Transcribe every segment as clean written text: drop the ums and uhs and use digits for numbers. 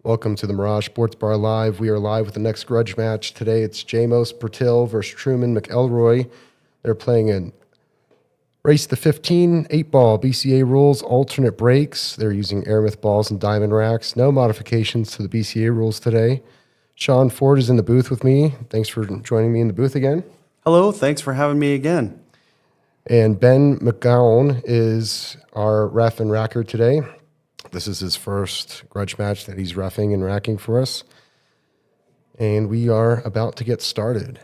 Welcome to the Mirage Sports Bar Live. We are live with the next Grudge match. Today it's Jamos, Purtill versus Truman, McElroy. They're playing in Race to 15, 8-ball, BCA rules, alternate breaks. They're using Aramith balls and Diamond racks. No modifications to the BCA rules today. Shawn Ford is in the booth with me. Thanks for joining me in the booth again. Hello, thanks for having me again. And Ben McGowan is our ref and racker today. This is his first Grudge match that he's reffing and racking for us. And we are about to get started.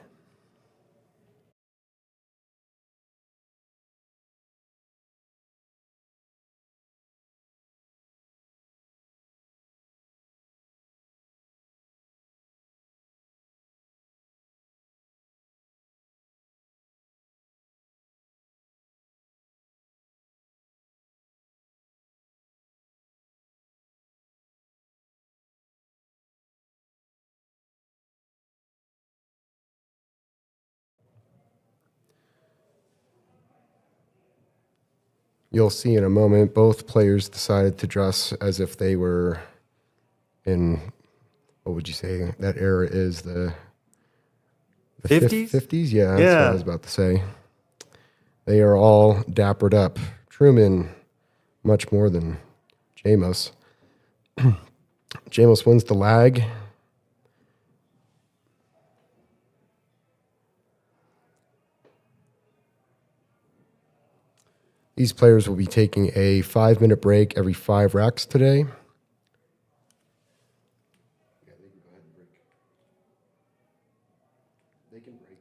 You'll see in a moment, both players decided to dress as if they were in, what would you say that era is, the 50s? 50s? Yeah, that's what I was about to say. They are all dappered up. Truman, much more than Jamos. Jamos wins the lag. These players will be taking a 5-minute break every 5 racks today. Yeah, they can go ahead and break. They can break.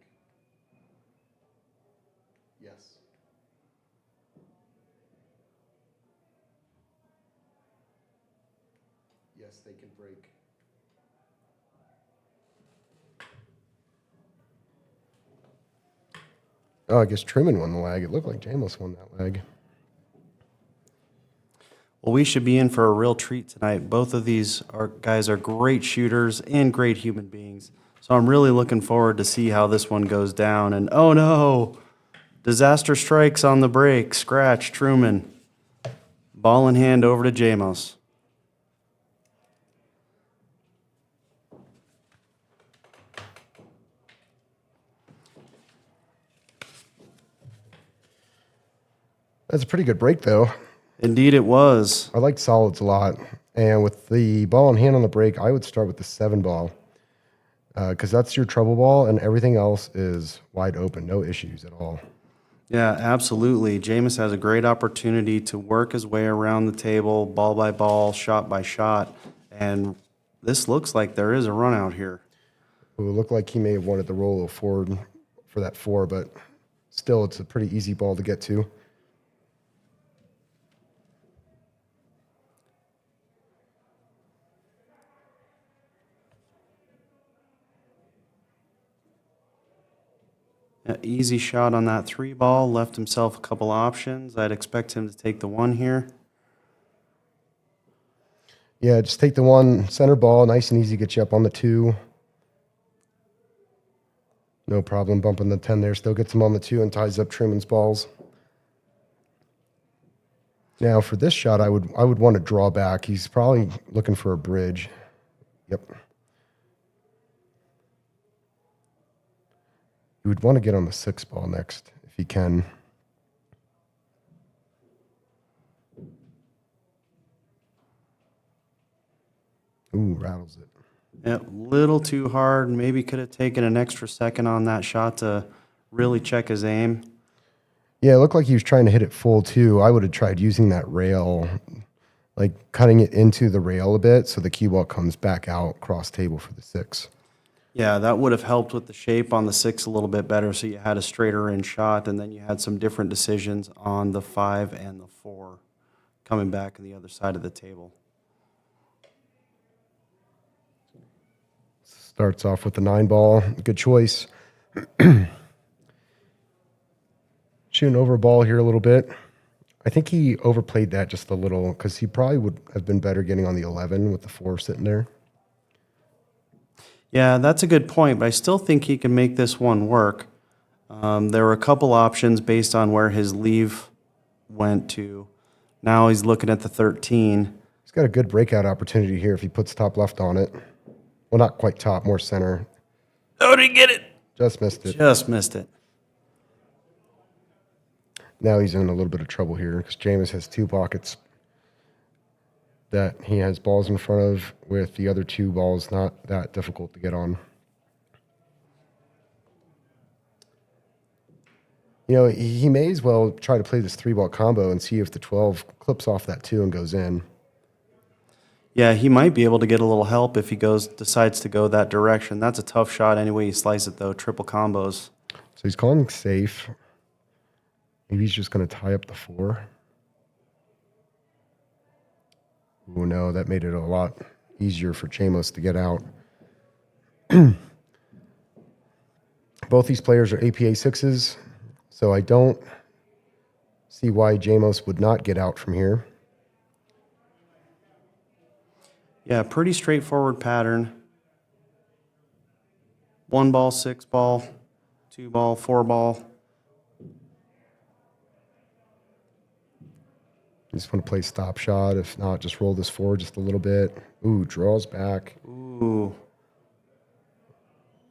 Yes. Yes, they can break. Oh, I guess Truman won the lag. It looked like Jamos won that lag. Well, we should be in for a real treat tonight. Both of these guys are great shooters and great human beings. So I'm really looking forward to see how this one goes down. And oh no, disaster strikes on the break. Scratch, Truman. Ball in hand over to Jamos. That's a pretty good break, though. Indeed it was. I like solids a lot. And with the ball in hand on the break, I would start with the 7-ball. Because that's your trouble ball, and everything else is wide open. No issues at all. Yeah, absolutely. Jamos has a great opportunity to work his way around the table, ball by ball, shot by shot. And this looks like there is a run out here. It would look like he may have wanted to roll a forward for that 4, but still, it's a pretty easy ball to get to. Easy shot on that 3-ball, left himself a couple options. I'd expect him to take the 1 here. Yeah, just take the 1 center ball, nice and easy, get you up on the 2. No problem bumping the 10 there, still gets him on the 2 and ties up Truman's balls. Now for this shot, I would want to draw back. He's probably looking for a bridge. Yep. You would want to get on the 6-ball next, if you can. Ooh, rattles it. Yeah, little too hard. Maybe could have taken an extra second on that shot to really check his aim. Yeah, it looked like he was trying to hit it full, too. I would have tried using that rail, like cutting it into the rail a bit so the cue ball comes back out cross table for the 6. Yeah, that would have helped with the shape on the 6 a little bit better, so you had a straighter in shot, and then you had some different decisions on the 5 and the 4 coming back on the other side of the table. Starts off with the 9-ball. Good choice. Shooting over a ball here a little bit. I think he overplayed that just a little because he probably would have been better getting on the 11 with the 4 sitting there. Yeah, that's a good point, but I still think he can make this one work. There were a couple options based on where his leave went to. Now he's looking at the 13. He's got a good breakout opportunity here if he puts top left on it. Well, not quite top, more center. Oh, did he get it? Just missed it. Just missed it. Now he's in a little bit of trouble here because Jamos has two pockets that he has balls in front of, with the other two balls not that difficult to get on. You know, he may as well try to play this 3-ball combo and see if the 12 clips off that 2 and goes in. Yeah, he might be able to get a little help if he decides to go that direction. That's a tough shot anyway you slice it, though. Triple combos. So he's calling safe. Maybe he's just going to tie up the 4. Oh, no, that made it a lot easier for Jamos to get out. Both these players are APA 6s, so I don't see why Jamos would not get out from here. Yeah, pretty straightforward pattern. 1 ball, 6 ball, 2 ball, 4 ball. Just want to play stop shot. If not, just roll this forward just a little bit. Ooh, draws back. Ooh.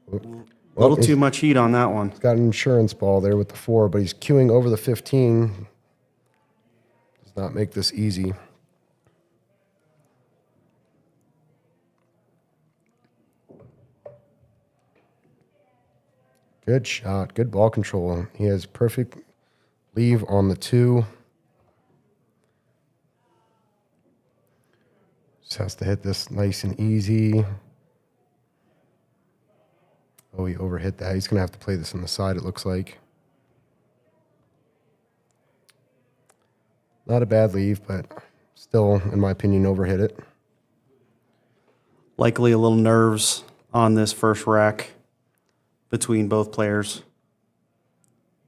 Well, A little too much heat on that one. He's got an insurance ball there with the 4, but he's queuing over the 15. Does not make this easy. Good shot. Good ball control. He has perfect leave on the 2. Just has to hit this nice and easy. Oh, he overhit that. He's going to have to play this on the side, it looks like. Not a bad leave, but still, in my opinion, overhit it. Likely a little nerves on this first rack between both players.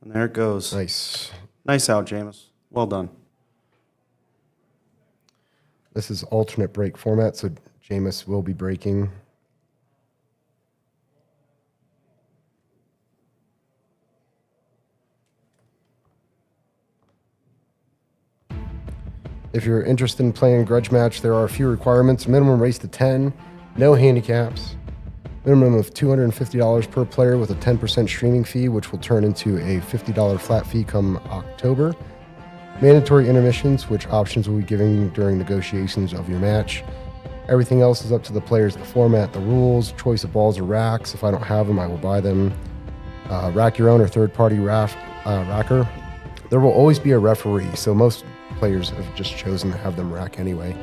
And there it goes. Nice. Nice out, Jamos. Well done. This is alternate break format, so Jamos will be breaking. If you're interested in playing a grudge match, there are a few requirements. Minimum race to 10, no handicaps, minimum of $250 per player with a 10% streaming fee, which will turn into a $50 flat fee come October. Mandatory intermissions, which options will be given during negotiations of your match. Everything else is up to the players. The format, the rules, choice of balls or racks. If I don't have them, I will buy them. Rack your own or third-party racker. There will always be a referee, so most players have just chosen to have them rack anyway.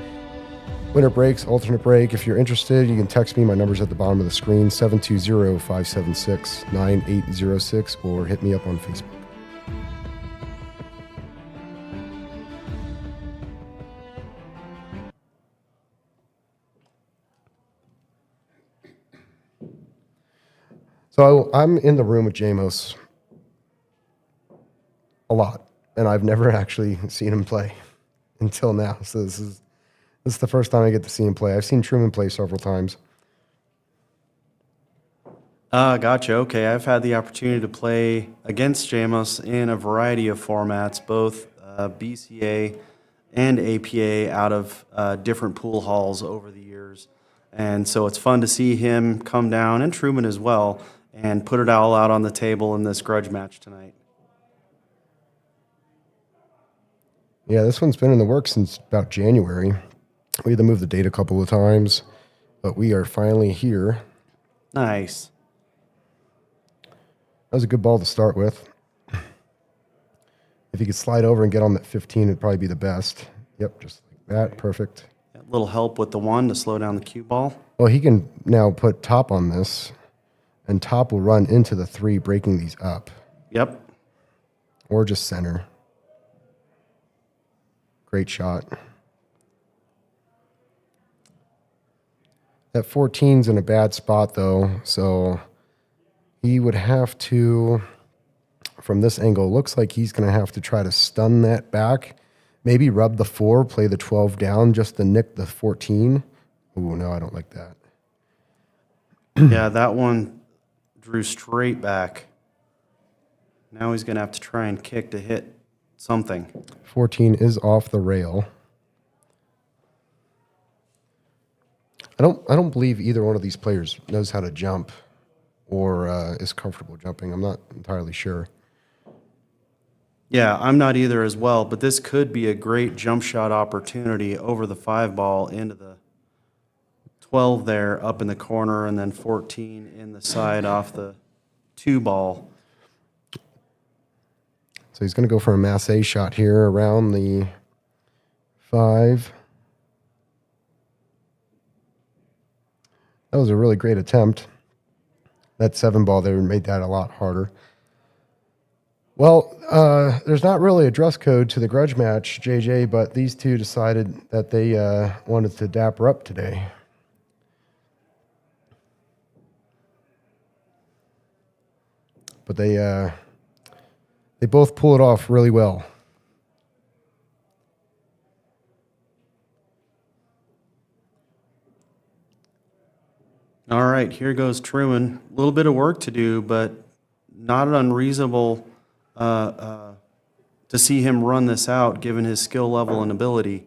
Winter breaks, alternate break. If you're interested, you can text me. My number's at the bottom of the screen, 720-576-9806, or hit me up on Facebook. So I'm in the room with Jamos a lot, and I've never actually seen him play until now. So this is the first time I get to see him play. I've seen Truman play several times. Gotcha. Okay, I've had the opportunity to play against Jamos in a variety of formats, both BCA and APA out of different pool halls over the years. And so it's fun to see him come down, and Truman as well, and put it all out on the table in this grudge match tonight. Yeah, this one's been in the works since about January. We had to move the date a couple of times, but we are finally here. Nice. That was a good ball to start with. If he could slide over and get on that 15, it'd probably be the best. Yep, just like that. Perfect. A little help with the 1 to slow down the cue ball. Well, he can now put top on this, and top will run into the 3, breaking these up. Yep. Or just center. Great shot. That 14's in a bad spot, though, so he would have to, from this angle, looks like he's going to have to try to stun that back. Maybe rub the 4, play the 12 down just to nick the 14. Ooh, no, I don't like that. Yeah, that one drew straight back. Now he's going to have to try and kick to hit something. 14 is off the rail. I don't believe either one of these players knows how to jump or is comfortable jumping. I'm not entirely sure. Yeah, I'm not either as well, but this could be a great jump shot opportunity over the 5 ball into the 12 there up in the corner, and then 14 in the side off the 2 ball. So he's going to go for a masse shot here around the 5. That was a really great attempt. That 7 ball there made that a lot harder. Well, there's not really a dress code to the grudge match, JJ, but these two decided that they wanted to dapper up today. But they both pull it off really well. All right, here goes Truman. A little bit of work to do, but not unreasonable to see him run this out, given his skill level and ability.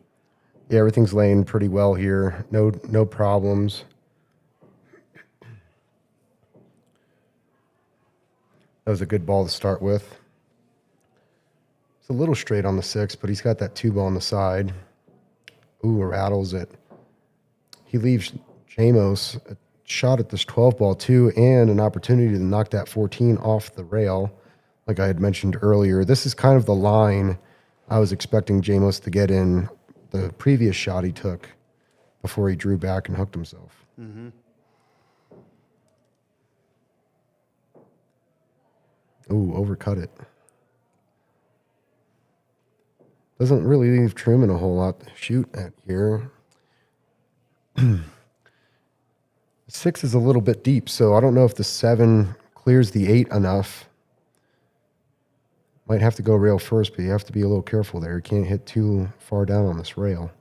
Yeah, everything's laying pretty well here. No problems. That was a good ball to start with. It's a little straight on the 6, but he's got that 2 ball on the side. Ooh, rattles it. He leaves Jamos a shot at this 12 ball too, and an opportunity to knock that 14 off the rail, like I had mentioned earlier. This is kind of the line I was expecting Jamos to get in the previous shot he took before he drew back and hooked himself. Mm-hmm. Ooh, overcut it. Doesn't really leave Truman a whole lot to shoot at here. 6 is a little bit deep, so I don't know if the 7 clears the 8 enough. Might have to go rail first, but you have to be a little careful there. You can't hit too far down on this rail.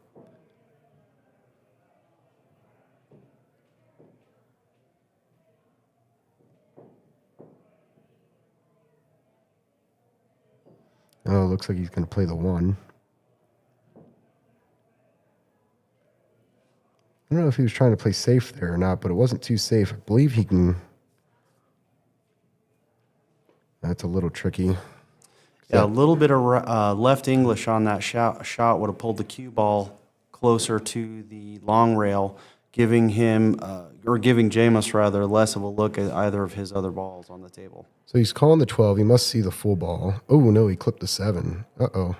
Oh, looks like he's going to play the 1. I don't know if he was trying to play safe there or not, but it wasn't too safe. I believe he can. That's a little tricky. Yeah, a little bit of left English on that shot would have pulled the cue ball closer to the long rail, giving him, or giving Jamos rather, less of a look at either of his other balls on the table. So he's calling the 12. He must see the full ball. Oh, no, he clipped the 7. Uh-oh.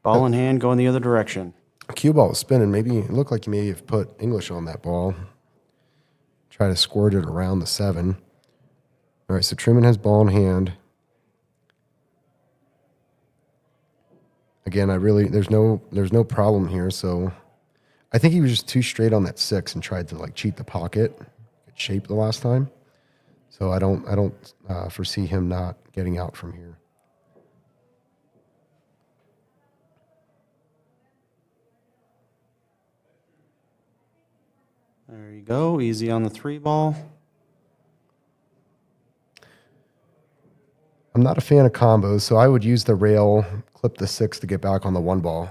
Ball in hand, going the other direction. Cue ball was spinning. Maybe it looked like he may have put English on that ball. Try to squirt it around the 7. All right, so Truman has ball in hand. Again, there's no problem here. So I think he was just too straight on that 6 and tried to like cheat the pocket, get shape the last time. So I don't foresee him not getting out from here. There you go, easy on the 3 ball. I'm not a fan of combos, so I would use the rail, clip the 6 to get back on the 1 ball.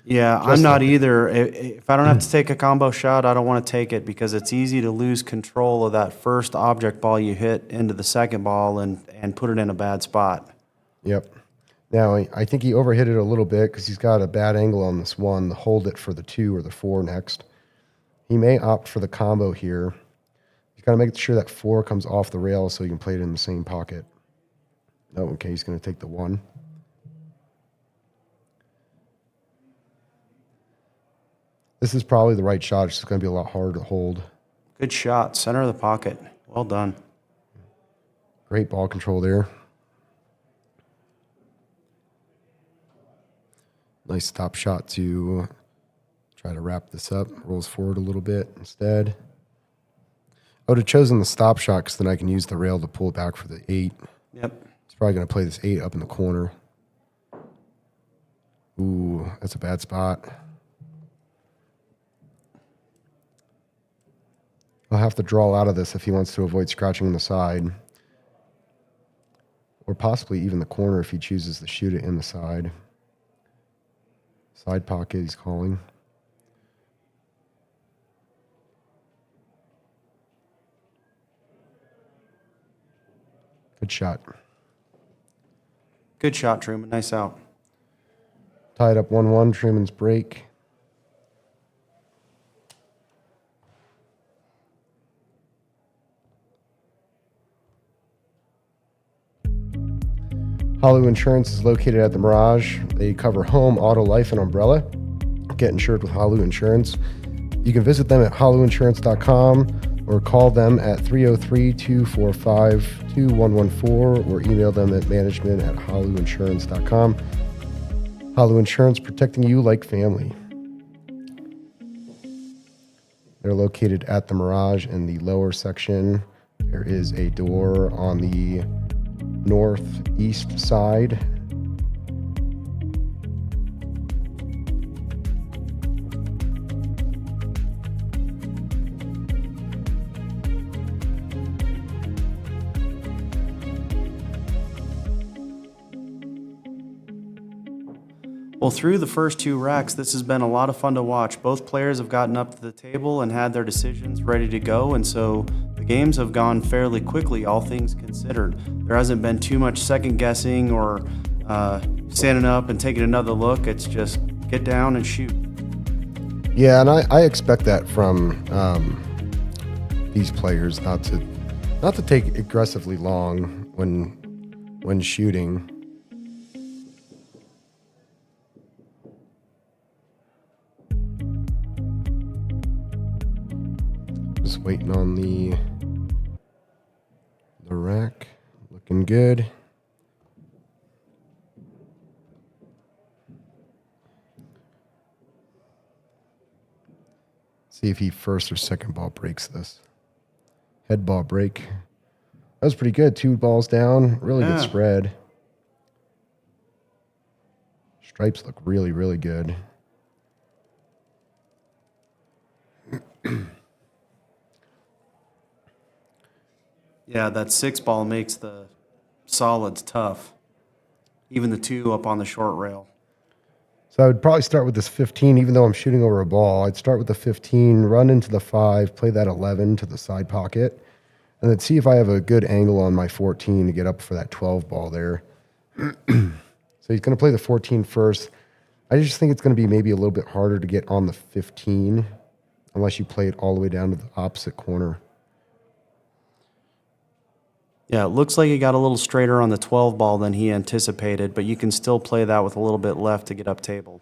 Yeah, I'm not either. If I don't have to take a combo shot, I don't want to take it because it's easy to lose control of that first object ball you hit into the second ball and put it in a bad spot. Yep. Now, I think he overhit it a little bit because he's got a bad angle on this 1 to hold it for the 2 or the 4 next. He may opt for the combo here. He's got to make sure that 4 comes off the rail so he can play it in the same pocket. Oh, okay, he's going to take the 1. This is probably the right shot. It's just going to be a lot harder to hold. Good shot, center of the pocket. Well done. Great ball control there. Nice stop shot to try to wrap this up. Rolls forward a little bit instead. I would have chosen the stop shot because then I can use the rail to pull it back for the 8. Yep. He's probably going to play this 8 up in the corner. Ooh, that's a bad spot. He'll have to draw out of this if he wants to avoid scratching on the side. Or possibly even the corner if he chooses to shoot it in the side. Side pocket, he's calling. Good shot. Good shot, Truman. Nice out. Tied up 1-1, Truman's break. Hollow Insurance is located at the Mirage. They cover home, auto, life, and umbrella. Get insured with Hollow Insurance. You can visit them at hollowinsurance.com or call them at 303-245-2114 or email them at management@hollowinsurance.com. Hollow Insurance, protecting you like family. They're located at the Mirage in the lower section. There is a door on the northeast side. Well, through the first two racks, this has been a lot of fun to watch. Both players have gotten up to the table and had their decisions ready to go, and so the games have gone fairly quickly, all things considered. There hasn't been too much second guessing or standing up and taking another look. It's just get down and shoot. Yeah, and I expect that from these players not to take aggressively long when shooting. Just waiting on the rack. Looking good. See if he first or second ball breaks this. Head ball break. That was pretty good. 2 balls down. Really good spread. Stripes look really, really good. Yeah, that 6 ball makes the solids tough. Even the 2 up on the short rail. So I would probably start with this 15, even though I'm shooting over a ball. I'd start with the 15, run into the 5, play that 11 to the side pocket, and then see if I have a good angle on my 14 to get up for that 12 ball there. So he's going to play the 14 first. I just think it's going to be maybe a little bit harder to get on the 15 unless you play it all the way down to the opposite corner. Yeah, it looks like he got a little straighter on the 12 ball than he anticipated, but you can still play that with a little bit left to get up table.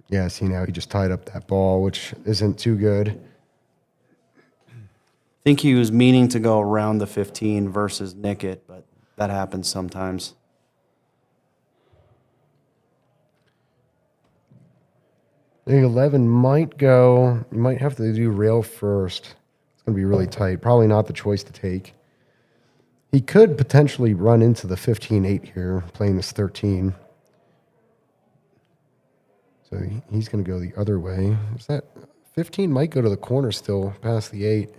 Yeah, see now he just tied up that ball, which isn't too good. I think he was meaning to go around the 15 versus nick it, but that happens sometimes. The 11 might go, you might have to do rail first. It's going to be really tight. Probably not the choice to take. He could potentially run into the 15-8 here, playing this 13. So he's going to go the other way. Is that 15 might go to the corner still, past the 8.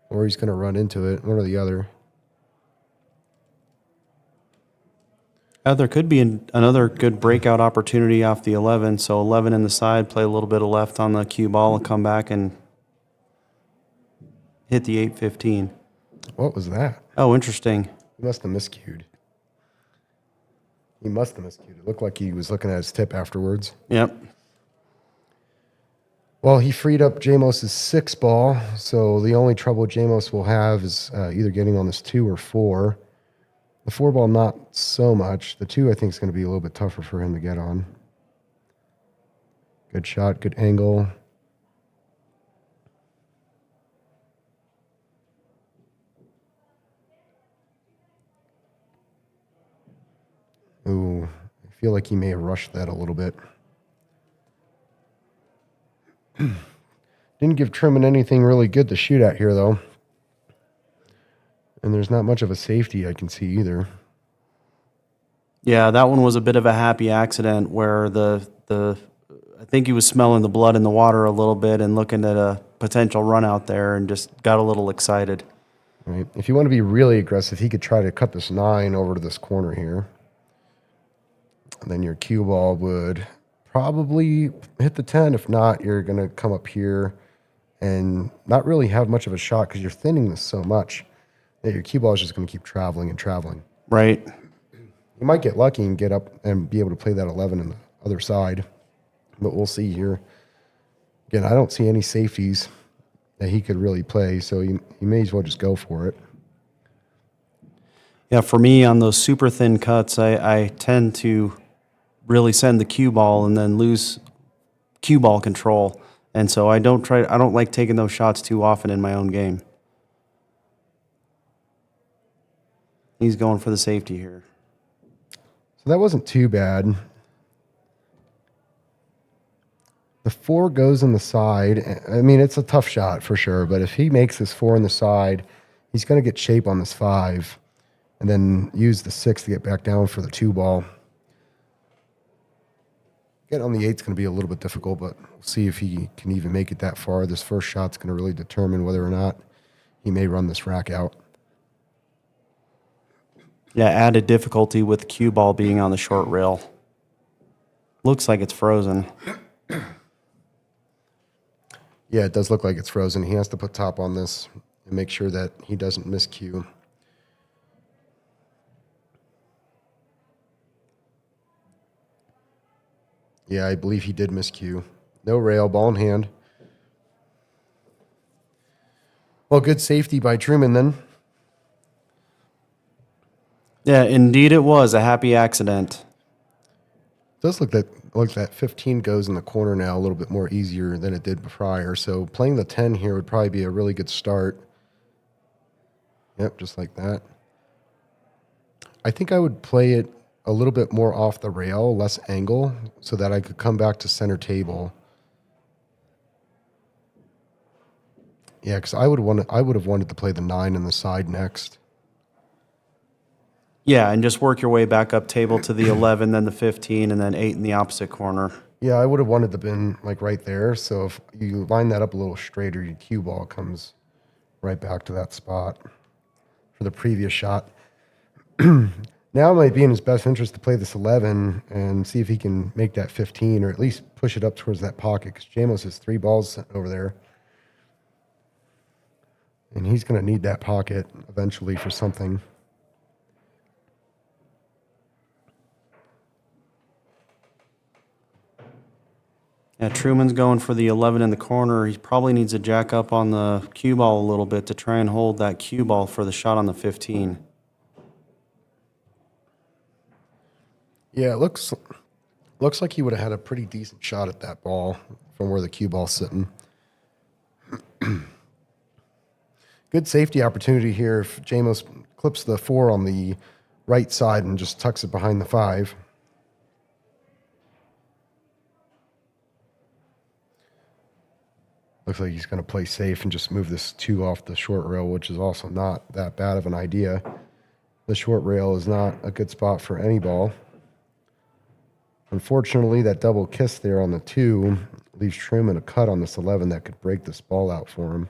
Or he's going to run into it, one or the other. There could be another good breakout opportunity off the 11. So 11 in the side, play a little bit of left on the cue ball and come back and hit the 8-15. What was that? Oh, interesting. He must have miscued. It looked like he was looking at his tip afterwards. Yep. Well, he freed up Jamos' 6 ball, so the only trouble Jamos will have is either getting on this 2 or 4. The 4 ball, not so much. The 2, I think, is going to be a little bit tougher for him to get on. Good shot, good angle. Ooh, I feel like he may have rushed that a little bit. Didn't give Truman anything really good to shoot at here, though. And there's not much of a safety I can see either. Yeah, that one was a bit of a happy accident where I think he was smelling the blood in the water a little bit and looking at a potential run out there and just got a little excited. Right. If you want to be really aggressive, he could try to cut this 9 over to this corner here. And then your cue ball would probably hit the 10. If not, you're going to come up here and not really have much of a shot because you're thinning this so much that your cue ball is just going to keep traveling and traveling. Right. You might get lucky and get up and be able to play that 11 on the other side, but we'll see here. Again, I don't see any safeties that he could really play, so you may as well just go for it. Yeah, for me, on those super thin cuts, I tend to really send the cue ball and then lose cue ball control. And so I don't like taking those shots too often in my own game. He's going for the safety here. So that wasn't too bad. The 4 goes in the side. I mean, it's a tough shot for sure, but if he makes this 4 in the side, he's going to get shape on this 5 and then use the 6 to get back down for the 2 ball. Getting on the 8's going to be a little bit difficult, but we'll see if he can even make it that far. This first shot's going to really determine whether or not he may run this rack out. Yeah, added difficulty with cue ball being on the short rail. Looks like it's frozen. Yeah, it does look like it's frozen. He has to put top on this and make sure that he doesn't miss cue. Yeah, I believe he did miss cue. No rail, ball in hand. Well, good safety by Truman then. Yeah, indeed it was a happy accident. It does look that 15 goes in the corner now a little bit more easier than it did prior. So playing the 10 here would probably be a really good start. Yep, just like that. I think I would play it a little bit more off the rail, less angle, so that I could come back to center table. Yeah, because I would have wanted to play the 9 in the side next. Yeah, and just work your way back up table to the 11, then the 15, and then 8 in the opposite corner. Yeah, I would have wanted to been like right there. So if you line that up a little straighter, your cue ball comes right back to that spot for the previous shot. Now it might be in his best interest to play this 11 and see if he can make that 15 or at least push it up towards that pocket because Jamos has 3 balls over there. And he's going to need that pocket eventually for something. Yeah, Truman's going for the 11 in the corner. He probably needs to jack up on the cue ball a little bit to try and hold that cue ball for the shot on the 15. Yeah, it looks like he would have had a pretty decent shot at that ball from where the cue ball's sitting. Good safety opportunity here if Jamos clips the 4 on the right side and just tucks it behind the 5. Looks like he's going to play safe and just move this 2 off the short rail, which is also not that bad of an idea. The short rail is not a good spot for any ball. Unfortunately, that double kiss there on the 2 leaves Truman a cut on this 11 that could break this ball out for him.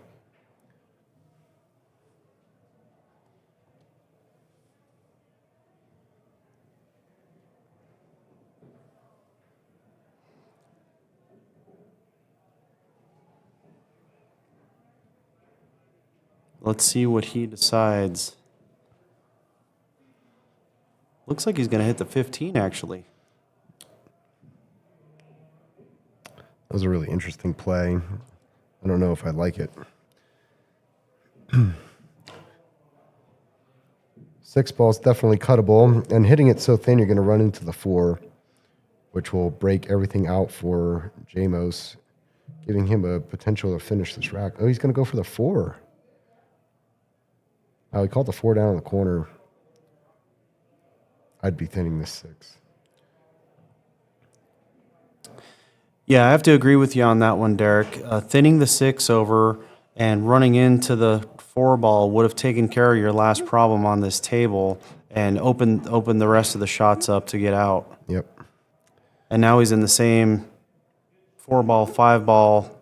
Let's see what he decides. Looks like he's going to hit the 15, actually. That was a really interesting play. I don't know if I like it. 6 ball's definitely cuttable, and hitting it so thin, you're going to run into the 4, which will break everything out for Jamos, giving him a potential to finish this rack. Oh, he's going to go for the 4. Oh, he called the 4 down in the corner. I'd be thinning this 6. Yeah, I have to agree with you on that one, Derek. Thinning the 6 over and running into the 4 ball would have taken care of your last problem on this table and opened the rest of the shots up to get out. Yep. And now he's in the same 4 ball, 5 ball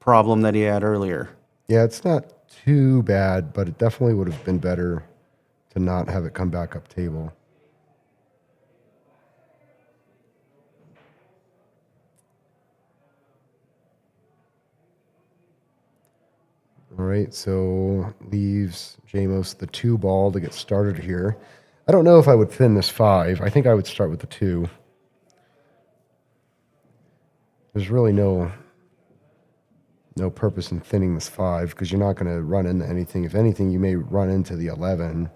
problem that he had earlier. Yeah, it's not too bad, but it definitely would have been better to not have it come back up table. All right, so leaves Jamos the 2 ball to get started here. I don't know if I would thin this 5. I think I would start with the 2. There's really no purpose in thinning this 5 because you're not going to run into anything. If anything, you may run into the 11.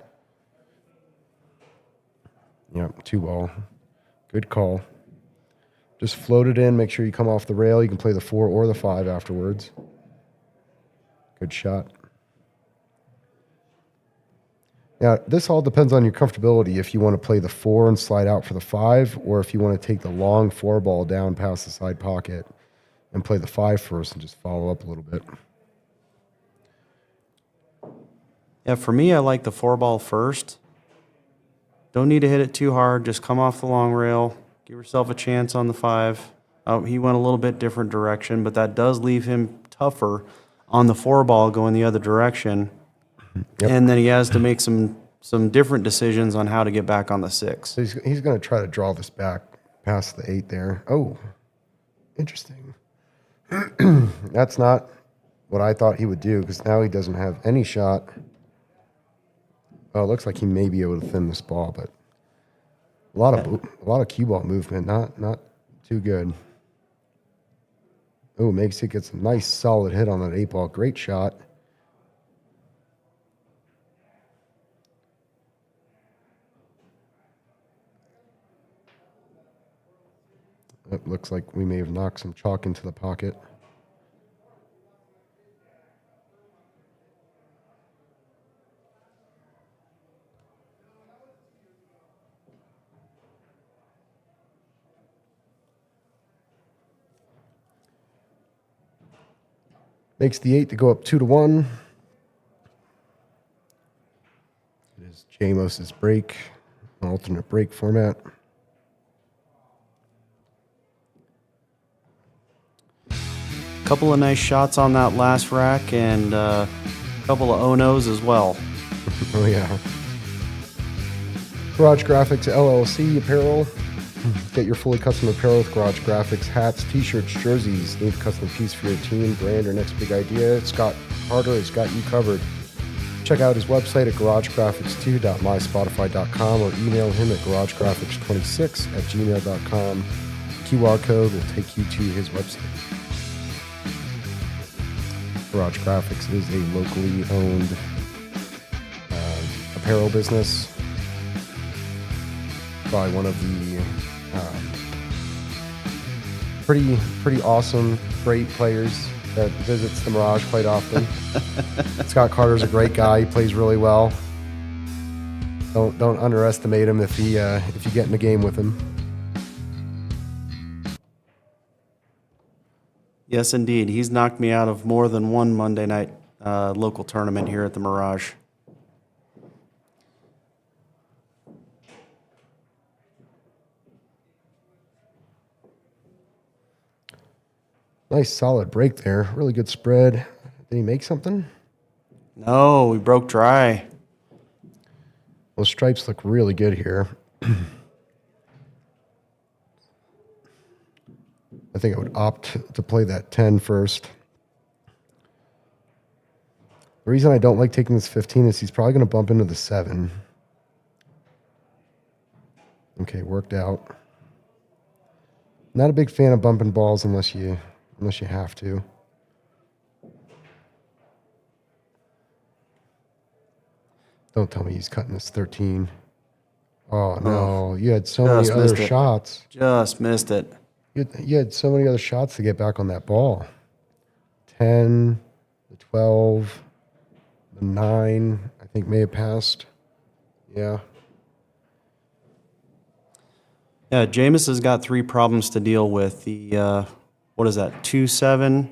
Yep, 2 ball. Good call. Just float it in. Make sure you come off the rail. You can play the 4 or the 5 afterwards. Good shot. Now, this all depends on your comfortability. If you want to play the 4 and slide out for the 5, or if you want to take the long 4 ball down past the side pocket and play the 5 first and just follow up a little bit. Yeah, for me, I like the 4 ball first. Don't need to hit it too hard. Just come off the long rail. Give yourself a chance on the 5. Oh, he went a little bit different direction, but that does leave him tougher on the 4 ball going the other direction. Yep. And then he has to make some different decisions on how to get back on the 6. So he's going to try to draw this back past the 8 there. Oh, interesting. That's not what I thought he would do because now he doesn't have any shot. Oh, it looks like he may be able to thin this ball, but a lot of cue ball movement, not too good. Oh, makes it gets a nice solid hit on that 8 ball. Great shot. It looks like we may have knocked some chalk into the pocket. Makes the 8 to go up 2-1. It is Jamos's break, alternate break format. Couple of nice shots on that last rack and a couple of oh-nos as well. Oh, yeah. Garage Graphics LLC apparel. Get your fully custom apparel with Garage Graphics, hats, t-shirts, jerseys. Need a custom piece for your team, brand, or next big idea? Scott Carter has got you covered. Check out his website at garagegraphics2.myspotify.com or email him at garagegraphics26@gmail.com. QR code will take you to his website. Garage Graphics is a locally owned apparel business by one of the pretty awesome, great players that visits the Mirage quite often. Scott Carter's a great guy. He plays really well. Don't underestimate him if you get in a game with him. Yes, indeed. He's knocked me out of more than one Monday night local tournament here at the Mirage. Nice solid break there. Really good spread. Did he make something? No, we broke dry. Those stripes look really good here. I think I would opt to play that 10 first. The reason I don't like taking this 15 is he's probably going to bump into the 7. Okay, worked out. Not a big fan of bumping balls unless you have to. Don't tell me he's cutting this 13. Oh, no. You had so many other shots. Just missed it. You had so many other shots to get back on that ball. 10, the 12, the 9, I think may have passed. Yeah. Yeah, Jamos has got 3 problems to deal with. The, what is that, 2-7,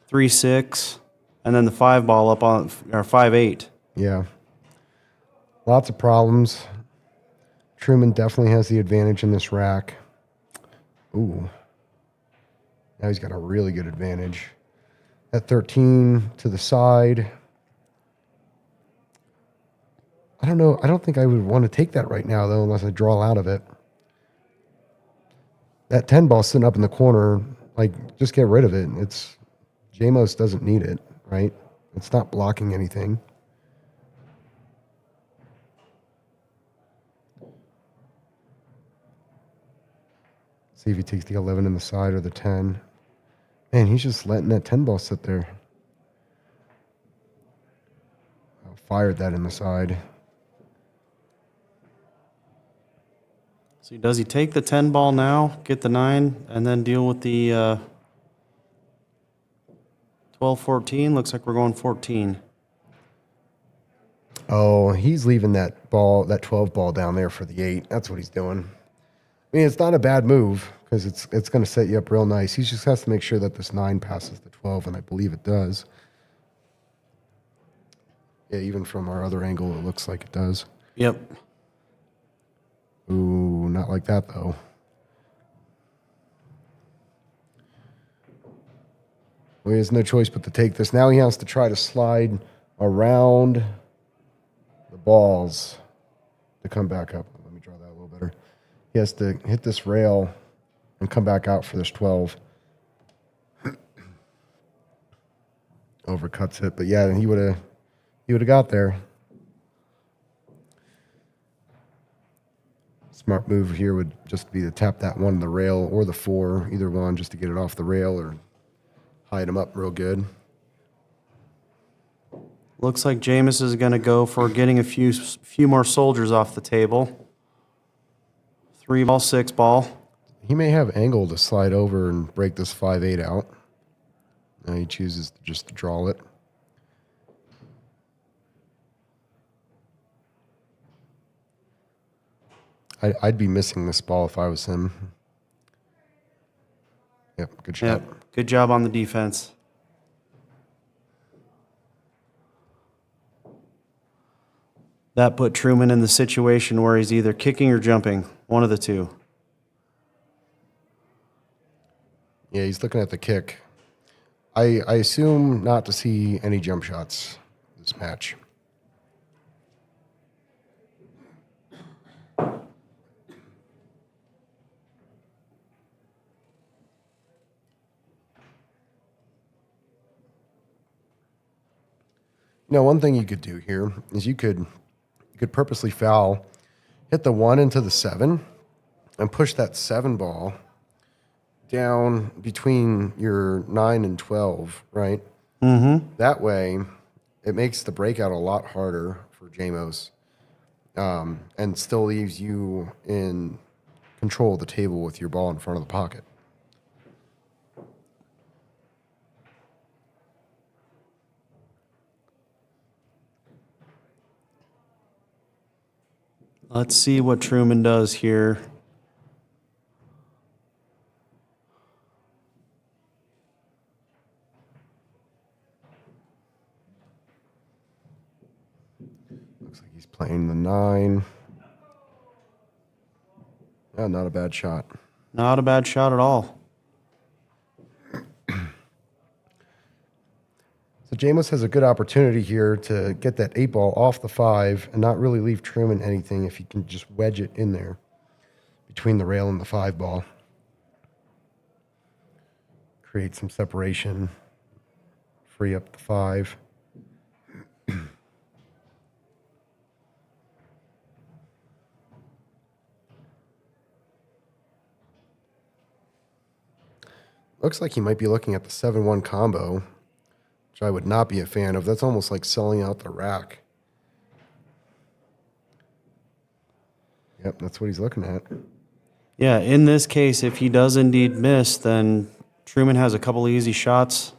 3-6, and then the 5 ball up on, or 5-8. Yeah. Lots of problems. Truman definitely has the advantage in this rack. Ooh. Now he's got a really good advantage. At 13 to the side. I don't know. I don't think I would want to take that right now, though, unless I draw out of it. That 10 ball sitting up in the corner, like, just get rid of it. Jamos doesn't need it, right? It's not blocking anything. See if he takes the 11 in the side or the 10. Man, he's just letting that 10 ball sit there. Fired that in the side. So does he take the 10 ball now, get the 9, and then deal with the 12, 14? Looks like we're going 14. Oh, he's leaving that ball, that 12 ball down there for the 8. That's what he's doing. I mean, it's not a bad move because it's going to set you up real nice. He just has to make sure that this 9 passes the 12, and I believe it does. Yeah, even from our other angle, it looks like it does. Yep. Ooh, not like that, though. Well, he has no choice but to take this. Now he has to try to slide around the balls to come back up. Let me draw that a little better. He has to hit this rail and come back out for this 12. Overcuts it, but yeah, he would have got there. Smart move here would just be to tap that 1 on the rail or the 4, either one, just to get it off the rail or hide him up real good. Looks like Jamos is going to go for getting a few more soldiers off the table. 3 ball, 6 ball. He may have angle to slide over and break this 5-8 out. Now he chooses to just draw it. I'd be missing this ball if I was him. Yep, good shot. Yep. Good job on the defense. That put Truman in the situation where he's either kicking or jumping, one of the two. Yeah, he's looking at the kick. I assume not to see any jump shots this match. Now, one thing you could do here is you could purposely foul, hit the 1 into the 7, and push that 7 ball down between your 9 and 12, right? Mm-hmm. That way, it makes the breakout a lot harder for Jamos, and still leaves you in control of the table with your ball in front of the pocket. Let's see what Truman does here. Looks like he's playing the 9. Yeah, not a bad shot. Not a bad shot at all. So Jamos has a good opportunity here to get that 8 ball off the 5 and not really leave Truman anything if he can just wedge it in there between the rail and the 5 ball. Create some separation, free up the 5. Looks like he might be looking at the 7-1 combo, which I would not be a fan of. That's almost like selling out the rack. Yep, that's what he's looking at. Yeah, in this case, if he does indeed miss, then Truman has a couple easy shots,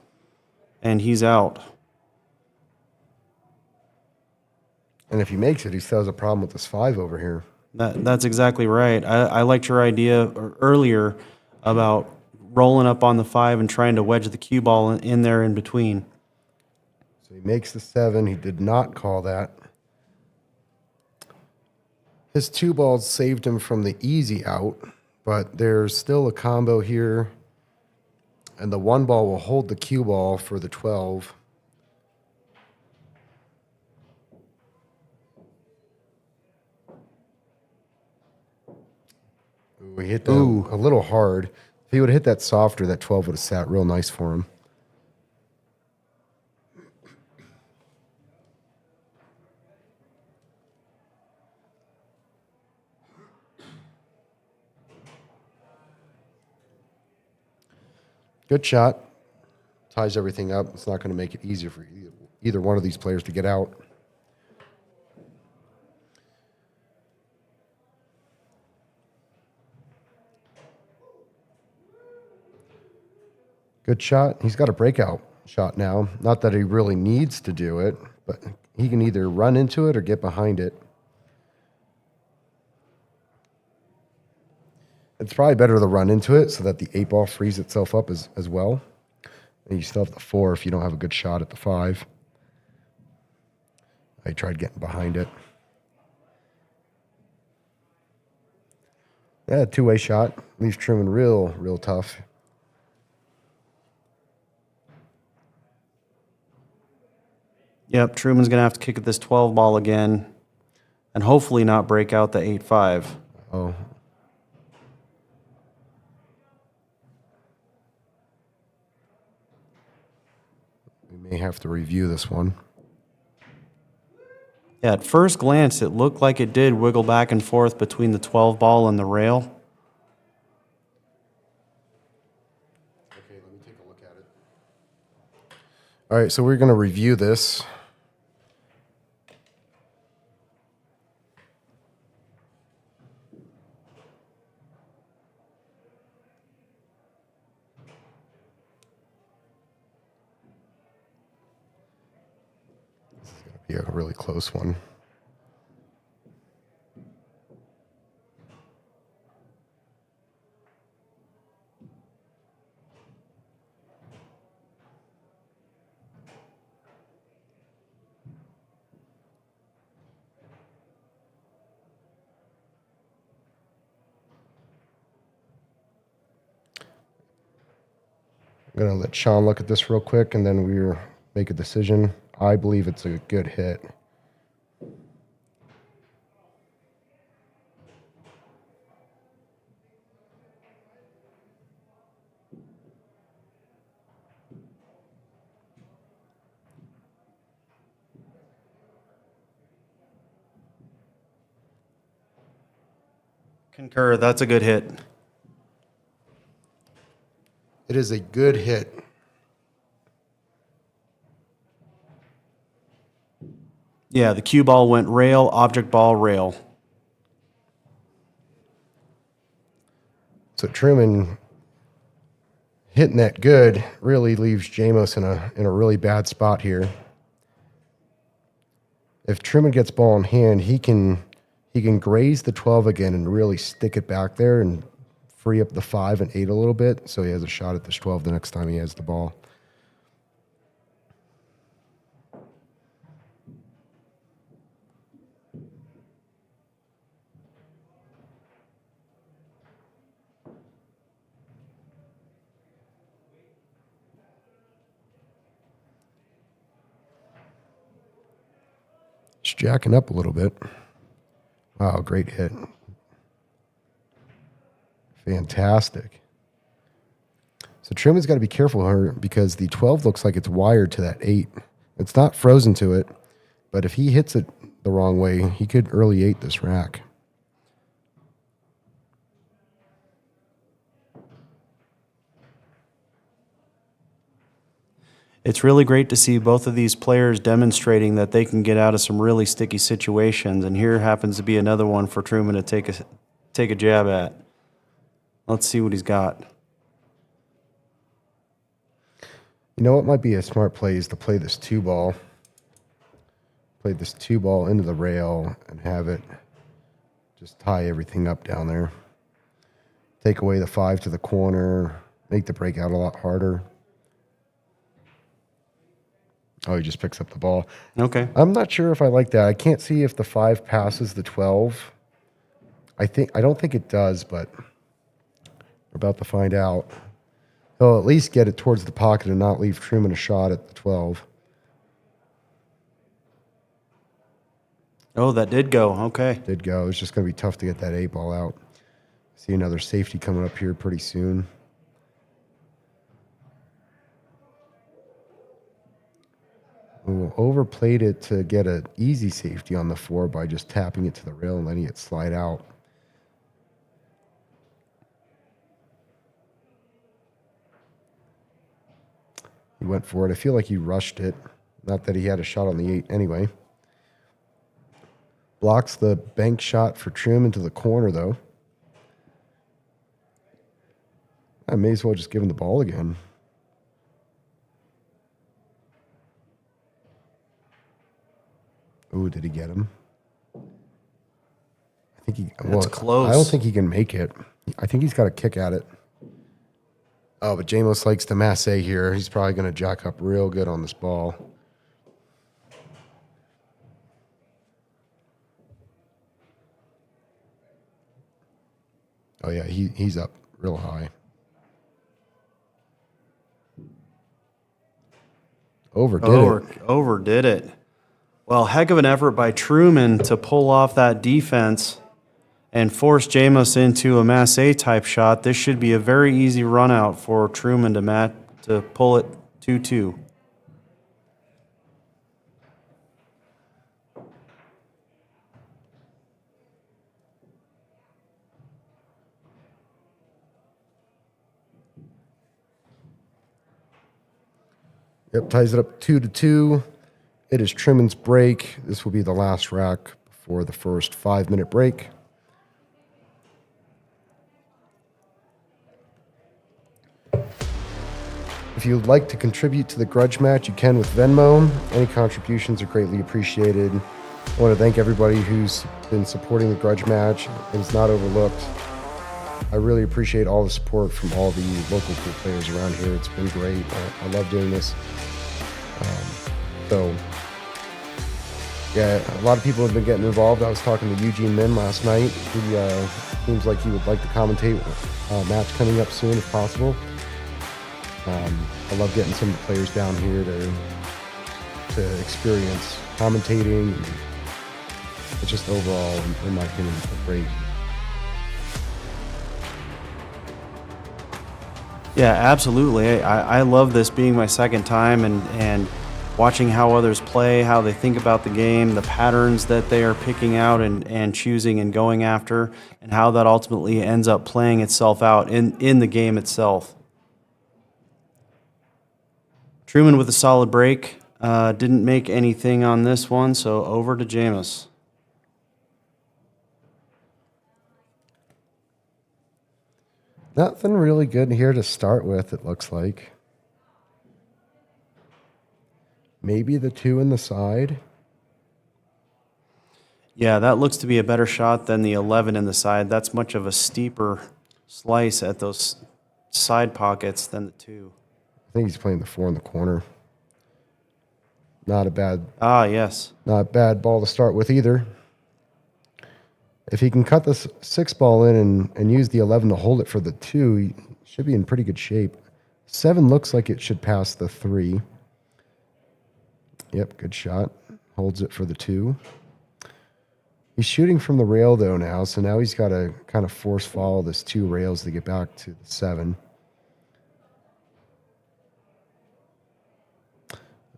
and he's out. And if he makes it, he still has a problem with this 5 over here. That's exactly right. I liked your idea earlier about rolling up on the 5 and trying to wedge the cue ball in there in between. So he makes the 7. He did not call that. His 2 balls saved him from the easy out, but there's still a combo here. And the 1 ball will hold the cue ball for the 12. Ooh, he hit that a little hard. If he would have hit that softer, that 12 would have sat real nice for him. Good shot. Ties everything up. It's not going to make it easier for either one of these players to get out. Good shot. He's got a breakout shot now. Not that he really needs to do it, but he can either run into it or get behind it. It's probably better to run into it so that the 8-ball frees itself up as well. And you still have the 4 if you don't have a good shot at the 5. I tried getting behind it. Yeah, 2-way shot. Leaves Truman real tough. Yep, Truman's going to have to kick at this 12 ball again and hopefully not break out the 8-5. Oh. We may have to review this one. Yeah, at first glance, it looked like it did wiggle back and forth between the 12 ball and the rail. Okay, let me take a look at it. All right, so we're going to review this. Be a really close one. I'm going to let Shawn look at this real quick, and then we'll make a decision. I believe it's a good hit. Concur, that's a good hit. It is a good hit. Yeah, the cue ball went rail, object ball, rail. So Truman hitting that good really leaves Jamos in a really bad spot here. If Truman gets ball in hand, he can graze the 12 again and really stick it back there and free up the 5 and 8 a little bit, so he has a shot at this 12 the next time he has the ball. It's jacking up a little bit. Wow, great hit. Fantastic. So Truman's got to be careful here because the 12 looks like it's wired to that 8. It's not frozen to it, but if he hits it the wrong way, he could early 8 this rack. It's really great to see both of these players demonstrating that they can get out of some really sticky situations, and here happens to be another one for Truman to take a jab at. Let's see what he's got. You know what might be a smart play is to play this 2-ball. Play this 2-ball into the rail and have it just tie everything up down there. Take away the 5 to the corner, make the breakout a lot harder. Oh, he just picks up the ball. Okay. I'm not sure if I like that. I can't see if the 5 passes the 12. I don't think it does, but we're about to find out. He'll at least get it towards the pocket and not leave Truman a shot at the 12. Oh, that did go. Okay. Did go. It's just going to be tough to get that 8-ball out. See another safety coming up here pretty soon. Overplayed it to get an easy safety on the 4 by just tapping it to the rail and letting it slide out. He went for it. I feel like he rushed it. Not that he had a shot on the 8 anyway. Blocks the bank shot for Truman to the corner, though. I may as well just give him the ball again. Ooh, did he get him? I think he. That's close. I don't think he can make it. I think he's got a kick at it. Oh, but Jamos likes to masse here. He's probably going to jack up real good on this ball. Oh, yeah, he's up real high. Overdid it. Well, heck of an effort by Truman to pull off that defense and force Jamos into a Massey type shot. This should be a very easy run out for Truman to pull it 2-2. Yep, ties it up 2-2. It is Truman's break. This will be the last rack before the first 5-minute break. If you'd like to contribute to the Grudge match, you can with Venmo. Any contributions are greatly appreciated. I want to thank everybody who's been supporting the Grudge match. It is not overlooked. I really appreciate all the support from all the local pool players around here. It's been great. I love doing this. Yeah, a lot of people have been getting involved. I was talking to Eugene Min last night. He seems like he would like to commentate a match coming up soon if possible. I love getting some of the players down here to experience commentating. It's just overall, in my opinion, great. Yeah, absolutely. I love this being my second time and watching how others play, how they think about the game, the patterns that they are picking out and choosing and going after, and how that ultimately ends up playing itself out in the game itself. Truman with a solid break. Didn't make anything on this one, so over to Jamos. Nothing really good here to start with, it looks like. Maybe the 2 in the side. Yeah, that looks to be a better shot than the 11 in the side. That's much of a steeper slice at those side pockets than the 2. I think he's playing the 4 in the corner. Not a bad. Yes. Not a bad ball to start with either. If he can cut the 6 ball in and use the 11 to hold it for the 2, he should be in pretty good shape. 7 looks like it should pass the 3. Yep, good shot. Holds it for the 2. He's shooting from the rail, though, now, so now he's got to kind of force follow this 2 rails to get back to the 7.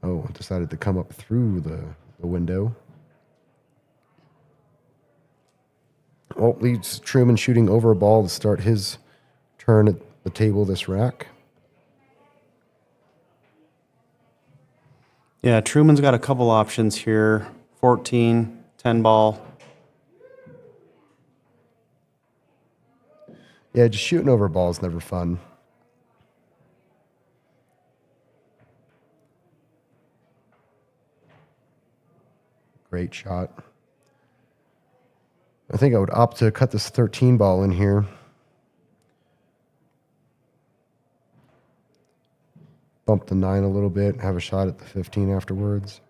Oh, decided to come up through the window. Well, leads Truman shooting over a ball to start his turn at the table this rack. Yeah, Truman's got a couple options here. 14, 10 ball. Yeah, just shooting over a ball is never fun. Great shot. I think I would opt to cut this 13 ball in here. Bump the 9 a little bit, have a shot at the 15 afterwards.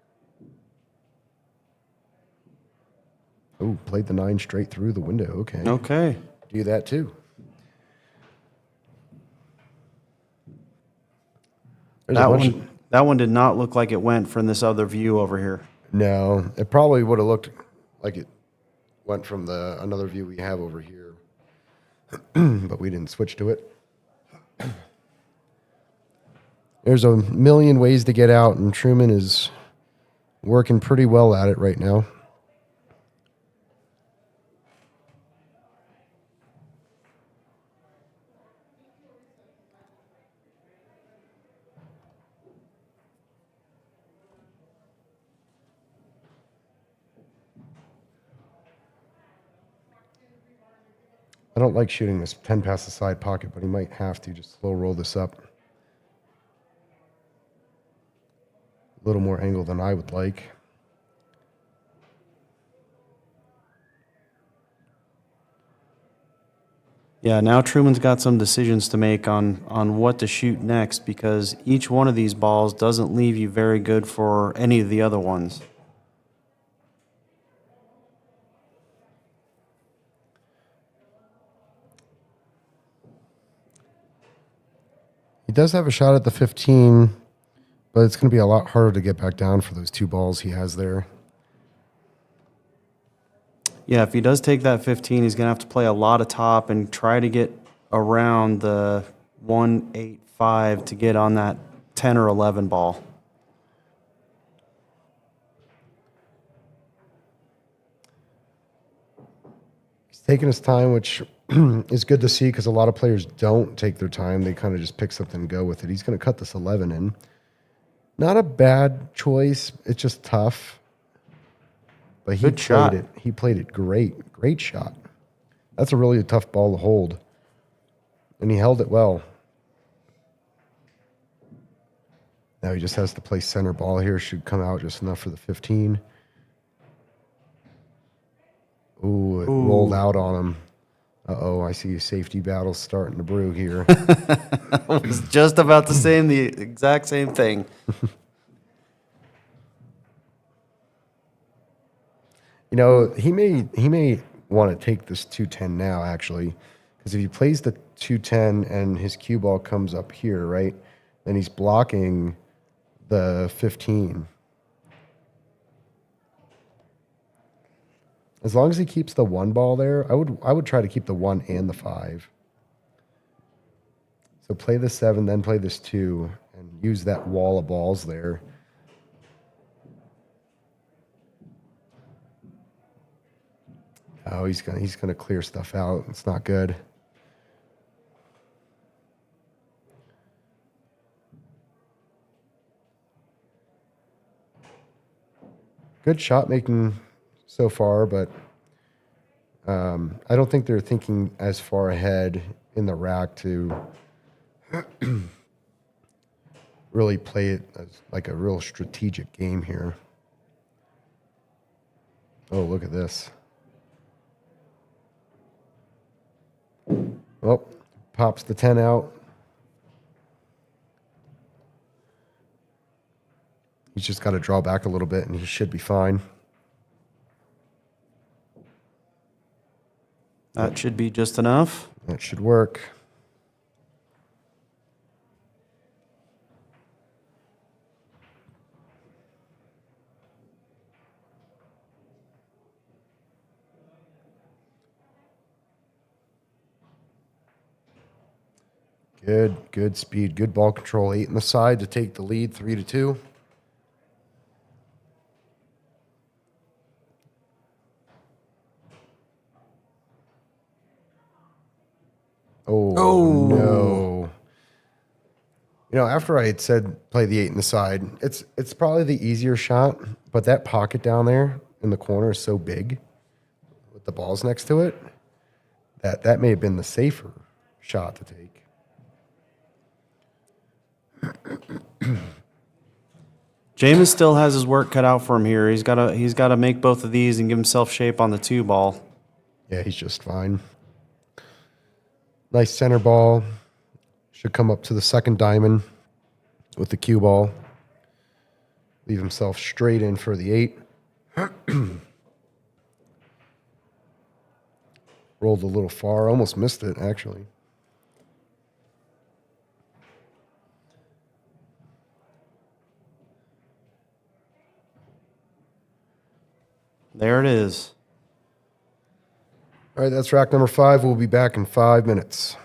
Oh, played the 9 straight through the window. Okay. Okay. Do that too. That one did not look like it went from this other view over here. No, it probably would have looked like it went from another view we have over here, but we didn't switch to it. There's a million ways to get out, and Truman is working pretty well at it right now. don't like shooting this 10 past the side pocket, but he might have to just slow roll this up. A little more angle than I would like. Yeah, now Truman's got some decisions to make on what to shoot next, because each one of these balls doesn't leave you very good for any of the other ones. He does have a shot at the 15, but it's going to be a lot harder to get back down for those two balls he has there. Yeah, if he does take that 15, he's going to have to play a lot of top and try to get around the 185 to get on that 10 or 11 ball. He's taking his time, which is good to see because a lot of players don't take their time. They kind of just pick something and go with it. He's going to cut this 11 in. Not a bad choice. It's just tough. But he played it. He played it great. Great shot. That's a really tough ball to hold. And he held it well. Now he just has to play center ball here. Should come out just enough for the 15. Ooh, it rolled out on him. Uh-oh, I see a safety battle starting to brew here. I was just about to say the exact same thing. You know, he may want to take this 210 now, actually, because if he plays the 210 and his cue ball comes up here, right, then he's blocking the 15. As long as he keeps the 1 ball there, I would try to keep the 1 and the 5. So play the 7, then play this 2, and use that wall of balls there. Oh, he's gonna clear stuff out. It's not good. Good shot making so far, but I don't think they're thinking as far ahead in the rack to really play it as like a real strategic game here. Oh, look at this. Oh, pops the 10 out. He's just got to draw back a little bit, and he should be fine. That should be just enough. That should work. Good speed, good ball control. 8 in the side to take the lead, 3-2. Oh, no. You know, after I had said play the 8 in the side, it's probably the easier shot, but that pocket down there in the corner is so big with the balls next to it that may have been the safer shot to take. Jamos still has his work cut out for him here. He's got to make both of these and give himself shape on the 2 ball. Yeah, he's just fine. Nice center ball. Should come up to the second diamond with the cue ball. Leave himself straight in for the 8. Rolled a little far. Almost missed it, actually. There it is. All right, that's rack number 5. We'll be back in 5 minutes.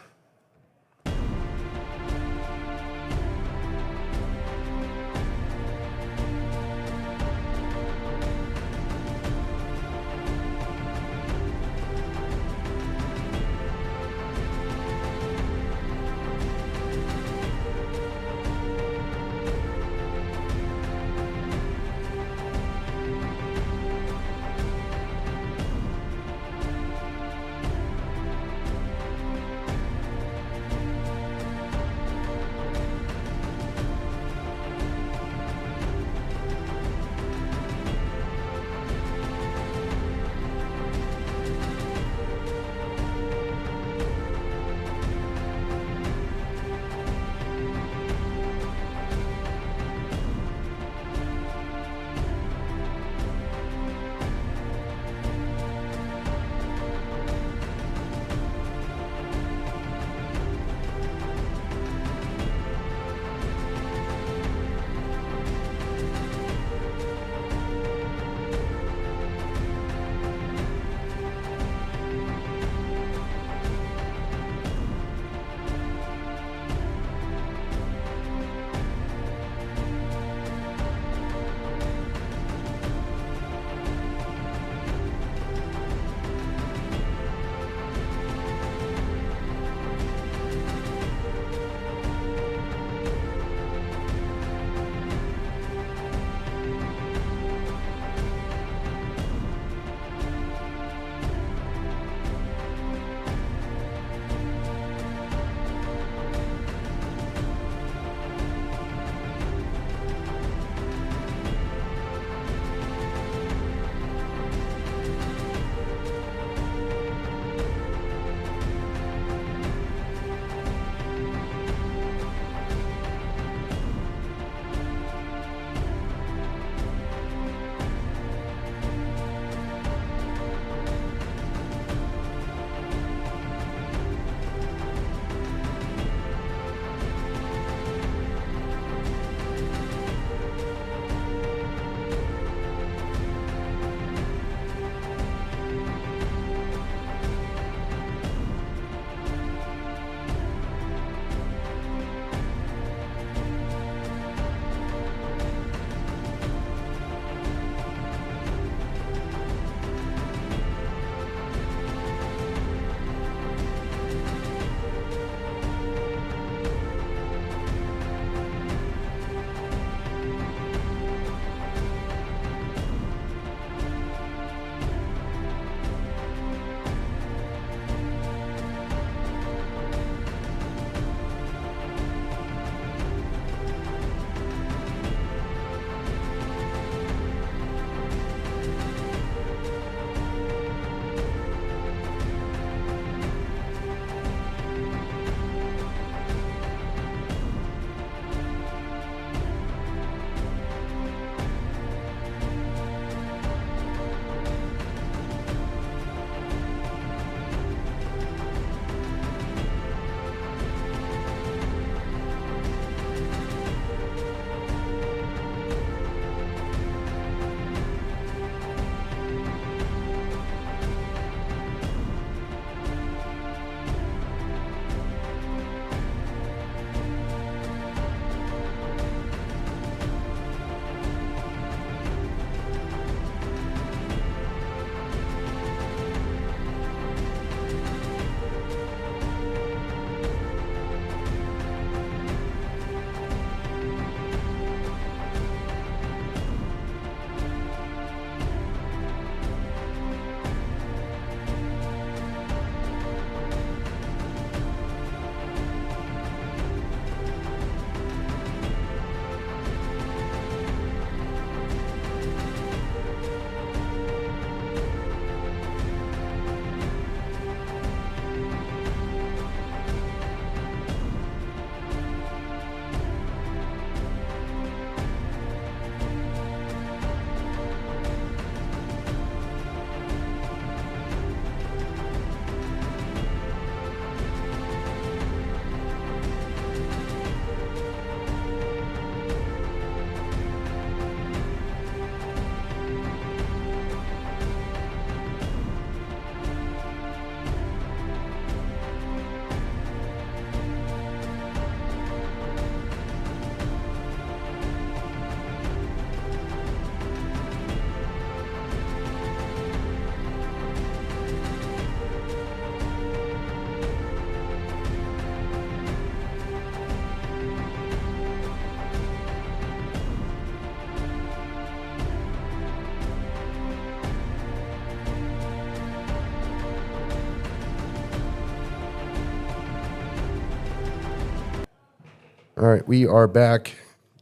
All right, we are back.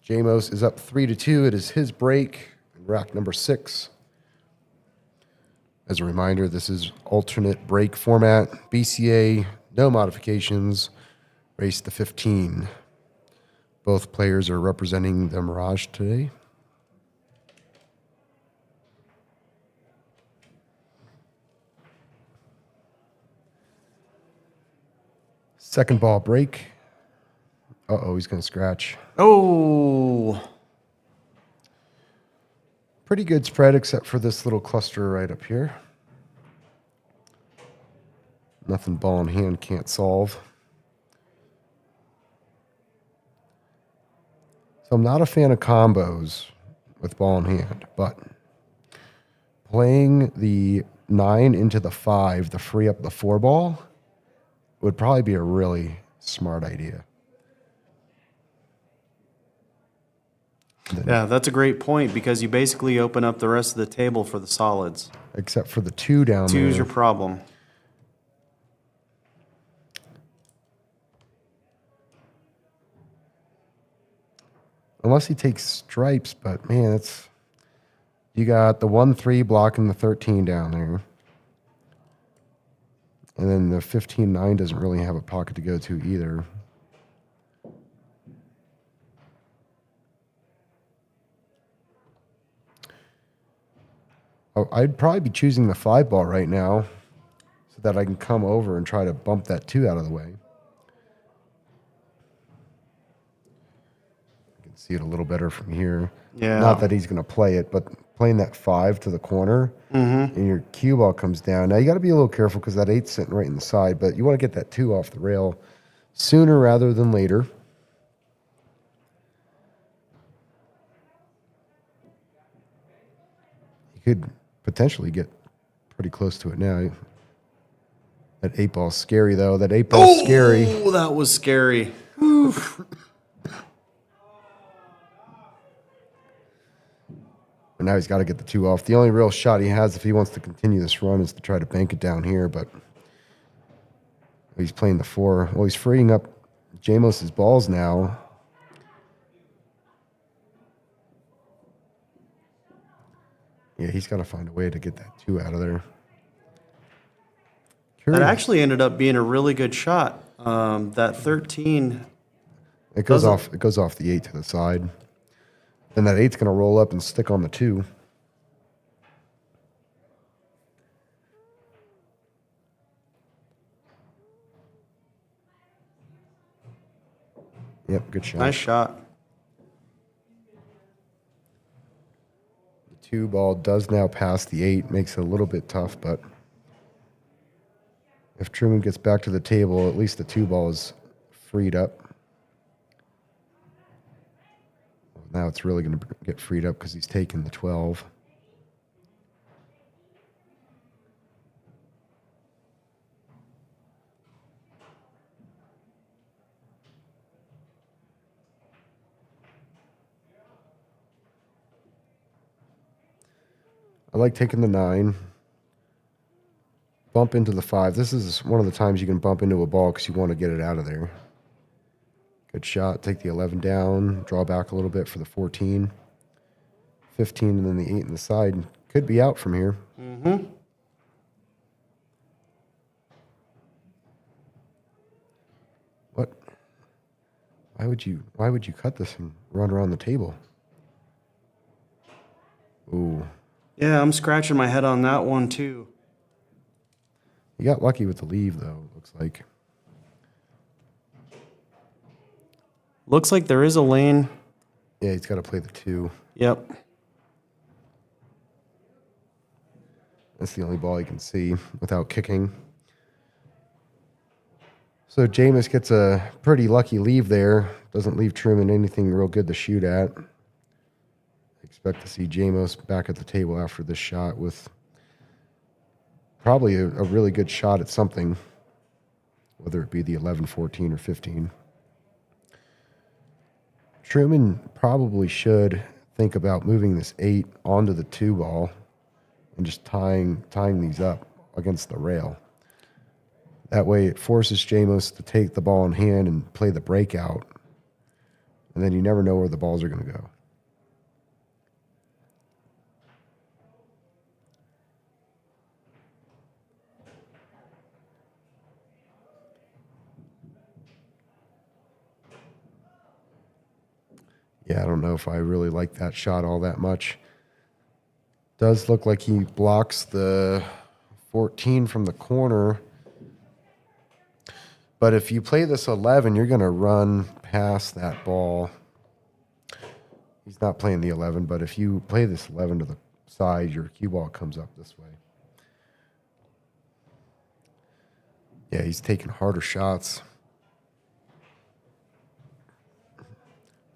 Jamos is up 3-2. It is his break, rack number 6. As a reminder, this is alternate break format, BCA, no modifications, race to 15. Both players are representing the Mirage today. Second ball break. Uh-oh, he's going to scratch. Oh, Pretty good spread except for this little cluster right up here. Nothing ball in hand can't solve. So I'm not a fan of combos with ball in hand, but playing the 9 into the 5 to free up the 4 ball would probably be a really smart idea. yeah, that's a great point because you basically open up the rest of the table for the solids. Except for the 2 down there. Two's your problem. Unless he takes stripes, but man, it's you got the 1-3 blocking the 13 down there. And then the 15-9 doesn't really have a pocket to go to either. Oh, I'd probably be choosing the 5 ball right now so that I can come over and try to bump that 2 out of the way. I can see it a little better from here. Yeah. Not that he's going to play it, but playing that 5 to the corner and your cue ball comes down. Now, you got to be a little careful because that 8's sitting right in the side, but you want to get that 2 off the rail sooner rather than later. You could potentially get pretty close to it now. That 8 ball's scary, though. That 8 ball's scary. Oh, that was scary. But now he's got to get the 2 off. The only real shot he has if he wants to continue this run is to try to bank it down here, but he's playing the 4. Well, he's freeing up Jamos's balls now. Yeah, he's got to find a way to get that 2 out of there. That actually ended up being a really good shot. That 13. It goes off the 8 to the side. Then that 8's going to roll up and stick on the 2. Yep, good shot. Nice shot. The 2 ball does now pass the 8. Makes it a little bit tough, but if Truman gets back to the table, at least the 2 ball is freed up. Now it's really going to get freed up because he's taking the 12. I like taking the 9. Bump into the 5. This is one of the times you can bump into a ball because you want to get it out of there. Good shot. Take the 11 down. Draw back a little bit for the 14. 15 and then the 8 in the side. Could be out from here. Mm-hmm. What? Why would you cut this and run around the table? Ooh. Yeah, I'm scratching my head on that one too. You got lucky with the leave though, looks like. Looks like there is a lane. Yeah, he's got to play the 2. Yep. That's the only ball he can see without kicking. So Jamos gets a pretty lucky leave there. Doesn't leave Truman anything real good to shoot at. Expect to see Jamos back at the table after this shot with probably a really good shot at something, whether it be the 11, 14, or 15. Truman probably should think about moving this 8 onto the 2 ball and just tying these up against the rail. That way it forces Jamos to take the ball in hand and play the breakout. and then you never know where the balls are going to go. Yeah, I don't know if I really like that shot all that much. Does look like he blocks the 14 from the corner. But if you play this 11, you're going to run past that ball. He's not playing the 11, but if you play this 11 to the side, your cue ball comes up this way. Yeah, he's taking harder shots.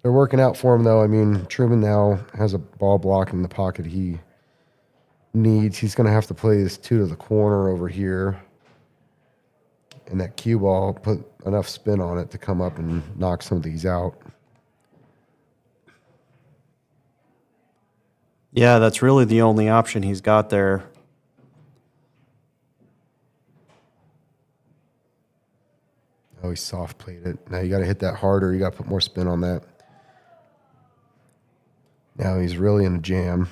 They're working out for him, though. I mean, Truman now has a ball block in the pocket he needs. He's going to have to play this 2 to the corner over here. And that cue ball put enough spin on it to come up and knock some of these out. Yeah, that's really the only option he's got there. Oh, he soft played it. Now you got to hit that harder. You got to put more spin on that. Now he's really in a jam.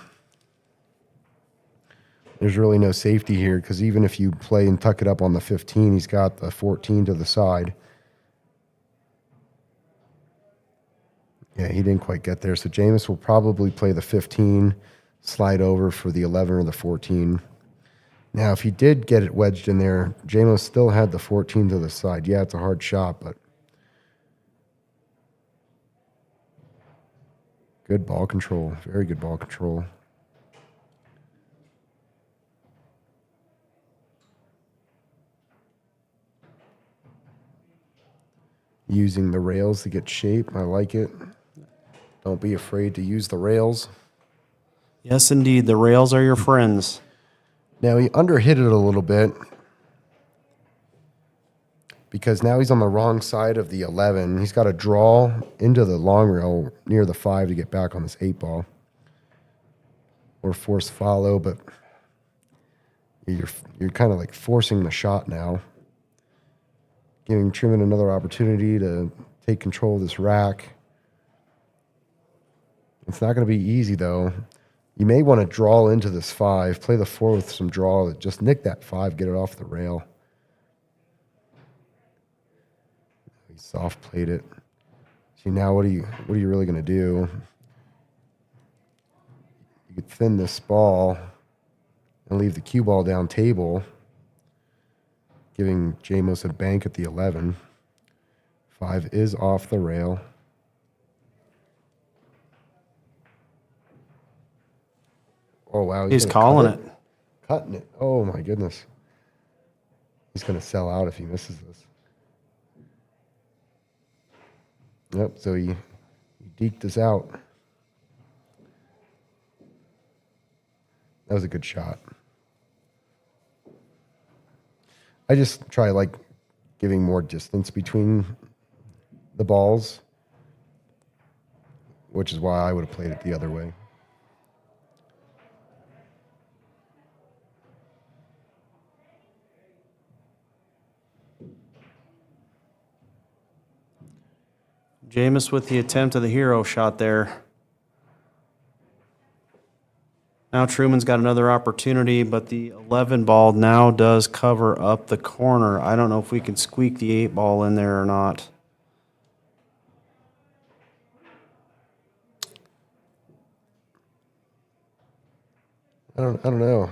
There's really no safety here because even if you play and tuck it up on the 15, he's got the 14 to the side. Yeah, he didn't quite get there. So Jamos will probably play the 15, slide over for the 11 or the 14. Now, if he did get it wedged in there, Jamos still had the 14 to the side. Yeah, it's a hard shot, but good ball control. Very good ball control. Using the rails to get shape. I like it. Don't be afraid to use the rails. Yes, indeed. The rails are your friends. Now, he underhit it a little bit because now he's on the wrong side of the 11. He's got to draw into the long rail near the 5 to get back on this 8 ball. Or force follow, but you're kind of like forcing the shot now. Giving Truman another opportunity to take control of this rack. It's not going to be easy, though. You may want to draw into this 5, play the 4 with some draw, just nick that 5, get it off the rail. He soft played it. See, now what are you really going to do? You could thin this ball and leave the cue ball down table, giving Jamos a bank at the 11. 5 is off the rail. Oh, wow. He's calling it. Cutting it. Oh, my goodness. He's going to sell out if he misses this. Yep, so he deked us out. That was a good shot. I just try, like, giving more distance between the balls, which is why I would have played it the other way. Jamos with the attempt of the hero shot there. Now Truman's got another opportunity, but the 11 ball now does cover up the corner. I don't know if we can squeak the 8 ball in there or not. I don't know.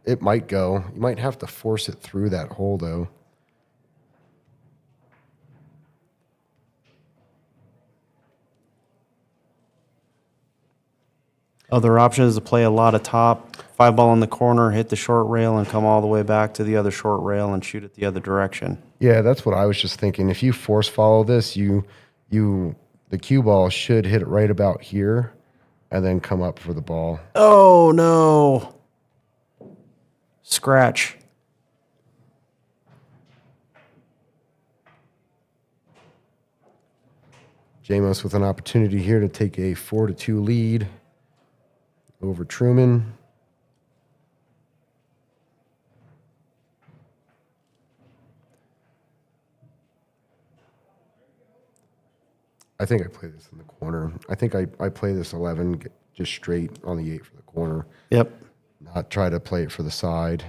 It might go. You might have to force it through that hole, though. Other option is to play a lot of top, 5 ball in the corner, hit the short rail, and come all the way back to the other short rail and shoot it the other direction. Yeah, that's what I was just thinking. If you force follow this, the cue ball should hit it right about here and then come up for the ball. Oh, no. Scratch. Jamos with an opportunity here to take a 4-2 lead over Truman. I think I play this in the corner. I think I play this 11 just straight on the 8 for the corner. Yep. Not try to play it for the side.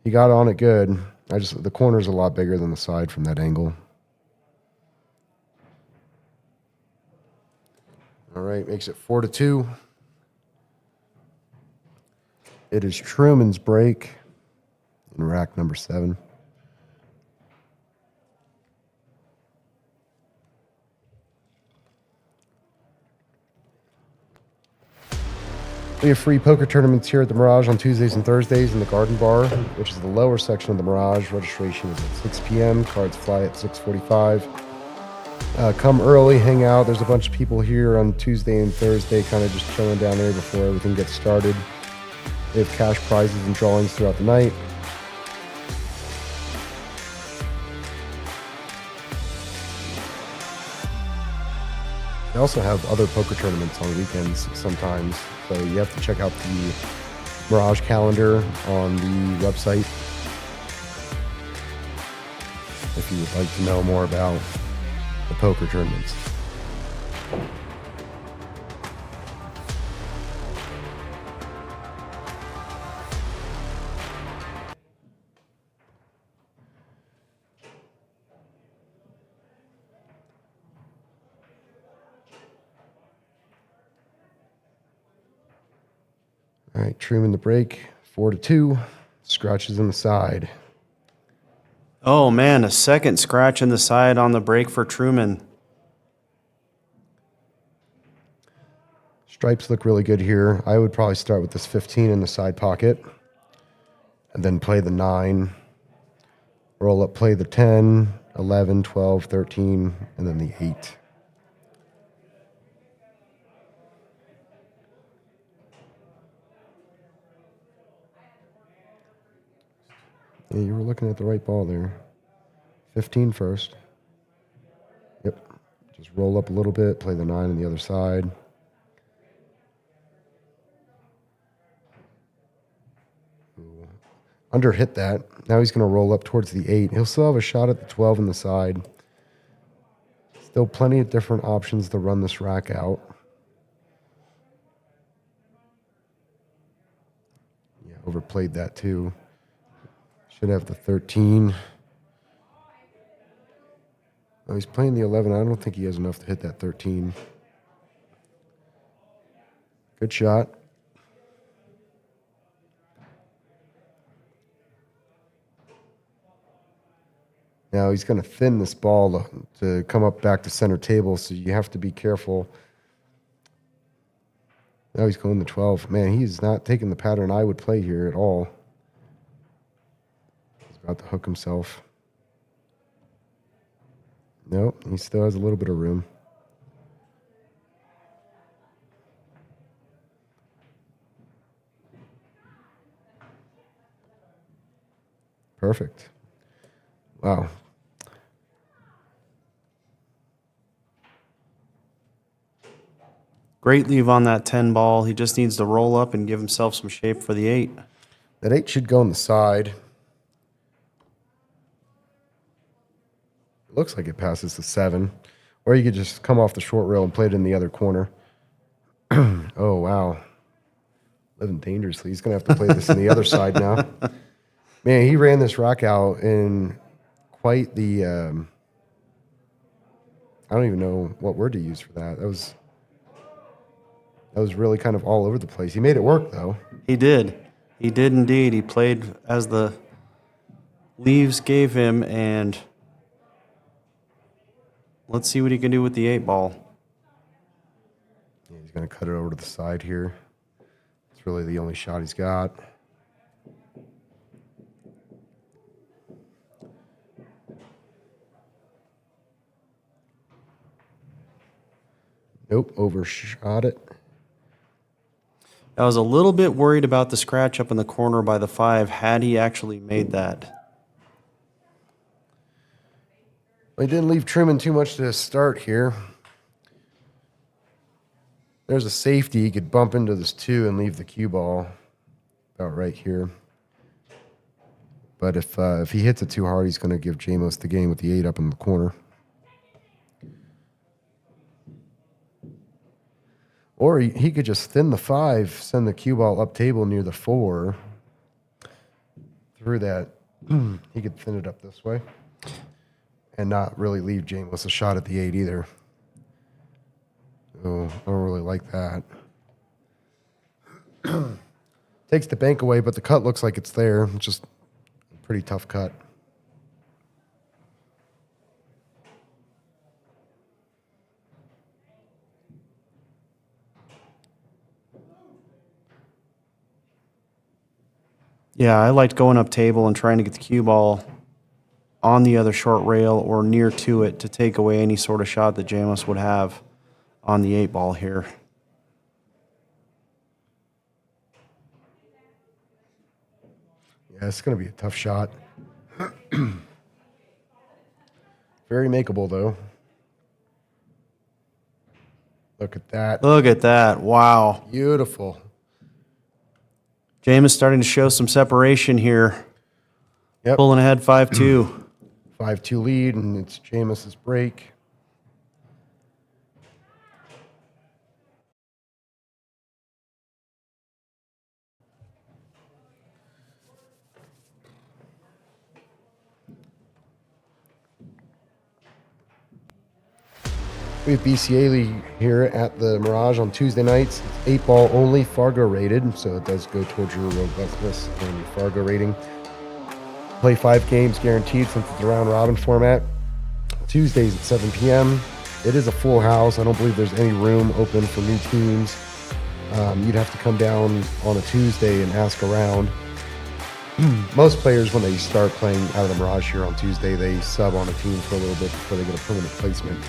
He got on it good. The corner's a lot bigger than the side from that angle. All right, makes it 4-2. It is Truman's break in rack number 7. We have free poker tournaments here at the Mirage on Tuesdays and Thursdays in the Garden Bar, which is the lower section of the Mirage. Registration is at 6 p.m. Cards fly at 6:45. Come early, hang out. There's a bunch of people here on Tuesday and Thursday kind of just chilling down there before everything gets started. They have cash prizes and drawings throughout the night. They also have other poker tournaments on weekends sometimes, so you have to check out the Mirage calendar on the website if you would like to know more about the poker tournaments. All right, Truman the break, 4-2. Scratches in the side. Oh, man, a second scratch in the side on the break for Truman. Stripes look really good here. I would probably start with this 15 in the side pocket and then play the 9. Roll up, play the 10, 11, 12, 13, and then the 8. Yeah, you were looking at the right ball there. 15 first. Yep. Just roll up a little bit, play the 9 on the other side. Ooh. Under hit that. Now he's going to roll up towards the 8. He'll still have a shot at the 12 on the side. Still plenty of different options to run this rack out. Yeah, overplayed that too. Should have the 13. Oh, he's playing the 11. I don't think he has enough to hit that 13. Good shot. Now he's going to thin this ball to come up back to center table, so you have to be careful. Now he's going to 12. Man, he's not taking the pattern I would play here at all. About to hook himself. Nope, he still has a little bit of room. Perfect. Wow. Great leave on that 10 ball. He just needs to roll up and give himself some shape for the 8. That 8 should go on the side. Looks like it passes the 7. Or you could just come off the short rail and play it in the other corner. Oh, wow. Living dangerously. He's going to have to play this in the other side now. Man, he ran this rack out in quite the... I don't even know what word to use for that. That was really kind of all over the place. He made it work, though. He did. He did indeed. He played as the leaves gave him, and... let's see what he can do with the 8 ball. Yeah, he's going to cut it over to the side here. It's really the only shot he's got. Nope, overshot it. I was a little bit worried about the scratch up in the corner by the 5 had he actually made that. He didn't leave Truman too much to start here. There's a safety. He could bump into this 2 and leave the cue ball about right here. But if he hits it too hard, he's going to give Jamos the game with the 8 up in the corner. Or he could just thin the 5, send the cue ball up table near the 4. Through that, he could thin it up this way. And not really leave Jamos a shot at the 8 either. Oh, I don't really like that. Takes the bank away, but the cut looks like it's there. It's just a pretty tough cut. Yeah, I liked going up table and trying to get the cue ball on the other short rail or near to it to take away any sort of shot that Jamos would have on the 8 ball here. Yeah, it's going to be a tough shot. Very makeable, though. Look at that. Look at that. Wow. Beautiful. Jamos starting to show some separation here. Yep. Pulling ahead 5-2. 5-2 lead, and it's Jamos's break. We have BCA League here at the Mirage on Tuesday nights. It's 8 ball only, Fargo rated, so it does go towards your robustness and your Fargo rating. Play 5 games guaranteed since it's a round robin format. Tuesdays at 7 p.m. It is a full house. I don't believe there's any room open for new teams. You'd have to come down on a Tuesday and ask around. Most players, when they start playing out of the Mirage here on Tuesday, they sub on a team for a little bit before they get a permanent placement.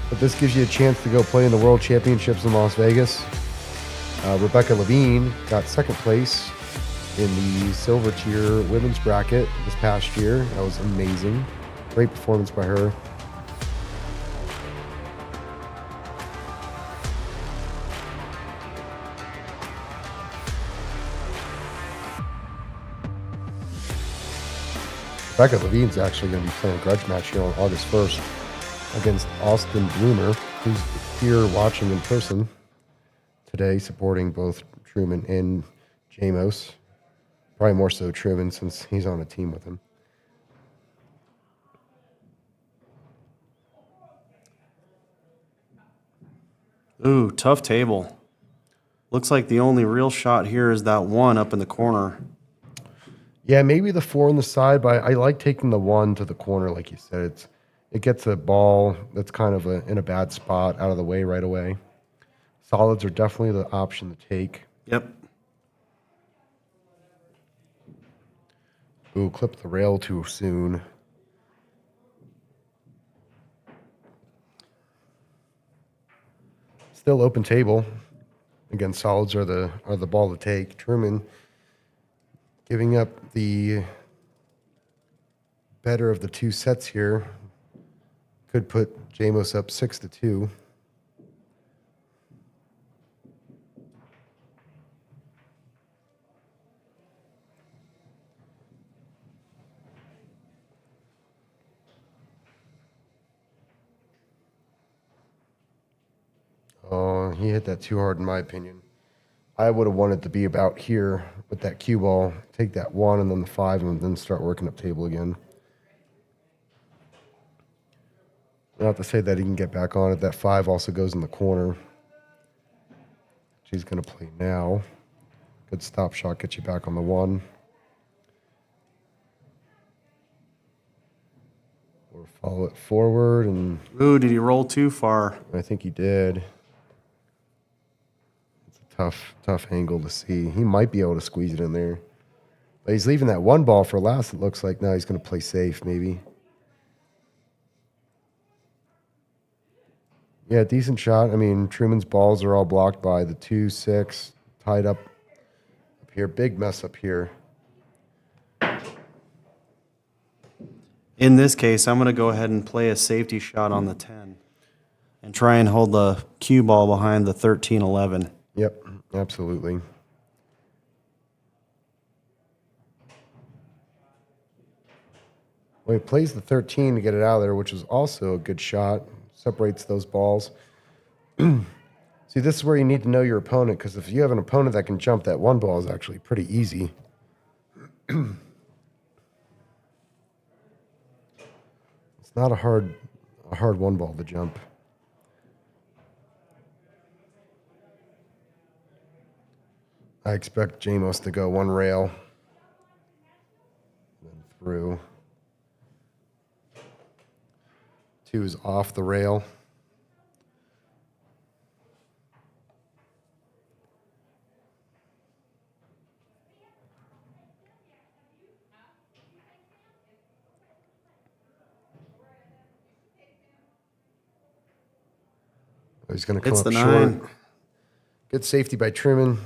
But this gives you a chance to go play in the World Championships in Las Vegas. Rebecca Levine got second place in the silver tier women's bracket this past year. That was amazing. Great performance by her. Rebecca Levine's actually going to be playing a grudge match here on August 1st against Austin Bloomer, who's here watching in person today, supporting both Truman and Jamos. Probably more so Truman since he's on a team with him. Ooh, tough table. Looks like the only real shot here is that 1 up in the corner. Yeah, maybe the 4 on the side, but I like taking the 1 to the corner, like you said. It gets a ball that's kind of in a bad spot out of the way right away. Solids are definitely the option to take. Yep. Ooh, clip the rail too soon. Still open table. Again, solids are the ball to take. Truman giving up the better of the 2 sets here. Could put Jamos up 6-2. Oh, he hit that too hard in my opinion. I would have wanted to be about here with that cue ball, take that 1 and then the 5 and then start working up table again. Not to say that he can get back on it. That 5 also goes in the corner. She's going to play now. Good stop shot, get you back on the 1. Or follow it forward, and Ooh, did he roll too far? I think he did. It's a tough angle to see. He might be able to squeeze it in there. But he's leaving that 1 ball for last, it looks like. Now he's going to play safe, maybe. Yeah, decent shot. I mean, Truman's balls are all blocked by the 2, 6, tied up here. Big mess up here. In this case, I'm going to go ahead and play a safety shot on the 10 and try and hold the cue ball behind the 13-11. Yep, absolutely. Well, he plays the 13 to get it out of there, which is also a good shot. Separates those balls. See, this is where you need to know your opponent, because if you have an opponent that can jump, that one ball is actually pretty easy. It's not a hard one ball to jump. I expect Jamos to go one rail, then through. 2 is off the rail. He's going to come It's up the short. 9. Good safety by Truman.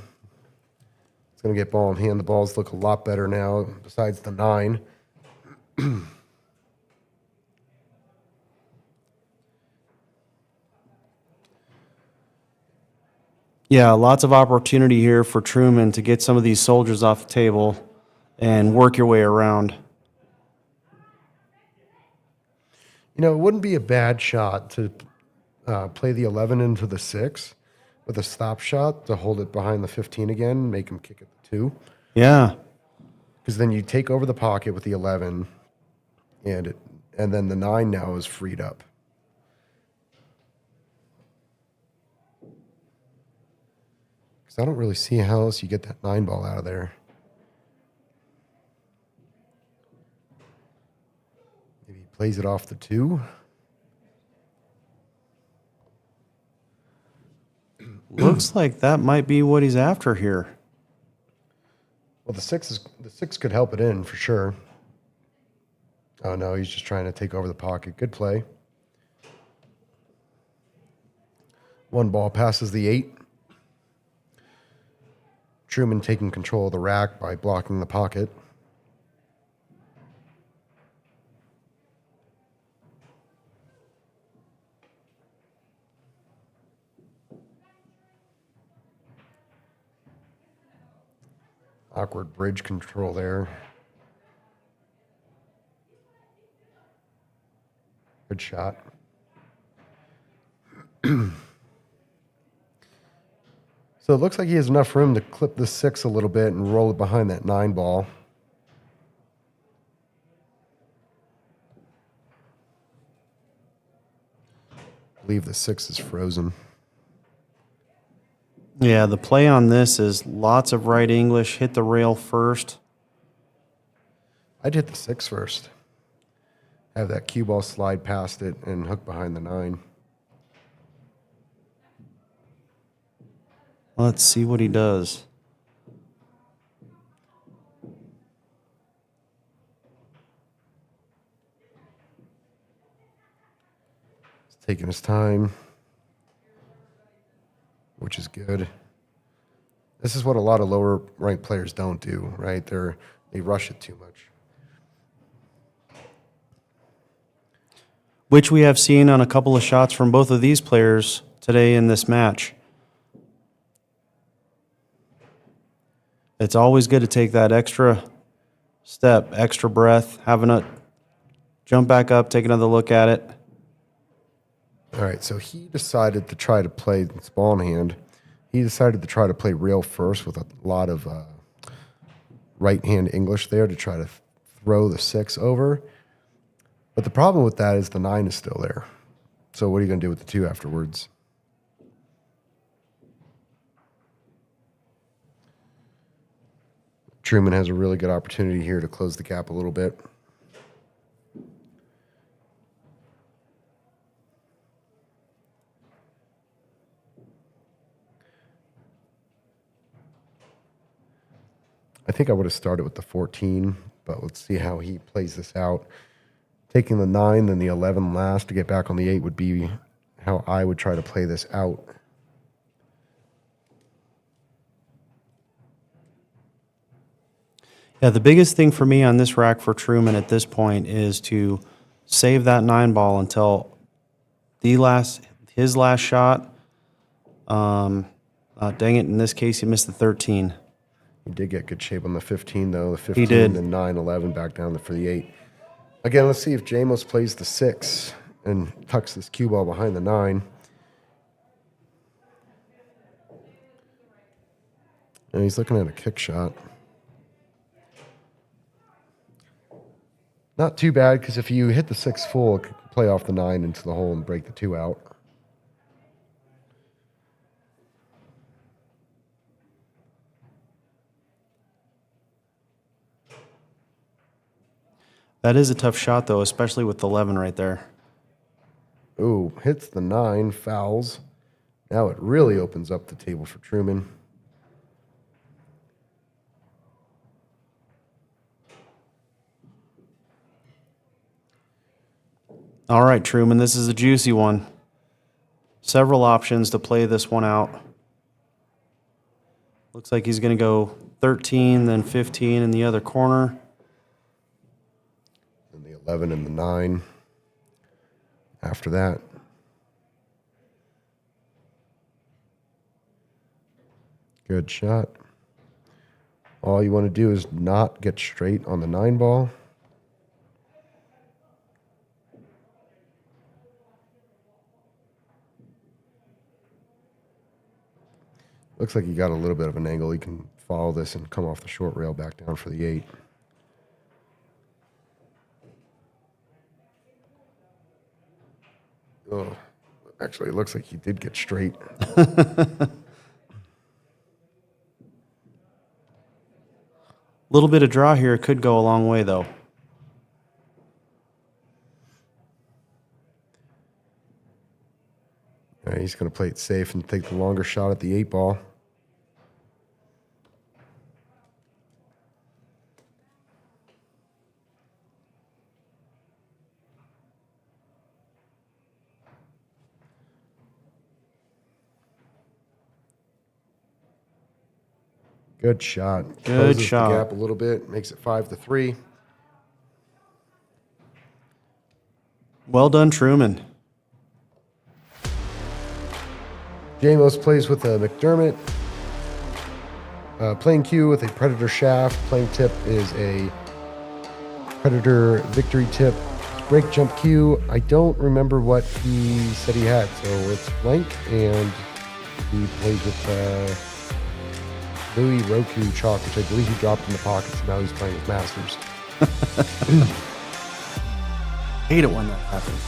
It's going to get ball in hand. The balls look a lot better now, besides the 9. Yeah, lots of opportunity here for Truman to get some of these soldiers off the table and work your way around. You know, it wouldn't be a bad shot to play the 11 into the 6 with a stop shot to hold it behind the 15 again, make him kick at the 2. Yeah. Because then you take over the pocket with the 11, and then the 9 now is freed up. Because I don't really see how else you get that 9 ball out of there. Maybe he plays it off the 2. Looks like that might be what he's after here. Well, the 6 could help it in for sure. Oh no, he's just trying to take over the pocket. Good play. 1 ball passes the 8. Truman taking control of the rack by blocking the pocket. Awkward bridge control there. Good shot. So it looks like he has enough room to clip the 6 a little bit and roll it behind that 9 ball. I believe the 6 is frozen. Yeah, the play on this is lots of right English, hit the rail first. I'd hit the 6 first. Have that cue ball slide past it and hook behind the 9. Let's see what he does. He's taking his time, which is good. This is what a lot of lower ranked players don't do, right? They rush it too much. Which we have seen on a couple of shots from both of these players today in this match. It's always good to take that extra step, extra breath, having a jump back up, take another look at it. All right, so he decided to try to play this ball in hand. He decided to try to play rail first with a lot of right-hand English there to try to throw the 6 over. But the problem with that is the 9 is still there. So what are you going to do with the 2 afterwards? Truman has a really good opportunity here to close the gap a little bit. I think I would have started with the 14, but let's see how he plays this out. Taking the 9, then the 11 last to get back on the 8 would be how I would try to play this out. Yeah, the biggest thing for me on this rack for Truman at this point is to save that 9 ball until his last shot. Dang it, in this case, he missed the 13. He did get good shape on the 15, though. The 15, He did. then 9, 11, back down for the 8. Again, let's see if Jamos plays the 6 and tucks this cue ball behind the 9. And he's looking at a kick shot. Not too bad, because if you hit the 6 full, it could play off the 9 into the hole and break the 2 out. That is a tough shot, though, especially with the 11 right there. Ooh, hits the 9, fouls. Now it really opens up the table for Truman. All right, Truman, this is a juicy one. Several options to play this one out. Looks like he's going to go 13, then 15 in the other corner. And the 11 and the 9 after that. Good shot. All you want to do is not get straight on the 9 ball. Looks like he got a little bit of an angle. He can follow this and come off the short rail back down for the 8. Oh, actually, it looks like he did get straight. Little bit of draw here could go a long way, though. All right, he's going to play it safe and take the longer shot at the 8 ball. Good shot. Good Closes shot. the gap a little bit, makes it 5-3. Well done, Truman. Jamos plays with a McDermott. Playing cue with a Predator shaft. Playing tip is a Predator victory tip. Break jump cue. I don't remember what he said he had, so it's blank, and he plays with Louis Roku chalk, which I believe he dropped in the pockets, and now he's playing with Masters. Hate it when that happens.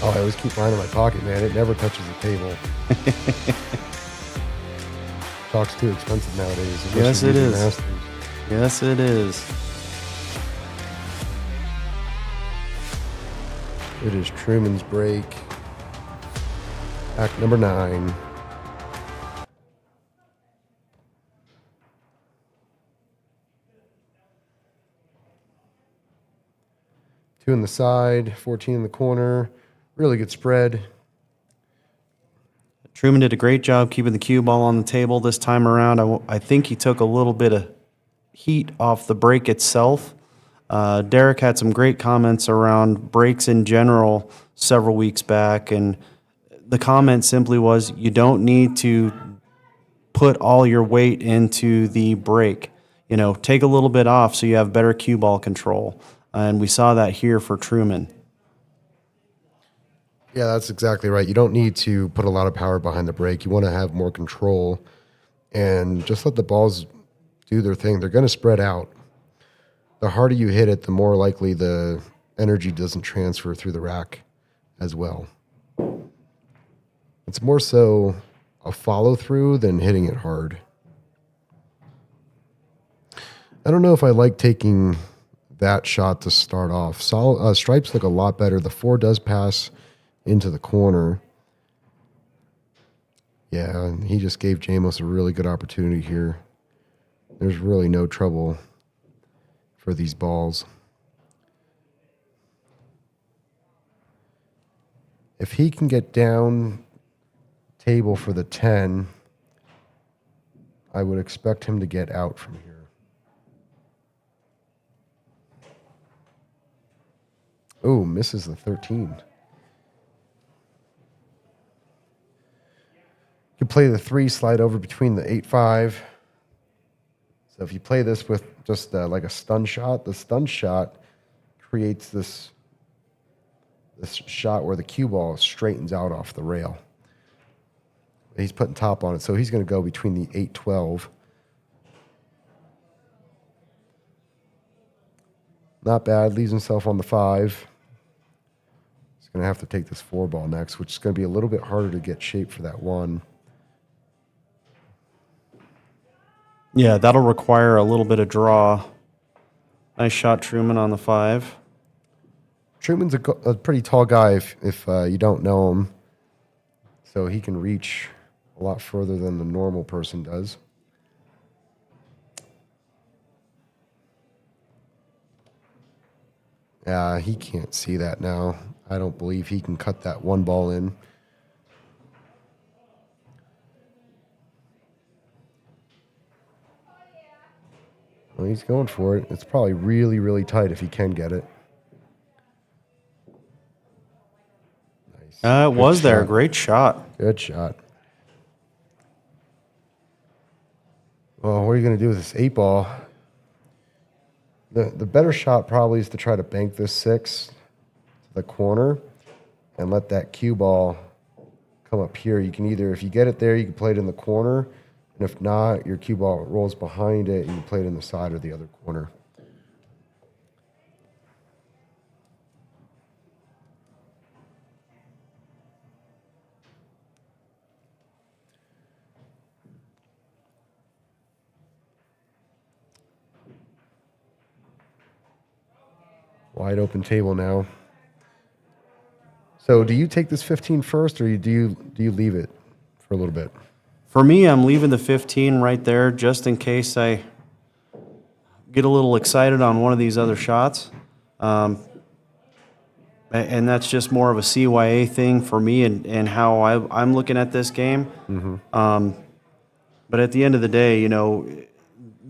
Oh, I always keep mine in my pocket, man. It never touches the table. Chalk's too expensive nowadays. Yes, it is. Masters. Yes, it is. It is Truman's break. Act number 9. Two in the side, 14 in the corner. Really good spread. Truman did a great job keeping the cue ball on the table this time around. I think he took a little bit of heat off the break itself. Derek had some great comments around breaks in general several weeks back, and the comment simply was, you don't need to put all your weight into the break. You know, take a little bit off so you have better cue ball control. And we saw that here for Truman. Yeah, that's exactly right. You don't need to put a lot of power behind the break. You want to have more control and just let the balls do their thing. They're going to spread out. The harder you hit it, the more likely the energy doesn't transfer through the rack as well. It's more so a follow-through than hitting it hard. I don't know if I like taking that shot to start off. Stripes look a lot better. The 4 does pass into the corner. Yeah, and he just gave Jamos a really good opportunity here. There's really no trouble for these balls. If he can get down table for the 10, I would expect him to get out from here. Oh, misses the 13. You can play the 3, slide over between the 8-5. So if you play this with just like a stun shot, the stun shot creates this shot where the cue ball straightens out off the rail. He's putting top on it, so he's going to go between the 8-12 Not bad. Leaves himself on the 5. He's going to have to take this 4 ball next, which is going to be a little bit harder to get shape for that 1. Yeah, that'll require a little bit of draw. Nice shot, Truman, on the 5. Truman's a pretty tall guy if you don't know him. So he can reach a lot further than the normal person does. Yeah, he can't see that now. I don't believe he can cut that 1 ball in. Well, he's going for it. It's probably really, really tight if he can get it. Nice. It was there. Great shot. Good shot. Well, what are you going to do with this 8 ball? The better shot probably is to try to bank this 6 to the corner and let that cue ball come up here. You can either, if you get it there, you can play it in the corner. And if not, your cue ball rolls behind it, and you play it in the side or the other corner. Wide open table now. So do you take this 15 first, or do you leave it for a little bit? For me, I'm leaving the 15 right there just in case I get a little excited on one of these other shots. And that's just more of a CYA thing for me and how I'm looking at this game. Mm-hmm. But at the end of the day, you know,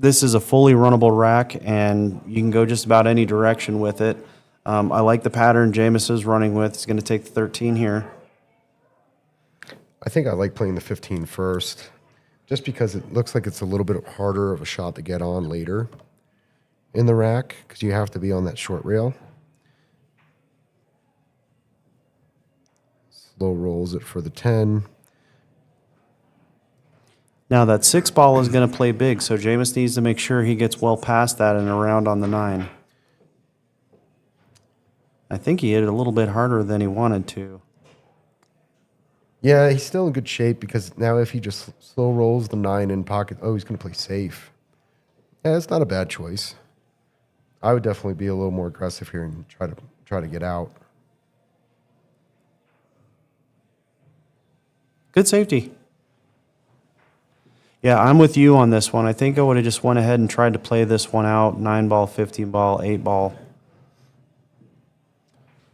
this is a fully runnable rack, and you can go just about any direction with it. I like the pattern Jamos is running with. He's going to take the 13 here. I think I like playing the 15 first, just because it looks like it's a little bit harder of a shot to get on later in the rack, because you have to be on that short rail. Slow rolls it for the 10. Now that 6 ball is going to play big, so Jamos needs to make sure he gets well past that and around on the 9. I think he hit it a little bit harder than he wanted to. Yeah, he's still in good shape, because now if he just slow rolls the 9 in pocket, he's going to play safe. Yeah, it's not a bad choice. I would definitely be a little more aggressive here and try to get out. Good safety. Yeah, I'm with you on this one. I think I would have just went ahead and tried to play this one out. 9 ball, 15 ball, 8 ball.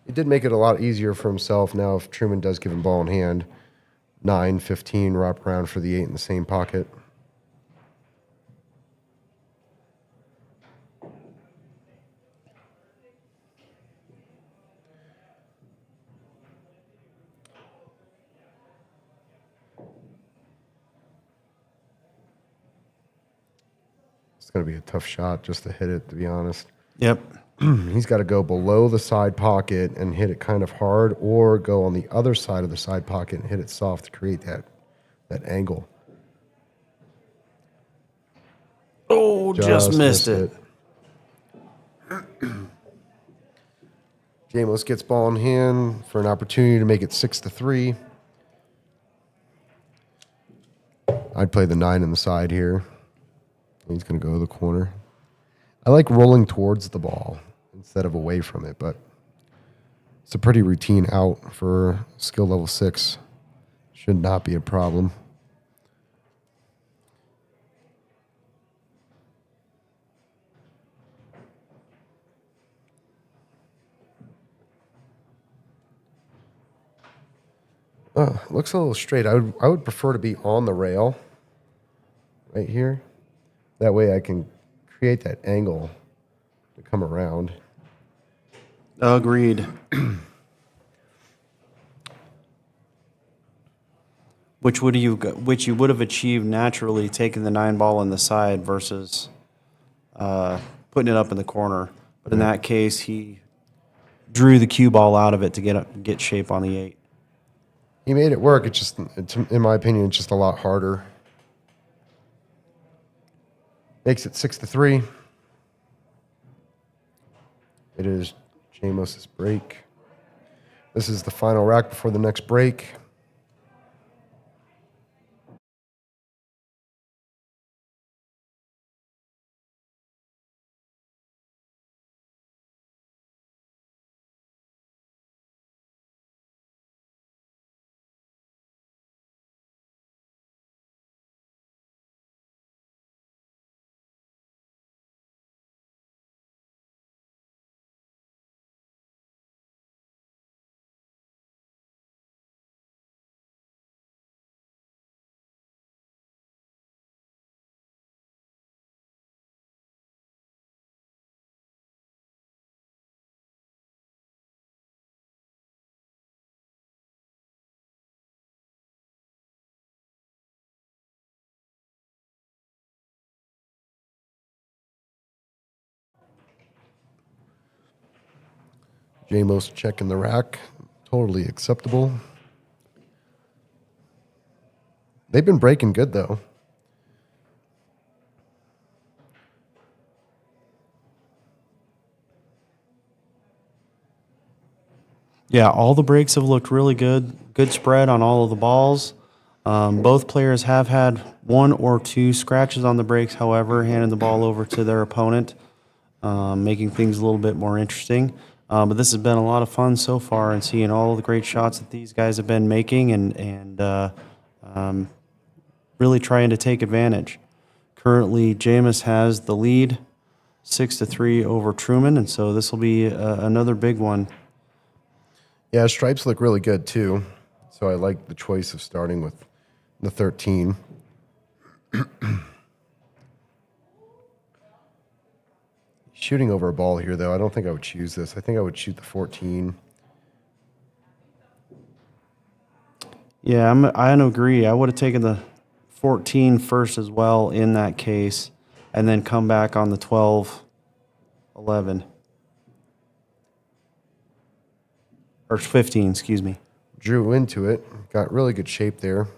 It did make it a lot easier for himself now if Truman does give him ball in hand. 9, 15, wrap around for the 8 in the same pocket. It's going to be a tough shot just to hit it, to be honest. Yep. He's got to go below the side pocket and hit it kind of hard, or go on the other side of the side pocket and hit it soft to create that angle. Oh, just missed it. Jamos gets ball in hand for an opportunity to make it 6-3. I'd play the 9 in the side here. He's going to go to the corner. I like rolling towards the ball instead of away from it, but it's a pretty routine out for skill level 6. Should not be a problem. Looks a little straight. I would prefer to be on the rail right here. That way I can create that angle to come around. Agreed. Which you would have achieved naturally taking the 9 ball on the side versus putting it up in the corner. But in that case, he drew the cue ball out of it to get shape on the 8. He made it work. It's in my opinion, it's just a lot harder. Makes it 6-3. It is Jamos' break. This is the final rack before the next break. Jamos checking the rack. Totally acceptable. They've been breaking good, though. Yeah, all the breaks have looked really good. Good spread on all of the balls. Both players have had one or two scratches on the breaks, however, handing the ball over to their opponent, making things a little bit more interesting. But this has been a lot of fun so far, and seeing all the great shots that these guys have been making and really trying to take advantage. Currently, Jamos has the lead, 6-3 over Truman, and so this will be another big one. Yeah, stripes look really good, too. So I like the choice of starting with the 13. Shooting over a ball here, though, I don't think I would choose this. I think I would shoot the 14. Yeah, I don't agree. I would have taken the 14 first as well in that case, and then come back on the 12, 11. Or 15, excuse me. Drew into it. Got really good shape there.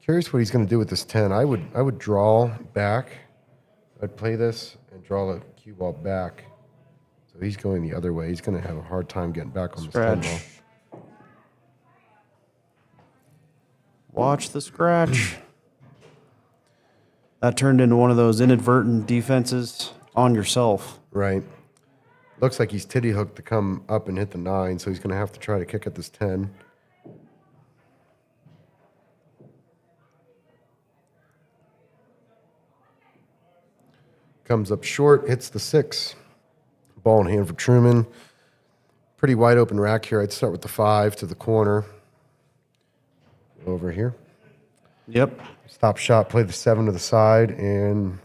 Curious what he's going to do with this 10. I would draw back. I'd play this and draw the cue ball back. So he's going the other way. He's going to have a hard time getting back on this 10 ball. Watch the scratch. That turned into one of those inadvertent defenses on yourself. Right. Looks like he's titty hooked to come up and hit the 9, so he's going to have to try to kick at this 10. Comes up short, hits the 6. Ball in hand for Truman. Pretty wide open rack here. I'd start with the 5 to the corner. Over here. Yep. Stop shot, play the 7 to the side, and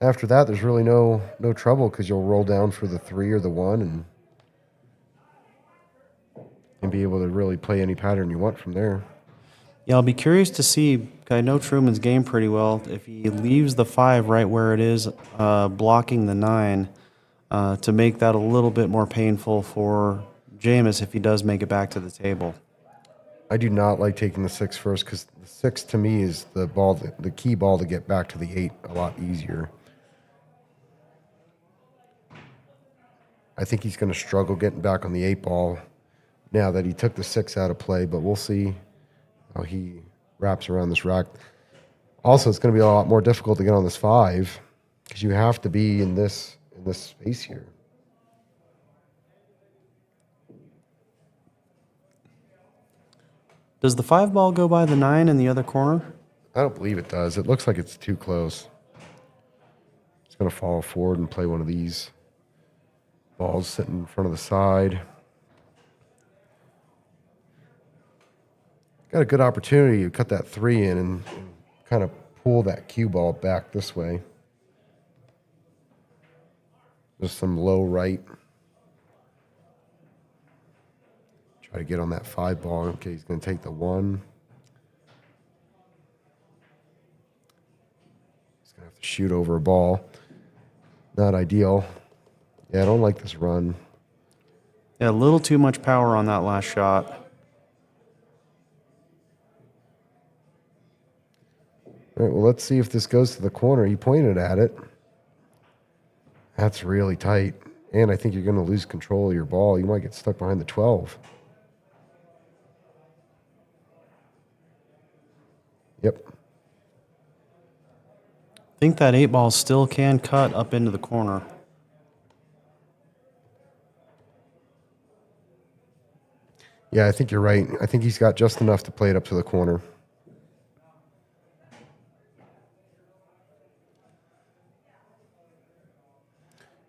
after that, there's really no trouble because you'll roll down for the 3 or the 1 and be able to really play any pattern you want from there. Yeah, I'll be curious to see. I know Truman's game pretty well. If he leaves the 5 right where it is, blocking the 9, to make that a little bit more painful for Jamos if he does make it back to the table. I do not like taking the 6 first because the 6 to me is the ball, the key ball to get back to the 8 a lot easier. I think he's going to struggle getting back on the 8 ball now that he took the 6 out of play, but we'll see how he wraps around this rack. Also, it's going to be a lot more difficult to get on this 5 because you have to be in this space here. Does the 5 ball go by the 9 in the other corner? I don't believe it does. It looks like it's too close. It's going to fall forward and play one of these balls sitting in front of the side. Got a good opportunity to cut that 3 in and kind of pull that cue ball back this way. Just some low right. Try to get on that 5 ball. Okay, he's going to take the 1. He's going to have to shoot over a ball. Not ideal. Yeah, I don't like this run. Yeah, a little too much power on that last shot. All right, well, let's see if this goes to the corner. He pointed at it. That's really tight. And I think you're going to lose control of your ball. You might get stuck behind the 12. Yep. I think that 8-ball still can cut up into the corner. Yeah, I think you're right. I think he's got just enough to play it up to the corner.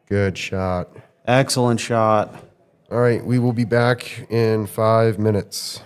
Good shot. Excellent shot. All right, we will be back in 5 minutes.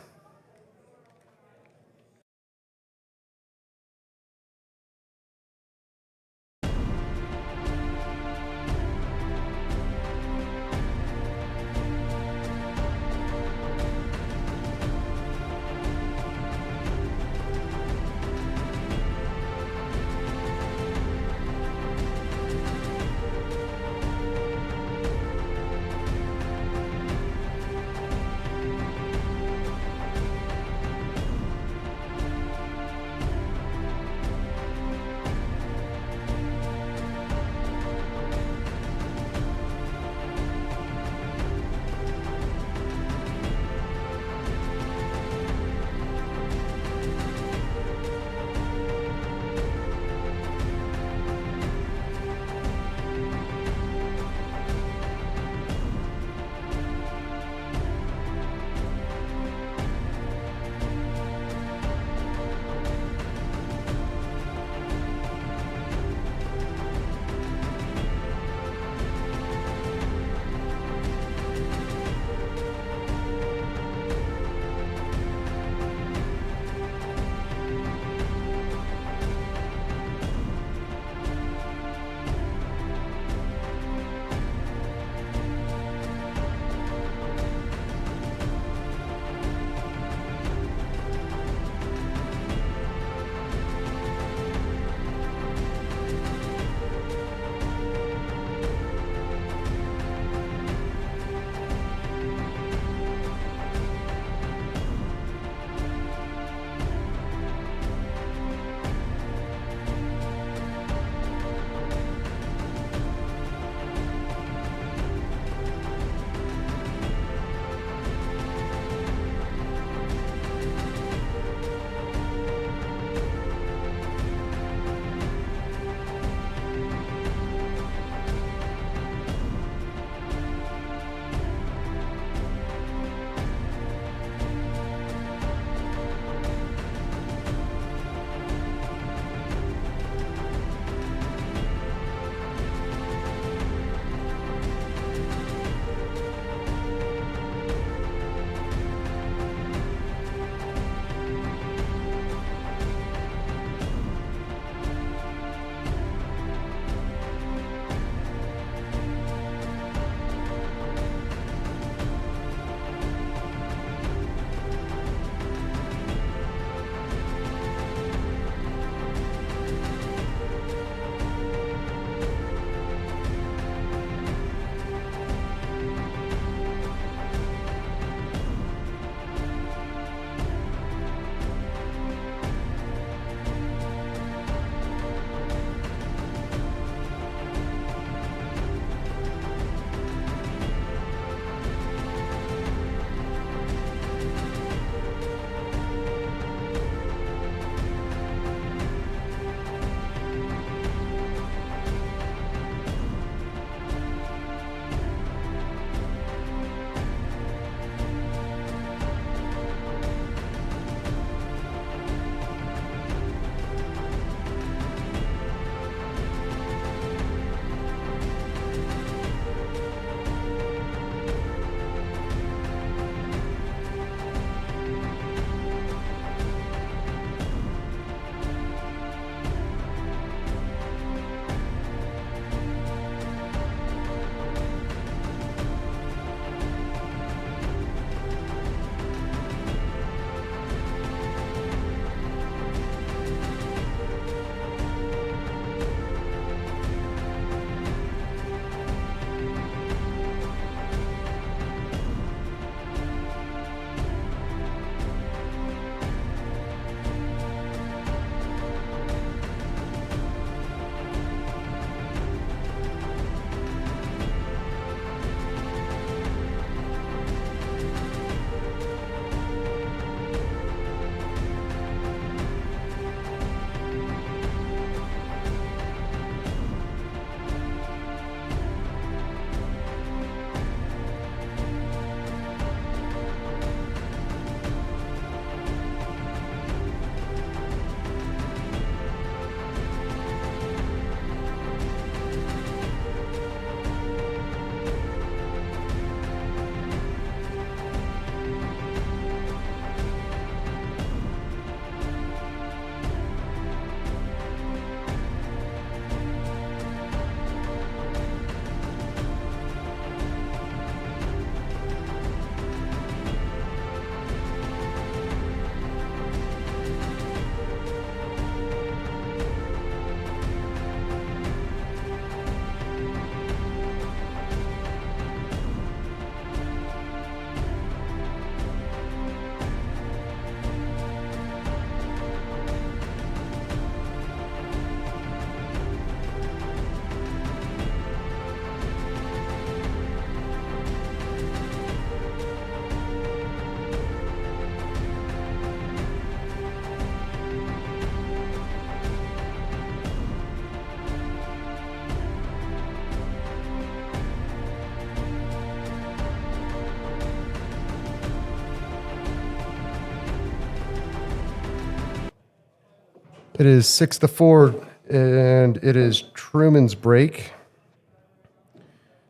It is 6-4, and it is Truman's break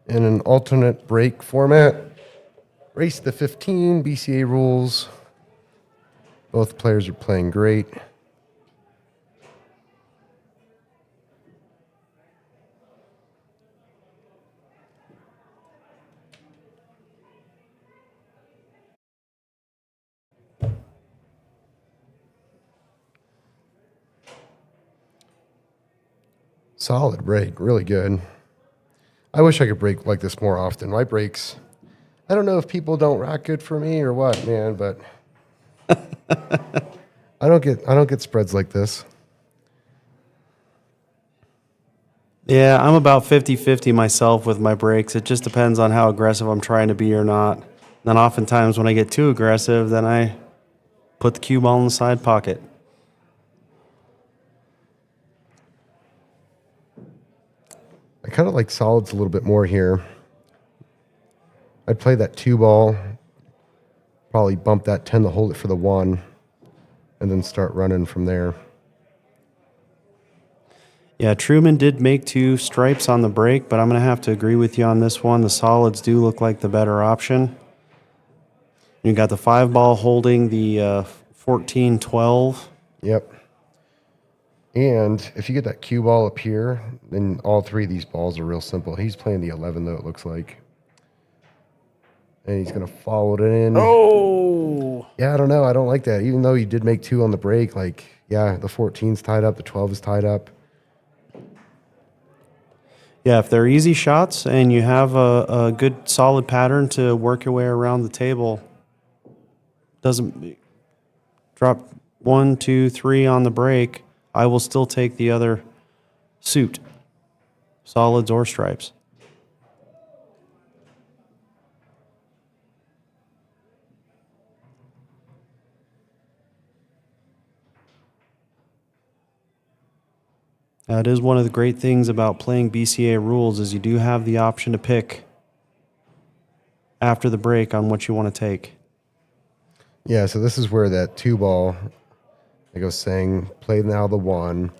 in an alternate break format. Race to 15, BCA rules. Both players are playing great. Solid break, really good. I wish I could break like this more often. My breaks, I don't know if people don't rack good for me or what, man, but I don't get spreads like this. Yeah, I'm about 50-50 myself with my breaks. It just depends on how aggressive I'm trying to be or not. Then oftentimes when I get too aggressive, then I put the cue ball in the side pocket. I kind of like solids a little bit more here. I'd play that 2 ball, probably bump that 10 to hold it for the 1, and then start running from there. Yeah, Truman did make 2 stripes on the break, but I'm going to have to agree with you on this one. The solids do look like the better option. You got the 5 ball holding the 14-12. Yep. And if you get that cue ball up here, then all 3 of these balls are real simple. He's playing the 11, though, it looks like. And he's going to follow it in. Oh! Yeah, I don't know. I don't like that. Even though he did make 2 on the break, like, yeah, the 14's tied up, the 12 is tied up. Yeah, if they're easy shots and you have a good solid pattern to work your way around the table, doesn't drop 1, 2, 3 on the break, I will still take the other suit, solids or stripes. That is one of the great things about playing BCA rules is you do have the option to pick after the break on what you want to take. Yeah, so this is where that 2 ball, like I was saying, play now the 1.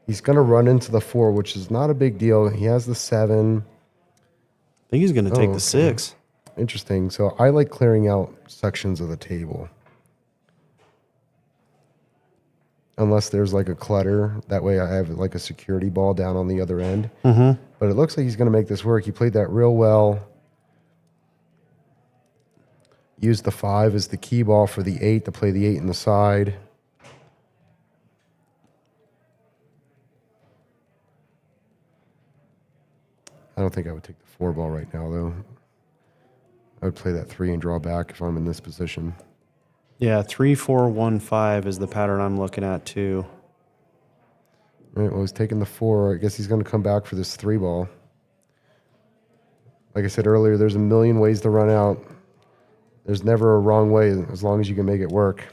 He's going to run into the 4, which is not a big deal. He has the 7. I think he's going to take okay. the 6. Interesting. So I like clearing out sections of the table. Unless there's like a clutter. That way I have like a security ball down on the other end. Mm-hmm. But it looks like he's going to make this work. He played that real well. Used the 5 as the key ball for the 8 to play the 8 in the side. I don't think I would take the 4 ball right now, though. I would play that 3 and draw back if I'm in this position. Yeah, 3, 4, 1, 5 is the pattern I'm looking at too. All right, well, he's taking the 4. I guess he's going to come back for this 3 ball. Like I said earlier, there's a million ways to run out. There's never a wrong way as long as you can make it work.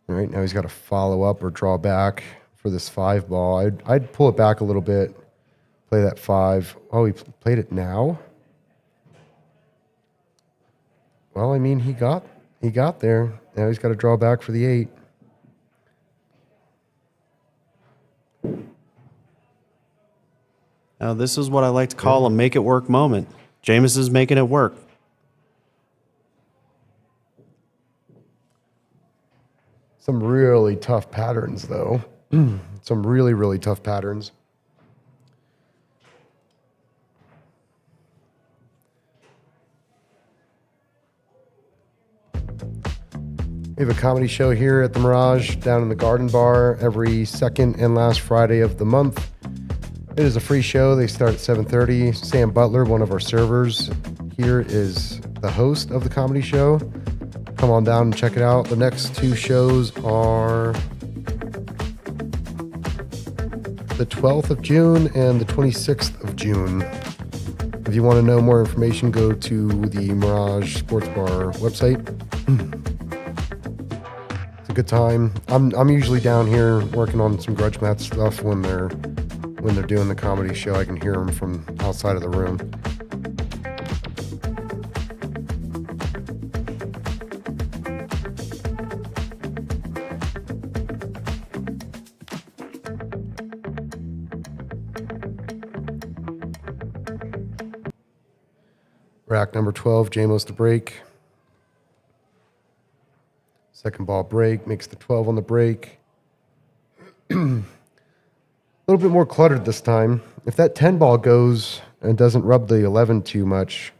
All right, now he's got to follow up or draw back for this 5 ball. I'd pull it back a little bit, play that 5. Oh, he played it now? Well, I mean, he got there. Now he's got to draw back for the 8. Now, this is what I like to call a make it work moment. Jamos is making it work. Some really tough patterns, though. Some really, really tough patterns. We have a comedy show here at the Mirage down in the Garden Bar every second and last Friday of the month. It is a free show. They start at 7:30. Sam Butler, one of our servers here, is the host of the comedy show. Come on down and check it out. The next 2 shows are the 12th of June and the 26th of June. If you want to know more information, go to the Mirage Sports Bar website. It's a good time. I'm usually down here working on some Grudge match stuff when they're doing the comedy show. I can hear them from outside of the room. Rack number 12, Jamos to break. Second ball break, makes the 12 on the break. A little bit more cluttered this time. If that 10 ball goes and doesn't rub the 11 too much,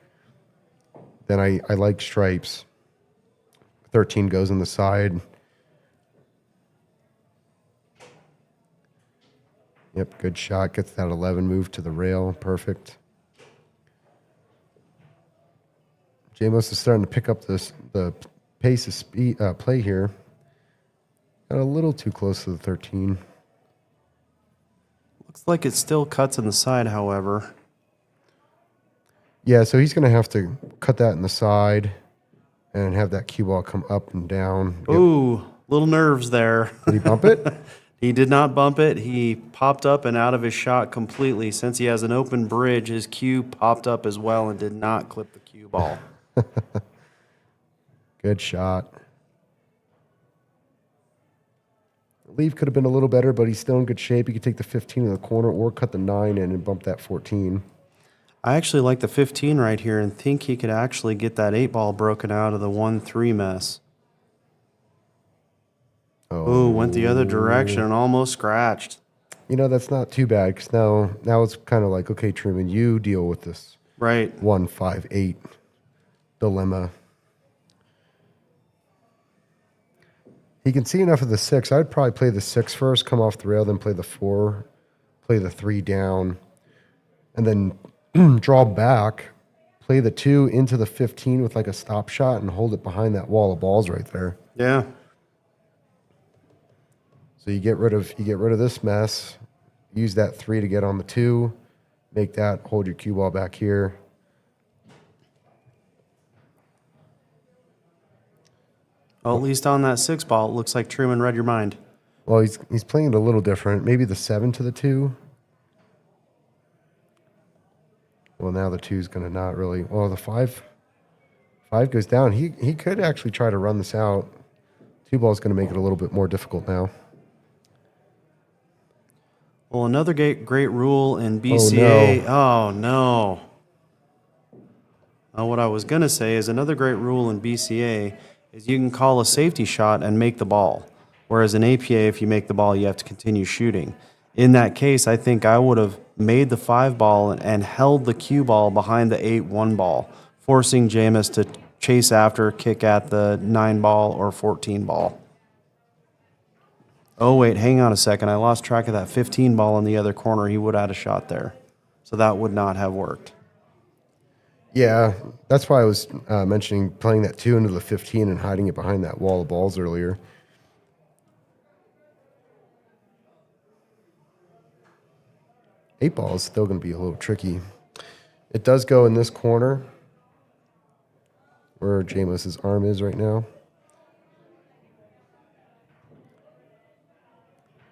then I like stripes. 13 goes on the side. Yep, good shot. Gets that 11 moved to the rail. Perfect. Jamos is starting to pick up the pace of speed, play here. Got a little too close to the 13. Looks like it still cuts in the side, however. Yeah, so he's going to have to cut that in the side and have that cue ball come up and down. Ooh, little nerves there. Did he bump it? He did not bump it. He popped up and out of his shot completely. Since he has an open bridge, his cue popped up as well and did not clip the cue ball. Good shot. Leave could have been a little better, but he's still in good shape. He could take the 15 in the corner or cut the 9 in and bump that 14. I actually like the 15 right here and think he could actually get that 8 ball broken out of the 1-3 mess. Oh, went the other direction and almost scratched. You know, that's not too bad because now it's kind of like, okay, Truman, you deal with this. Right. 1-5-8 dilemma. He can see enough of the 6. I'd probably play the 6 first, come off the rail, then play the 4, play the 3 down, and then draw back, play the 2 into the 15 with like a stop shot and hold it behind that wall of balls right there. Yeah. So you get rid of this mess, use that 3 to get on the 2, make that, hold your cue ball back here. Well, at least on that 6 ball, it looks like Truman read your mind. Well, he's playing it a little different. Maybe the 7 to the 2. Well, now the 2's going to not really. Well, the 5 goes down. He could actually try to run this out. 2 ball's going to make it a little bit more difficult now. Well, another great rule in BCA. Oh, no. What I was going to say is another great rule in BCA is you can call a safety shot and make the ball. Whereas in APA, if you make the ball, you have to continue shooting. In that case, I think I would have made the 5 ball and held the cue ball behind the 8-1 ball, forcing Jamos to chase after, kick at the 9 ball or 14 ball. Oh, wait, hang on a second. I lost track of that 15 ball in the other corner. He would have had a shot there. So that would not have worked. Yeah, that's why I was mentioning playing that 2 into the 15 and hiding it behind that wall of balls earlier. Eight ball is still going to be a little tricky. It does go in this corner where Jamos's arm is right now.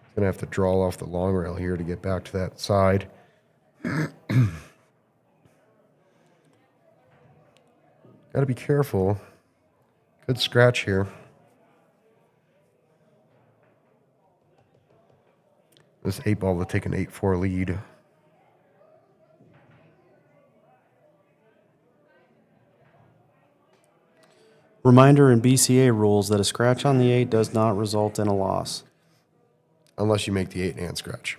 He's going to have to draw off the long rail here to get back to that side. Got to be careful. Good scratch here. This 8 ball will take an 8-4 lead. Reminder in BCA rules that a scratch on the 8 does not result in a loss. Unless you make the 8 and scratch.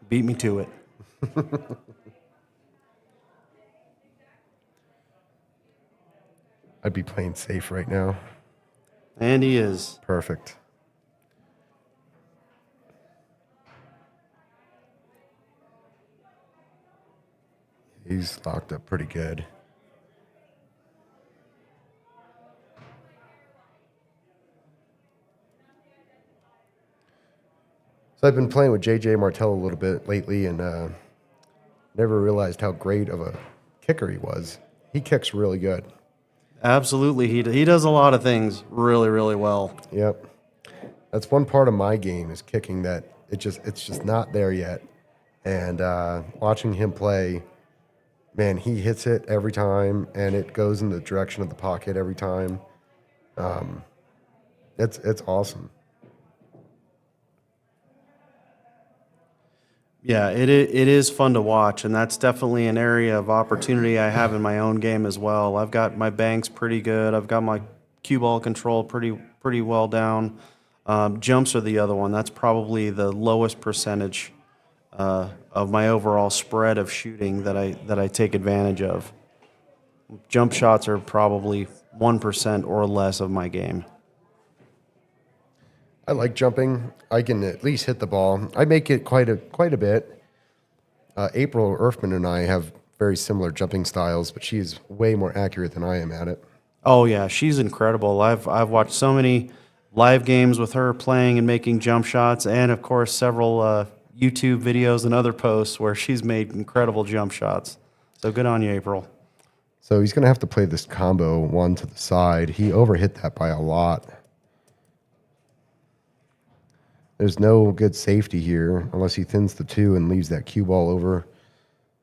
Beat me to it. I'd be playing safe right now. And he is. Perfect. He's locked up pretty good. So I've been playing with J.J. Martell a little bit lately and never realized how great of a kicker he was. He kicks really good. Absolutely. He does a lot of things really, really well. Yep. That's one part of my game is kicking that it's just not there yet. And watching him play, man, he hits it every time and it goes in the direction of the pocket every time. It's awesome. Yeah, it is fun to watch, and that's definitely an area of opportunity I have in my own game as well. I've got my banks pretty good. I've got my cue ball control pretty well down. Jumps are the other one. That's probably the lowest percentage of my overall spread of shooting that I take advantage of. Jump shots are probably 1% or less of my game. I like jumping. I can at least hit the ball. I make it quite a bit. April Erfman and I have very similar jumping styles, but she's way more accurate than I am at it. Oh yeah, she's incredible. I've watched so many live games with her playing and making jump shots, and of course several YouTube videos and other posts where she's made incredible jump shots. So good on you, April. So he's going to have to play this combo one to the side. He overhit that by a lot. There's no good safety here unless he thins the 2 and leaves that cue ball over.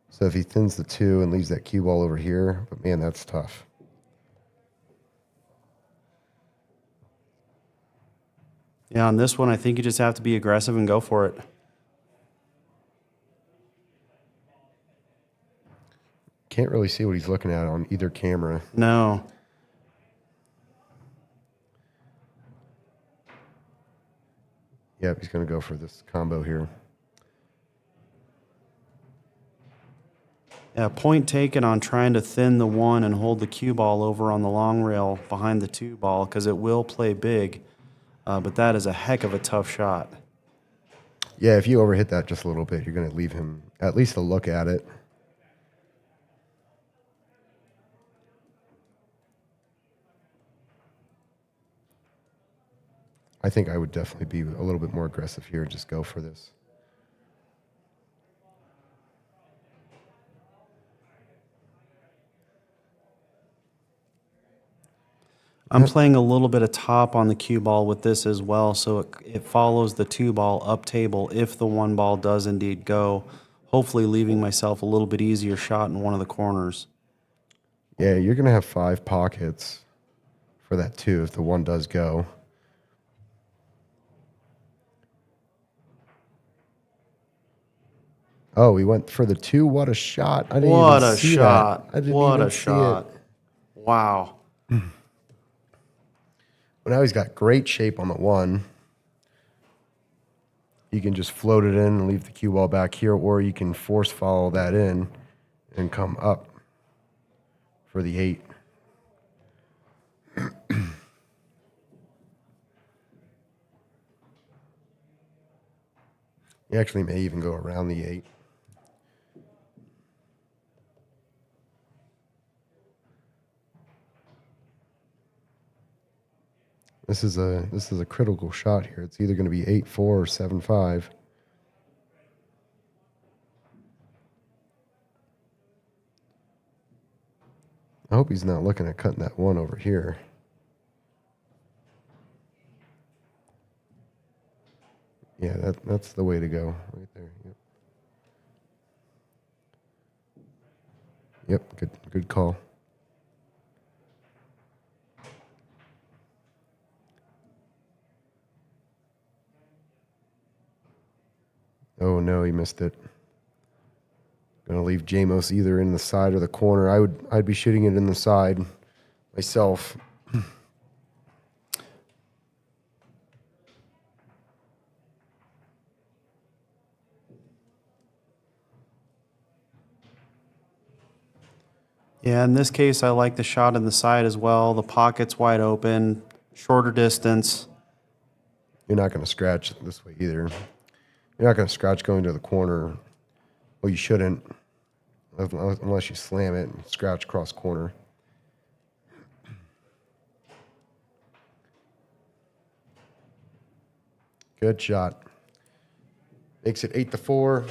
So if he thins the 2 and leaves that cue ball over here, but man, that's tough. Yeah, on this one, I think you just have to be aggressive and go for it. Can't really see what he's looking at on either camera. No. Yep, he's going to go for this combo here. Yeah, point taken on trying to thin the 1 and hold the cue ball over on the long rail behind the 2 ball because it will play big. But that is a heck of a tough shot. Yeah, if you overhit that just a little bit, you're going to leave him at least a look at it. I think I would definitely be a little bit more aggressive here and just go for this. I'm playing a little bit of top on the cue ball with this as well, so it follows the 2 ball up table if the 1 ball does indeed go, hopefully leaving myself a little bit easier shot in one of the corners. Yeah, you're going to have 5 pockets for that 2 if the 1 does go. Oh, he went for the 2. What a shot. I didn't What even a see shot. that. I didn't What even a see shot. it. Wow. But now he's got great shape on the 1. You can just float it in and leave the cue ball back here, or you can force follow that in and come up for the 8. You actually may even go around the 8. This is a critical shot here. It's either going to be 8-4 or 7-5. I hope he's not looking at cutting that 1 over here. Yeah, that's the way to go right there. Yep, good call. Oh no, he missed it. Gonna leave Jamos either in the side or the corner. I'd be shooting it in the side myself. Yeah, in this case, I like the shot in the side as well. The pocket's wide open, shorter distance. You're not gonna scratch this way either. You're not gonna scratch going to the corner. Well, you shouldn't, unless you slam it and scratch cross corner. Good shot. Makes it 8-4.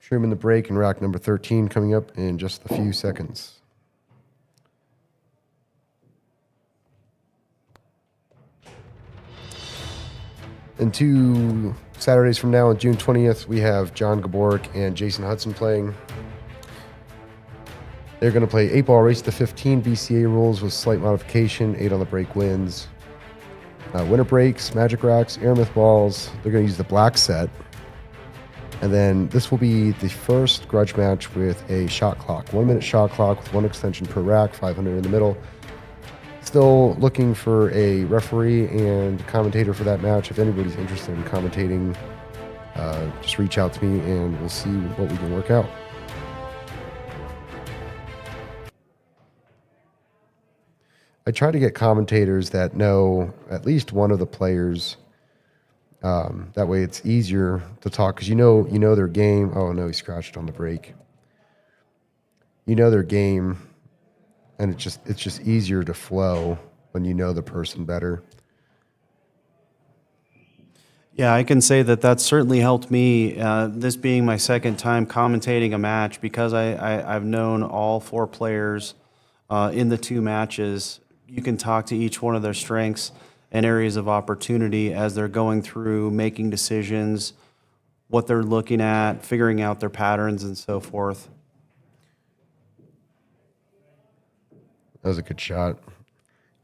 Truman the break and rack number 13 coming up in just a few seconds. And 2 Saturdays from now on June 20th, we have John Gaborik and Jason Hudson playing. They're going to play 8-ball race to 15 BCA rules with slight modification. 8 on the break wins. Winner breaks, magic racks, Aramith balls. They're going to use the black set. And then this will be the first grudge match with a shot clock. 1 minute shot clock with 1 extension per rack, 500 in the middle. Still looking for a referee and commentator for that match. If anybody's interested in commentating, just reach out to me and we'll see what we can work out. I try to get commentators that know at least one of the players. That way it's easier to talk because you know their game. Oh no, he scratched on the break. You know their game, and it's just easier to flow when you know the person better. Yeah, I can say that that's certainly helped me. This being my second time commentating a match, because I've known all 4 players in the 2 matches. You can talk to each one of their strengths and areas of opportunity as they're going through making decisions, what they're looking at, figuring out their patterns, and so forth. That was a good shot.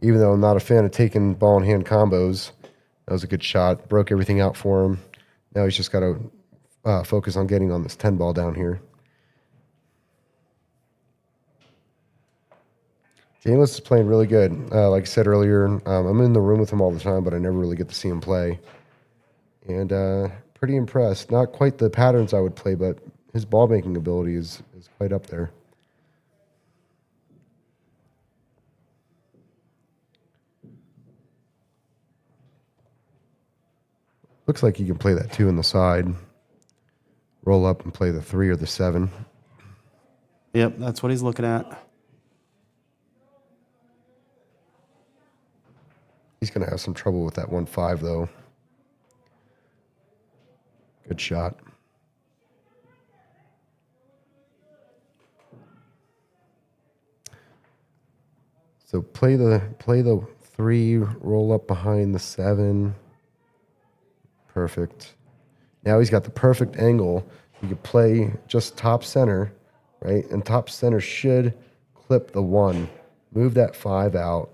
Even though I'm not a fan of taking ball and hand combos, that was a good shot. Broke everything out for him. Now he's just got to focus on getting on this 10 ball down here. Jamos is playing really good. Like I said earlier, I'm in the room with him all the time, but I never really get to see him play. And pretty impressed. Not quite the patterns I would play, but his ball making ability is quite up there. Looks like you can play that 2 in the side. Roll up and play the 3 or the 7. Yep, that's what he's looking at. He's going to have some trouble with that 1-5, though. Good shot. So play the 3, roll up behind the 7. Perfect. Now he's got the perfect angle. You could play just top center, right? And top center should clip the 1. Move that 5 out.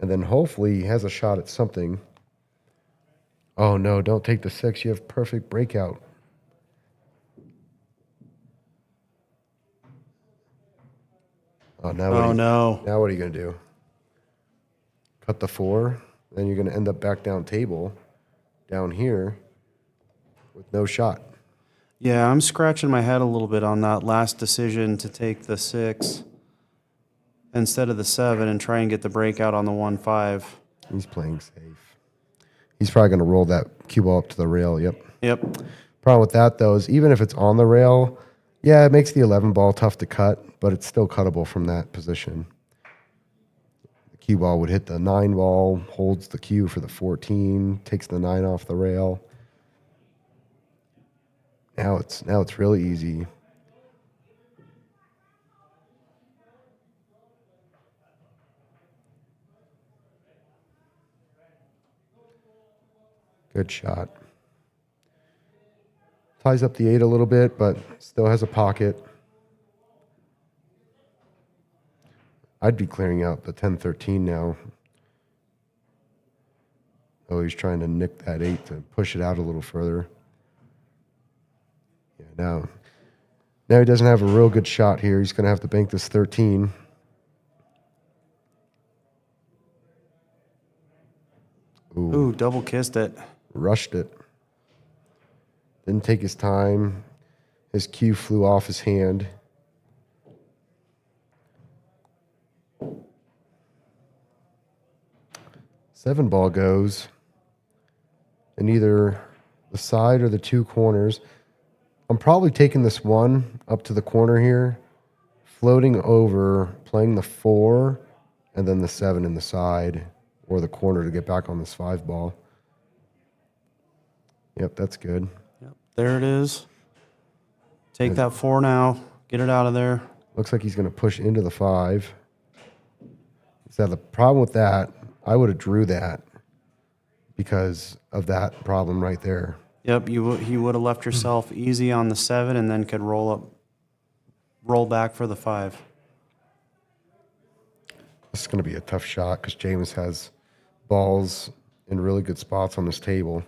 And then hopefully he has a shot at something. Oh, no, don't take the 6. You have perfect breakout. Oh, now no. Now what are you going to do? Cut the 4. Then you're going to end up back down table down here with no shot. Yeah, I'm scratching my head a little bit on that last decision to take the 6 instead of the 7 and try and get the breakout on the 1-5. He's playing safe. He's probably going to roll that cue ball up to the rail. Yep. Problem with that, though, is even if it's on the rail, yeah, it makes the 11 ball tough to cut, but it's still cuttable from that position. The cue ball would hit the 9 ball, holds the cue for the 14, takes the 9 off the rail. Now it's really easy. Good shot. Ties up the 8 a little bit, but still has a pocket. I'd be clearing out the 10-13 now. Oh, he's trying to nick that 8 to push it out a little further. Yeah, now he doesn't have a real good shot here. He's going to have to bank this 13. Ooh, double kissed it. Rushed it. Didn't take his time. His cue flew off his hand. Seven ball goes in either the side or the 2 corners. I'm probably taking this 1 up to the corner here, floating over, playing the 4, and then the 7 in the side or the corner to get back on this 5 ball. Yep, that's good. Yep, there it is. Take that 4 now. Get it out of there. Looks like he's going to push into the 5. So the problem with that, I would have drew that because of that problem right there. Yep, you would have left yourself easy on the 7 and then could roll back for the 5. This is going to be a tough shot because Jamos has balls in really good spots on this table.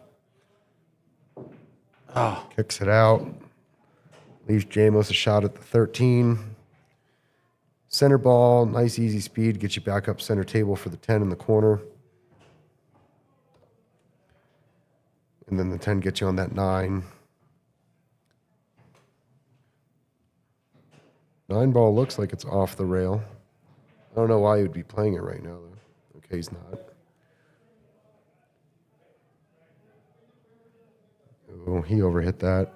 Oh, Kicks it out. Leaves Jamos a shot at the 13. Center ball, nice easy speed, gets you back up center table for the 10 in the corner. And then the 10 gets you on that 9. 9 ball looks like it's off the rail. I don't know why he would be playing it right now, though. Okay, he's not. Oh, he overhit that.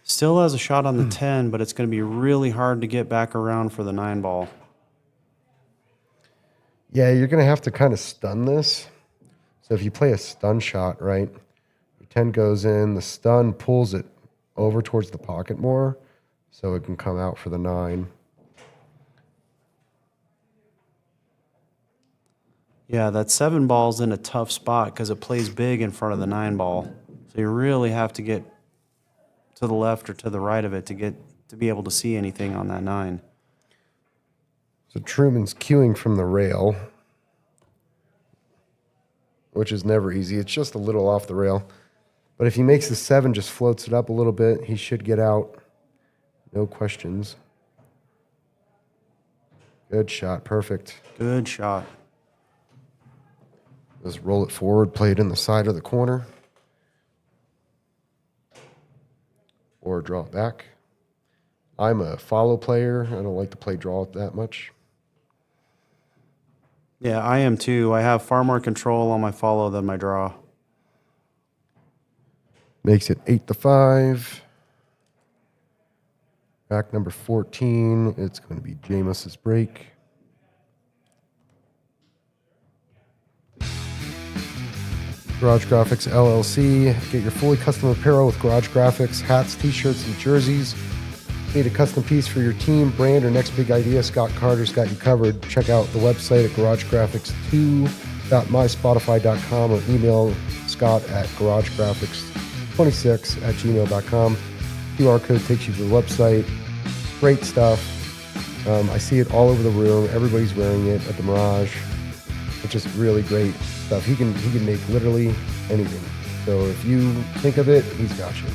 still has a shot on the 10, but it's going to be really hard to get back around for the 9 ball. Yeah, you're going to have to kind of stun this. So if you play a stun shot, right, your 10 goes in, the stun pulls it over towards the pocket more so it can come out for the 9. Yeah, that 7 ball's in a tough spot because it plays big in front of the 9 ball. So you really have to get to the left or to the right of it to be able to see anything on that 9. So Truman's queuing from the rail, which is never easy. It's just a little off the rail. But if he makes the 7, just floats it up a little bit, he should get out. No questions. Good shot. Perfect. Good shot. Just roll it forward, play it in the side of the corner. Or draw it back. I'm a follow player. I don't like to play draw it that much. Yeah, I am too. I have far more control on my follow than my draw. Makes it 8-5. Back number 14. It's going to be Jamos's break. Garage Graphics LLC. Get your fully custom apparel with Garage Graphics, hats, t-shirts, and jerseys. Need a custom piece for your team, brand, or next big idea? Scott Carter's got you covered. Check out the website at garagegraphics2.myspotify.com or email Scott at garagegraphics26@gmail.com. QR code takes you to the website. Great stuff. I see it all over the room. Everybody's wearing it at the Mirage. It's just really great stuff. He can make literally anything. So if you think of it, he's got you.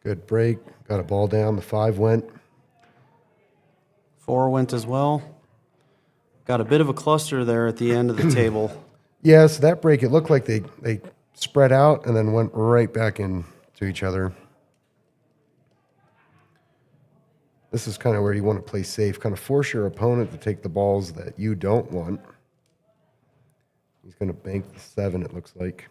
Good break. Got a ball down. The 5 went. 4 went as well. Got a bit of a cluster there at the end of the table. Yeah, so that break, it looked like they spread out and then went right back into each other. This is kind of where you want to play safe. Kind of force your opponent to take the balls that you don't want. He's going to bank the 7, it looks like.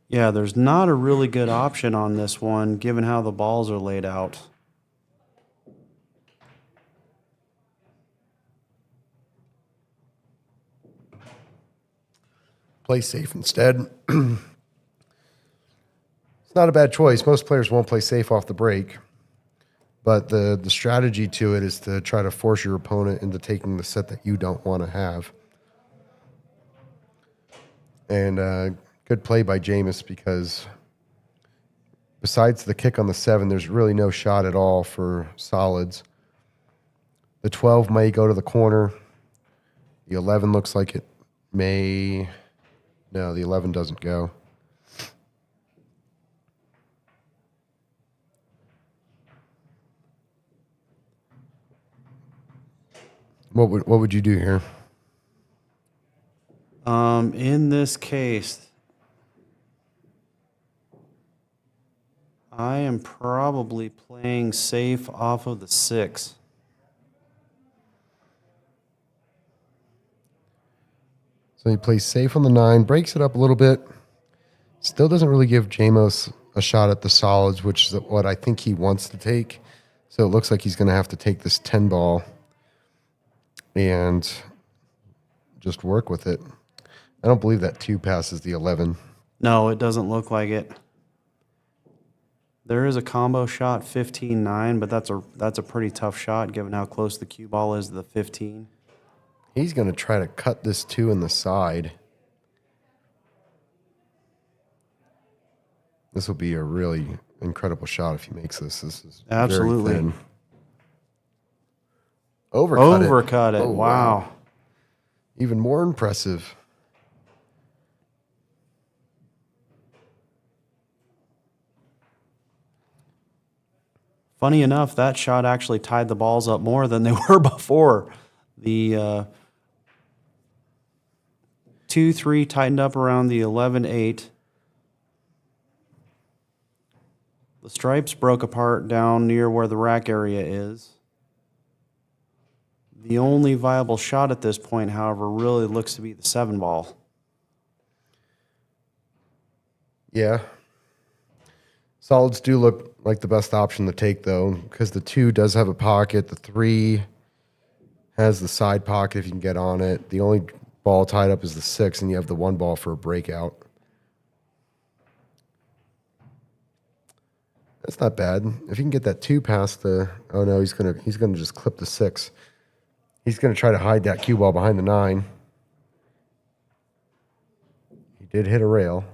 Yeah, there's not a really good option on this one, given how the balls are laid out. Play safe instead. It's not a bad choice. Most players won't play safe off the break. But the strategy to it is to try to force your opponent into taking the set that you don't want to have. And good play by Jamos, because besides the kick on the 7, there's really no shot at all for solids. The 12 may go to the corner. The 11 looks like it may. No, the 11 doesn't go. What would you do here? In this case, I am probably playing safe off of the 6. So he plays safe on the 9, breaks it up a little bit. Still doesn't really give Jamos a shot at the solids, which is what I think he wants to take. So it looks like he's going to have to take this 10 ball and just work with it. I don't believe that 2 passes the 11. No, it doesn't look like it. There is a combo shot, 15-9, but that's a pretty tough shot given how close the cue ball is to the 15. He's going to try to cut this 2 in the side. This will be a really incredible shot if he makes this. This is Absolutely. very thin. Overcut it. Oh, wow. Even more impressive. Funny enough, that shot actually tied the balls up more than they were before. The 2-3 tightened up around the 11-8. The stripes broke apart down near where the rack area is. The only viable shot at this point, however, really looks to be the 7 ball. Yeah. Solids do look like the best option to take, though, because the 2 does have a pocket. The 3 has the side pocket if you can get on it. The only ball tied up is the 6, and you have the 1 ball for a breakout. That's not bad. If you can get that 2 past the... Oh, no, he's gonna just clip the 6. He's going to try to hide that cue ball behind the 9. He did hit a rail.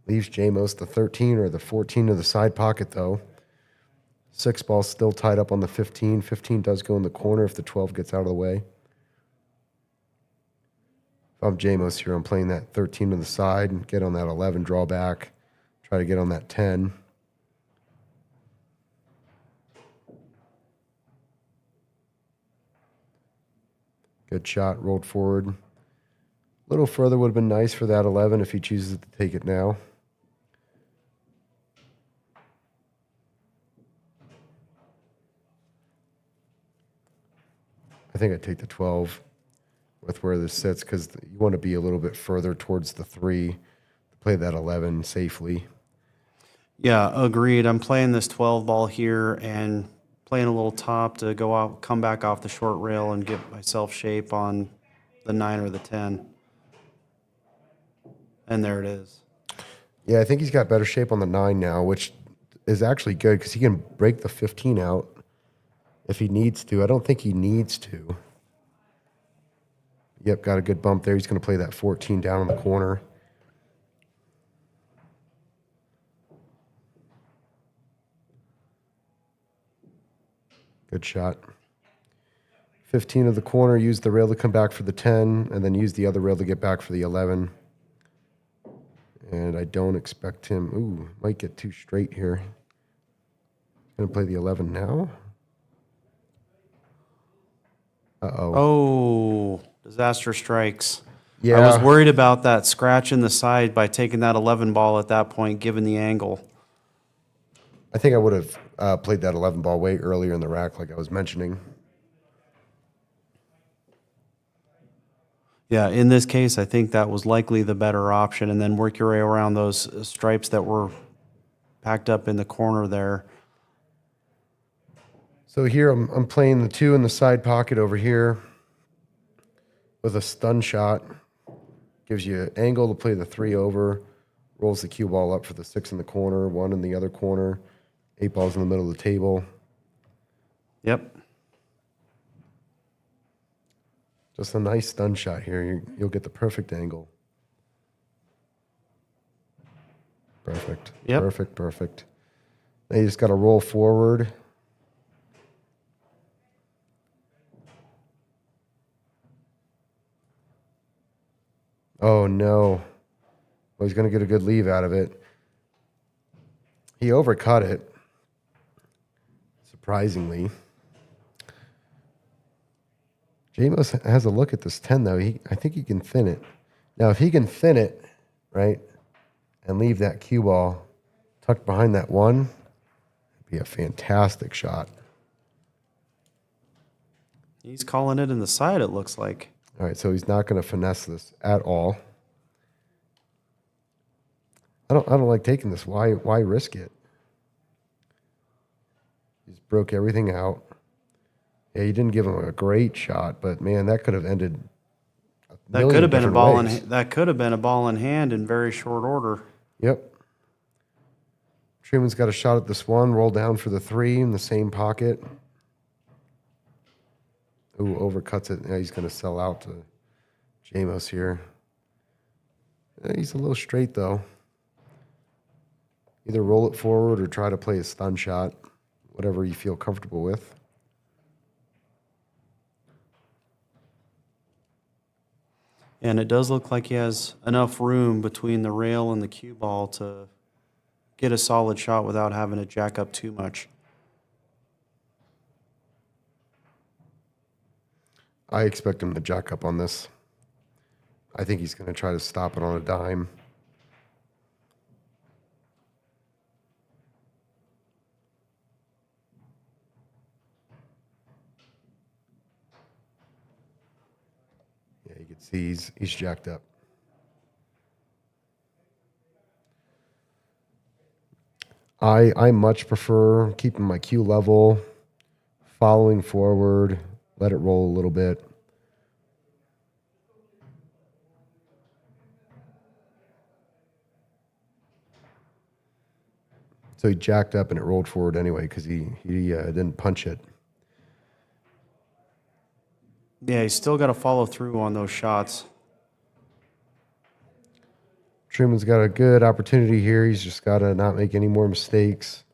Leaves Jamos the 13 or the 14 to the side pocket, though. 6 ball still tied up on the 15. 15 does go in the corner if the 12 gets out of the way. If I'm Jamos here, I'm playing that 13 to the side and get on that 11 drawback. Try to get on that 10. Good shot, rolled forward. A little further would have been nice for that 11 if he chooses to take it now. I think I'd take the 12 with where this sits because you want to be a little bit further towards the 3 to play that 11 safely. Yeah, agreed. I'm playing this 12 ball here and playing a little top to go out, come back off the short rail and get myself shape on the 9 or the 10. And there it is. Yeah, I think he's got better shape on the 9 now, which is actually good because he can break the 15 out if he needs to. I don't think he needs to. Yep, got a good bump there. He's going to play that 14 down in the corner. Good shot. 15 of the corner, use the rail to come back for the 10, and then use the other rail to get back for the 11. And I don't expect him... Ooh, might get too straight here. Going to play the 11 now. Uh-oh. Oh, disaster strikes. Yeah. I was worried about that scratch in the side by taking that 11 ball at that point, given the angle. I think I would have played that 11 ball way earlier in the rack, like I was mentioning. Yeah, in this case, I think that was likely the better option, and then work your way around those stripes that were packed up in the corner there. So here I'm playing the 2 in the side pocket over here with a stun shot. Gives you an angle to play the 3 over. Rolls the cue ball up for the 6 in the corner, 1 in the other corner. 8 balls in the middle of the table. Yep. Just a nice stun shot here. You'll get the perfect angle. Perfect. Yep. Perfect, perfect. Now you just got to roll forward. Oh, no. Well, he's going to get a good leave out of it. He overcut it, surprisingly. Jamos has a look at this 10, though. I think he can thin it. Now, if he can thin it, right, and leave that cue ball tucked behind that 1, it'd be a fantastic shot. He's calling it in the side, it looks like. All right, so he's not going to finesse this at all. I don't like taking this. Why risk it? He's broke everything out. Yeah, you didn't give him a great shot, but man, that could have ended. That could have been a ball in. That could have been a ball in hand in very short order. Yep. Truman's got a shot at this one. Roll down for the 3 in the same pocket. Ooh, overcuts it. Now he's going to sell out to Jamos here. He's a little straight, though. Either roll it forward or try to play a stun shot, whatever you feel comfortable with. And it does look like he has enough room between the rail and the cue ball to get a solid shot without having to jack up too much. I expect him to jack up on this. I think he's going to try to stop it on a dime. Yeah, you can see he's jacked up. I much prefer keeping my cue level, following forward, let it roll a little bit. So he jacked up and it rolled forward anyway because he didn't punch it. Yeah, he's still got to follow through on those shots. Truman's got a good opportunity here. He's just got to not make any more mistakes.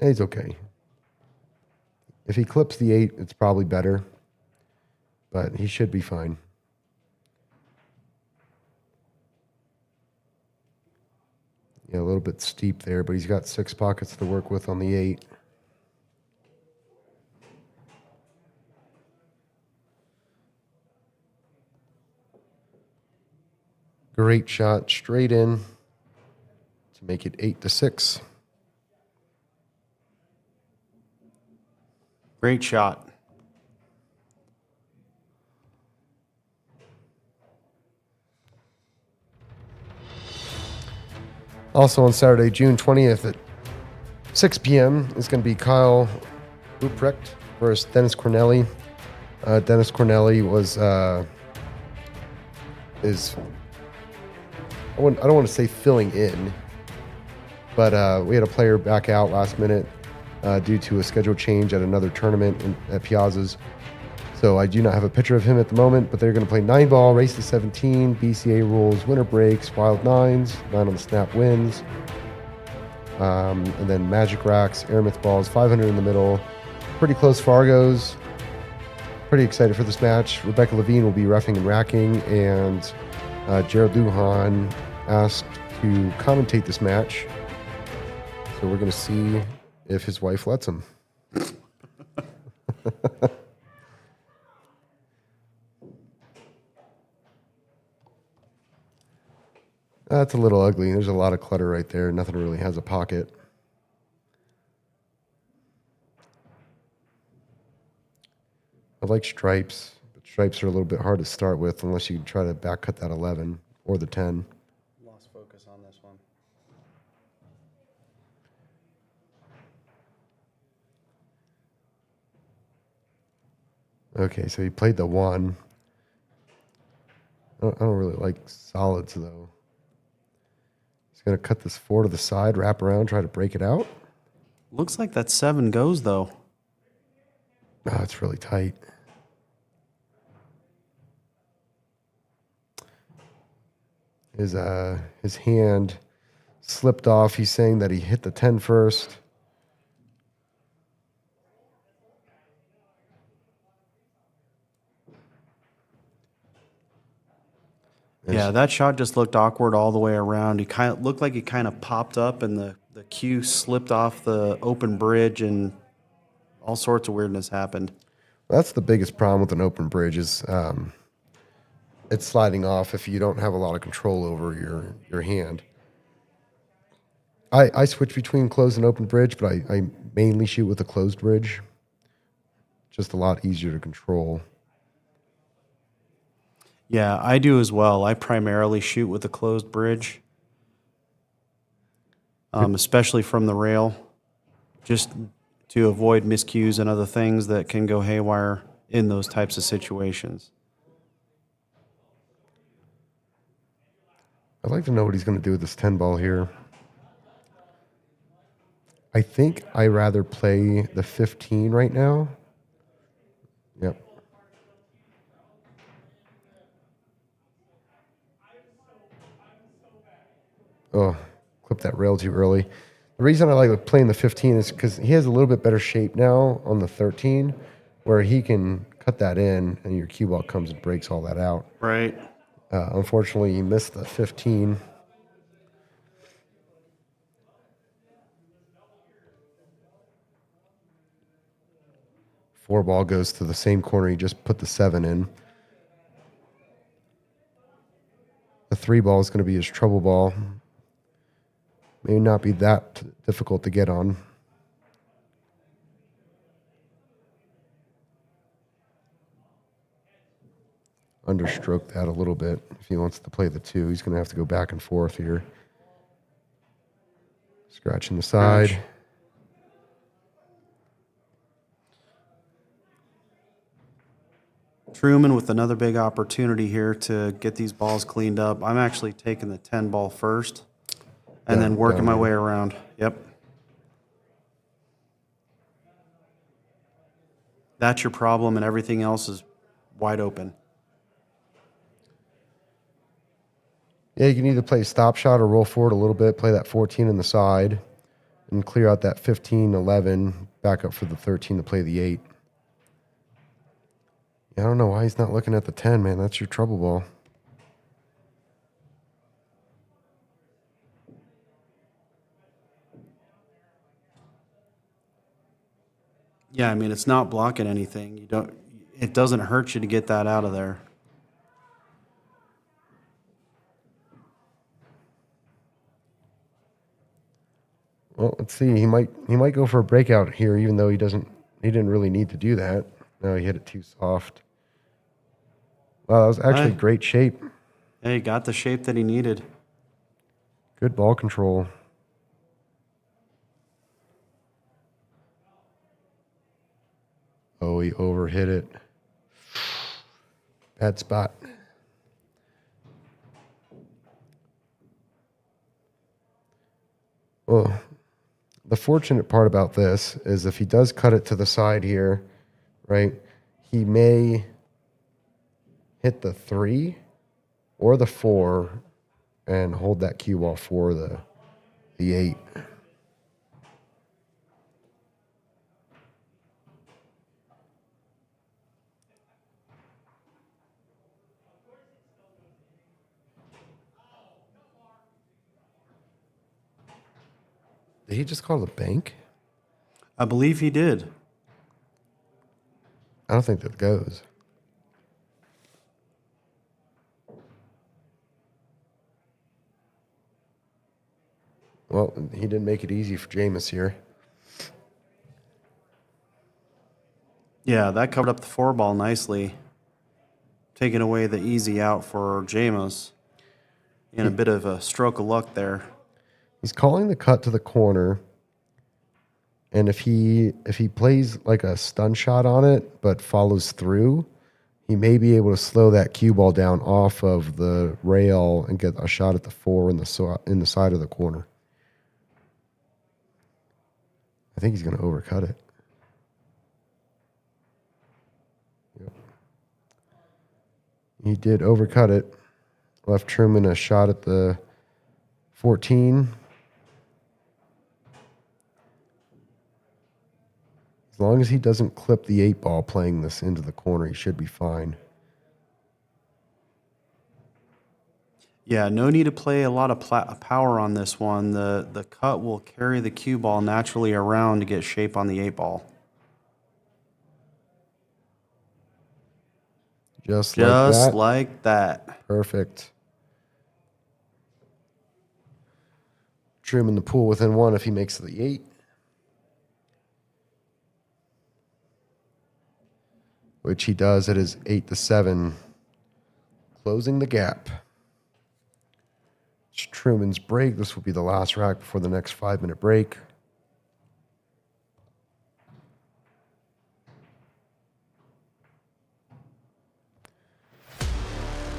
He's okay. If he clips the 8, it's probably better. But he should be fine. Yeah, a little bit steep there, but he's got 6 pockets to work with on the 8. Great shot straight in to make it 8-6. Great shot. Also on Saturday, June 20th at 6 p.m. is going to be Kyle Ruprecht versus Dennis Corneli. Dennis Corneli was I don't want to say filling in, but we had a player back out last minute due to a schedule change at another tournament at Piazza's. So I do not have a picture of him at the moment, but they're going to play 9-ball, race to 17, BCA rules, winner breaks, wild 9s, 9 on the snap wins, and then magic racks, Aramith balls, 500 in the middle, pretty close Fargos. Pretty excited for this match. Rebecca Levine will be roughing and racking, and Jared Lujan asked to commentate this match. So we're going to see if his wife lets him. That's a little ugly. There's a lot of clutter right there. Nothing really has a pocket. I like stripes, but stripes are a little bit hard to start with unless you try to back cut that 11 or the 10. Lost focus on this one. Okay, so he played the 1. I don't really like solids, though. He's going to cut this 4 to the side, wrap around, try to break it out. Looks like that 7 goes, though. Oh, it's really tight. His hand slipped off. He's saying that he hit the 10 first. Yeah, that shot just looked awkward all the way around. He kind of looked like he kind of popped up and the cue slipped off the open bridge and all sorts of weirdness happened. That's the biggest problem with an open bridge is it's sliding off if you don't have a lot of control over your hand. I switch between closed and open bridge, but I mainly shoot with a closed bridge. Just a lot easier to control. Yeah, I do as well. I primarily shoot with a closed bridge, especially from the rail, just to avoid miscues and other things that can go haywire in those types of situations. I'd like to know what he's going to do with this 10 ball here. I think I rather play the 15 right now. Yep. Oh, clipped that rail too early. The reason I like playing the 15 is because he has a little bit better shape now on the 13, where he can cut that in and your cue ball comes and breaks all that out. Right. Unfortunately, he missed the 15. Four ball goes to the same corner he just put the 7 in. The 3 ball is going to be his trouble ball. May not be that difficult to get on. Understroke that a little bit. If he wants to play the 2, he's going to have to go back and forth here. Scratching the side. Scratch. Truman with another big opportunity here to get these balls cleaned up. I'm actually taking the 10 ball first and then working my way around. Yep. That's your problem, and everything else is wide open. Yeah, you can either play stop shot or roll forward a little bit, play that 14 in the side, and clear out that 15, 11, back up for the 13 to play the 8. Yeah, I don't know why he's not looking at the 10, man. That's your trouble ball. Yeah, I mean, it's not blocking anything. It doesn't hurt you to get that out of there. Well, let's see. He might go for a breakout here, even though he didn't really need to do that. No, he hit it too soft. Wow, that was actually great shape. Yeah, he got the shape that he needed. Good ball control. Oh, he overhit it. Bad spot. Well, the fortunate part about this is if he does cut it to the side here, right, he may hit the 3 or the 4 and hold that cue ball for the 8. Did he just call it a bank? I believe he did. I don't think that goes. Well, he didn't make it easy for Jamos here. Yeah, that covered up the 4 ball nicely, taking away the easy out for Jamos. In a bit of a stroke of luck there. He's calling the cut to the corner, and if he plays like a stun shot on it but follows through, he may be able to slow that cue ball down off of the rail and get a shot at the 4 in the side of the corner. I think he's going to overcut it. Yep. He did overcut it. Left Truman a shot at the 14. As long as he doesn't clip the 8 ball playing this into the corner, he should be fine. Yeah, no need to play a lot of power on this one. The cut will carry the cue ball naturally around to get shape on the 8 ball. Just like that. Perfect. Truman the pool within 1 if he makes the 8. Which he does. It is 8-7. Closing the gap. It's Truman's break. This will be the last rack before the next 5-minute break.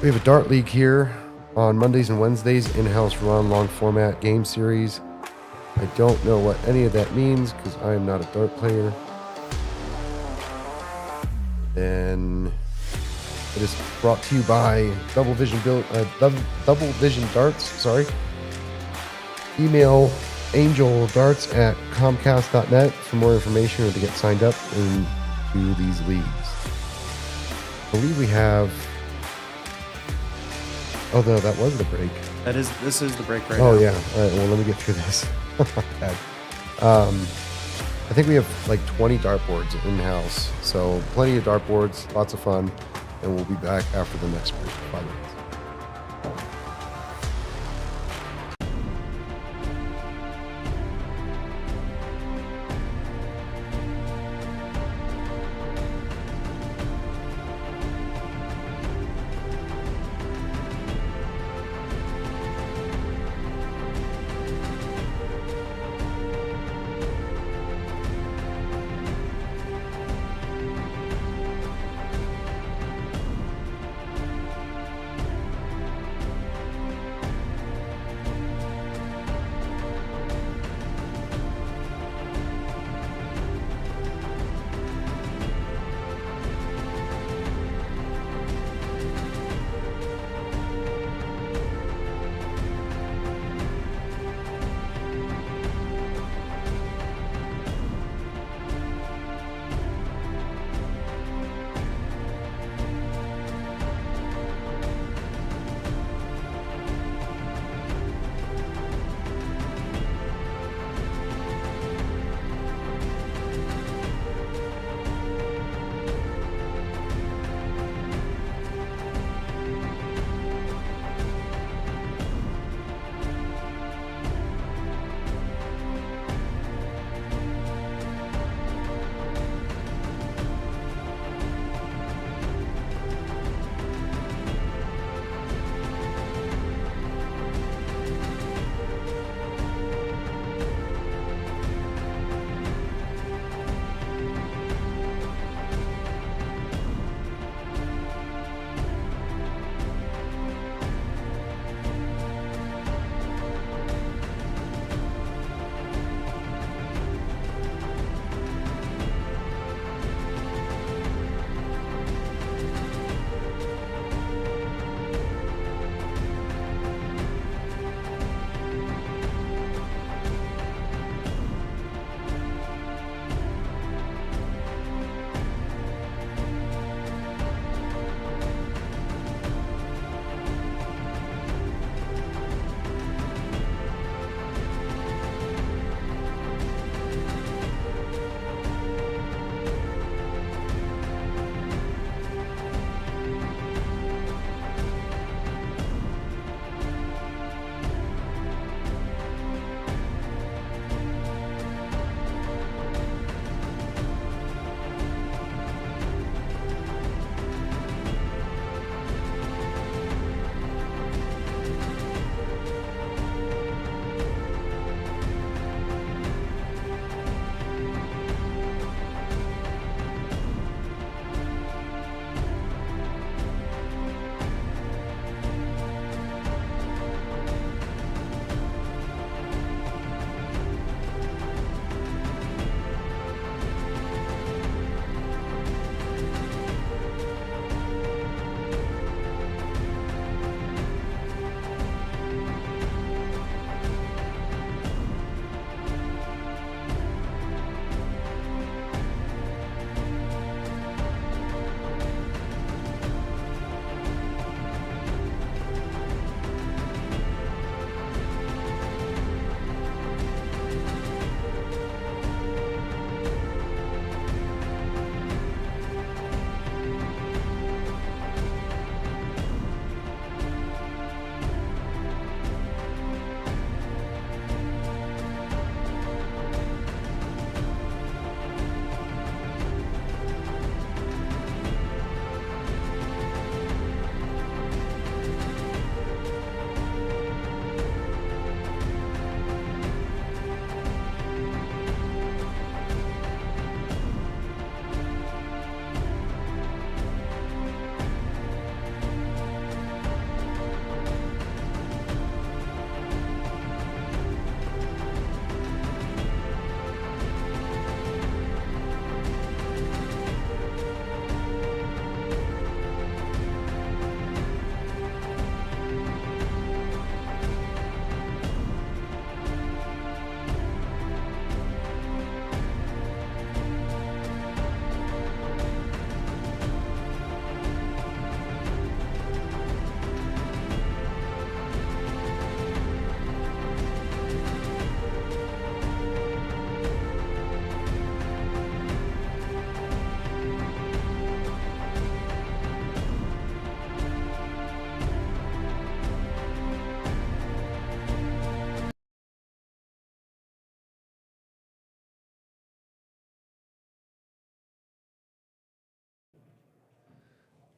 We have a dart league here. On Mondays and Wednesdays, in-house run long format game series. I don't know what any of that means because I am not a dart player. Then it is brought to you by Double Vision Darts. Sorry. Email angeldarts@comcast.net for more information or to get signed up into these leagues. I believe we have. Oh no, that was the break. This is the break right now. Oh yeah. All right. Well, let me get through this. Bad. I think we have like 20 dartboards in house, so plenty of dartboards, lots of fun, and we'll be back after the next break. 5 minutes.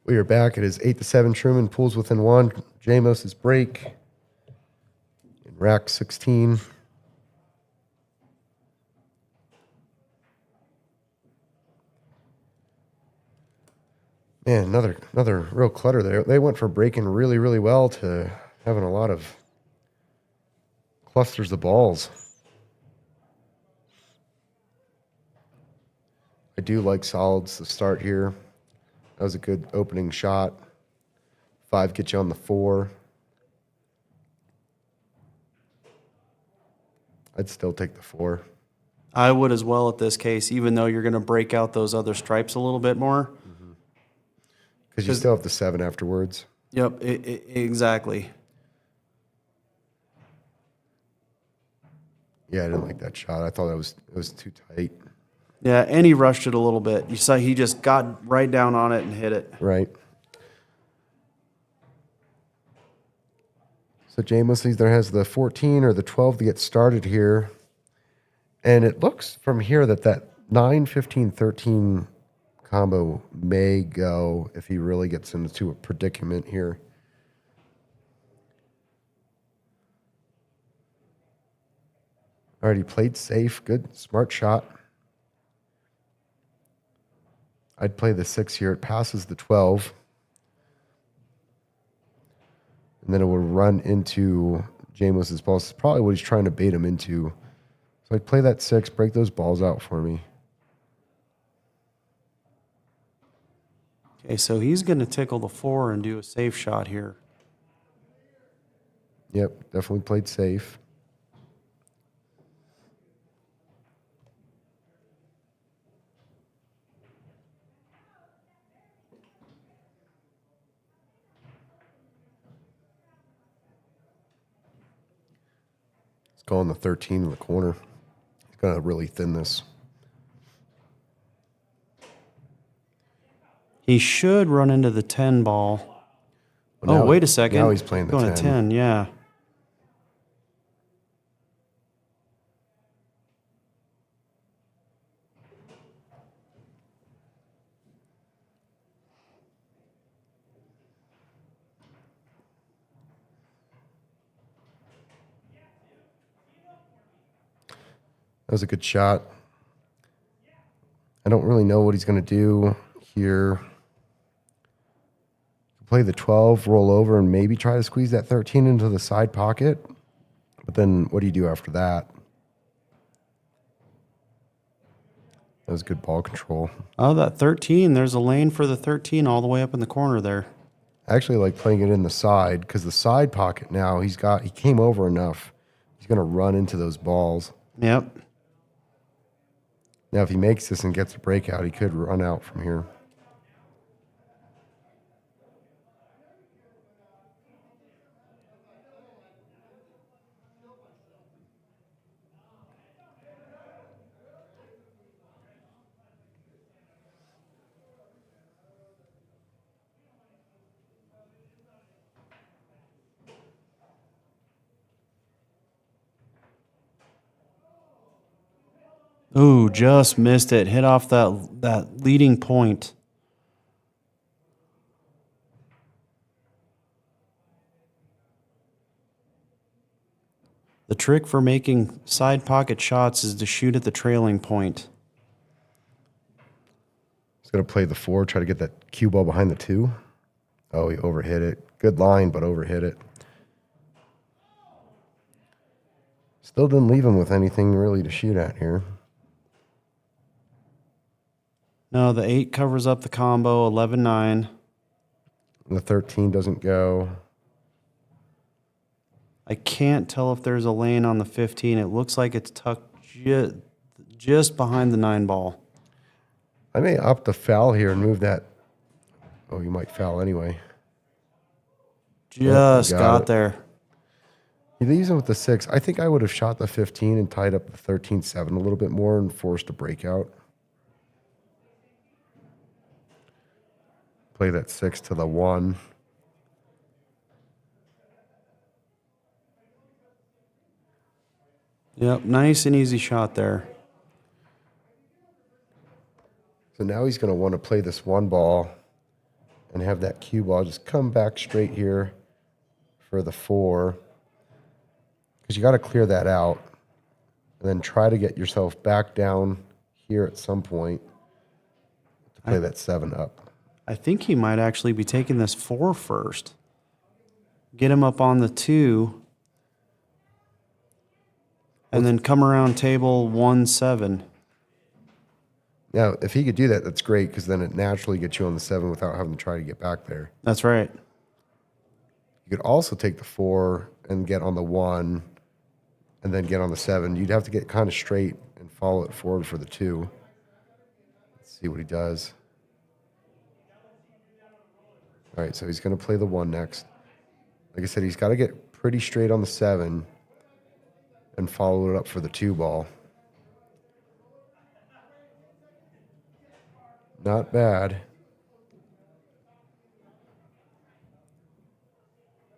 We are back. It is 8-7. Truman pulls within one. Jamos is break. In rack 16. Man, another real clutter there. They went from breaking really, really well to having a lot of clusters of balls. I do like solids to start here. That was a good opening shot. 5 get you on the 4. I'd still take the 4. I would as well at this case, even though you're going to break out those other stripes a little bit more. Because you still have the 7 afterwards. Yep, exactly. Yeah, I didn't like that shot. I thought it was too tight. Yeah, and he rushed it a little bit. You saw he just got right down on it and hit it. Right. So Jamos either has the 14 or the 12 to get started here. And it looks from here that 9, 15, 13 combo may go if he really gets into a predicament here. Already played safe. Good, smart shot. I'd play the 6 here. It passes the 12. And then it will run into Jamos's balls. It's probably what he's trying to bait him into. So I'd play that 6, break those balls out for me. Okay, so he's going to tickle the 4 and do a safe shot here. Yep, definitely played safe. Let's go on the 13 in the corner. He's going to really thin this. He should run into the 10 ball. Well, wait a second. Now he's playing the going 10. to 10, yeah. That was a good shot. I don't really know what he's going to do here. Play the 12, roll over, and maybe try to squeeze that 13 into the side pocket. But then what do you do after that? That was good ball control. Oh, that 13. There's a lane for the 13 all the way up in the corner there. I actually like playing it in the side because the side pocket now, he came over enough. He's going to run into those balls. Yep. Now, if he makes this and gets a breakout, he could run out from here. Ooh, just missed it. Hit off that leading point. The trick for making side pocket shots is to shoot at the trailing point. He's going to play the 4, try to get that cue ball behind the 2. Oh, he overhit it. Good line, but overhit it. Still didn't leave him with anything really to shoot at here. No, the 8 covers up the combo, 11-9. The 13 doesn't go. I can't tell if there's a lane on the 15. It looks like it's tucked just behind the 9 ball. I may opt to foul here and move that. Oh, you might foul anyway. Just got got it. there. He leaves him with the 6. I think I would have shot the 15 and tied up the 13-7 a little bit more and forced a breakout. Play that 6 to the 1. Yep, nice and easy shot there. So now he's going to want to play this 1 ball and have that cue ball just come back straight here for the 4. Because you got to clear that out. And then try to get yourself back down here at some point to play that 7 up. I think he might actually be taking this 4 first. Get him up on the 2. And then come around table 1-7. Now, if he could do that, that's great, because then it naturally gets you on the 7 without having to try to get back there. That's right. You could also take the 4 and get on the 1 and then get on the 7. You'd have to get kind of straight and follow it forward for the 2. Let's see what he does. All right, so he's going to play the 1 next. Like I said, he's got to get pretty straight on the 7 and follow it up for the 2 ball. Not bad.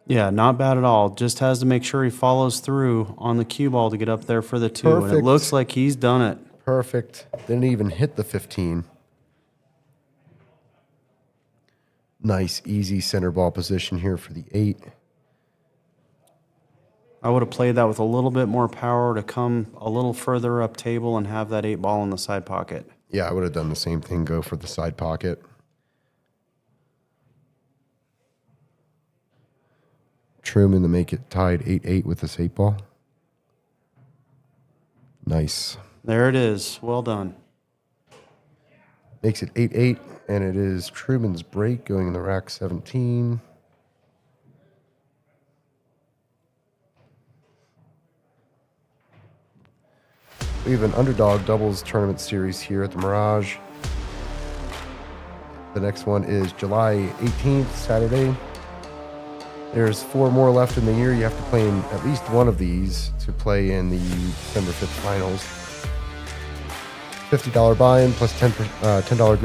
Yeah, not bad at all. Just has to make sure he follows through on the cue ball to get up there for the 2. And it Perfect. looks like he's done it. Perfect. Didn't even hit the 15. Nice, easy center ball position here for the 8. I would have played that with a little bit more power to come a little further up table and have that 8 ball in the side pocket. Yeah, I would have done the same thing, go for the side pocket. Truman to make it tied 8-8 with this 8 ball. Nice. There it is. Well done. Makes it 8-8, and it is Truman's break going in the rack 17. We have an underdog doubles tournament series here at the Mirage. The next one is July 18th, Saturday. There's 4 more left in the year. You have to play in at least one of these to play in the December 5th finals. $50 buy-in plus $10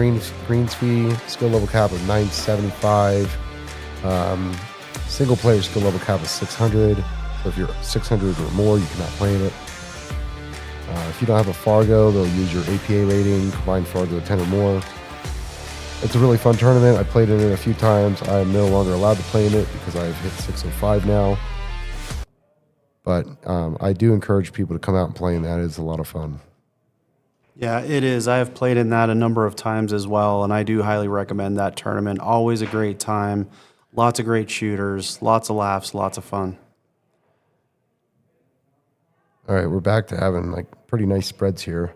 greens fee. Skill level cap of 975. Single player skill level cap of 600. So if you're 600 or more, you cannot play in it. If you don't have a Fargo, they'll use your APA rating, combined Fargo 10 or more. It's a really fun tournament. I played in it a few times. I am no longer allowed to play in it because I've hit 605 now. But I do encourage people to come out and play in that. It's a lot of fun. Yeah, it is. I have played in that a number of times as well, and I do highly recommend that tournament. Always a great time. Lots of great shooters, lots of laughs, lots of fun. All right, we're back to having like pretty nice spreads here.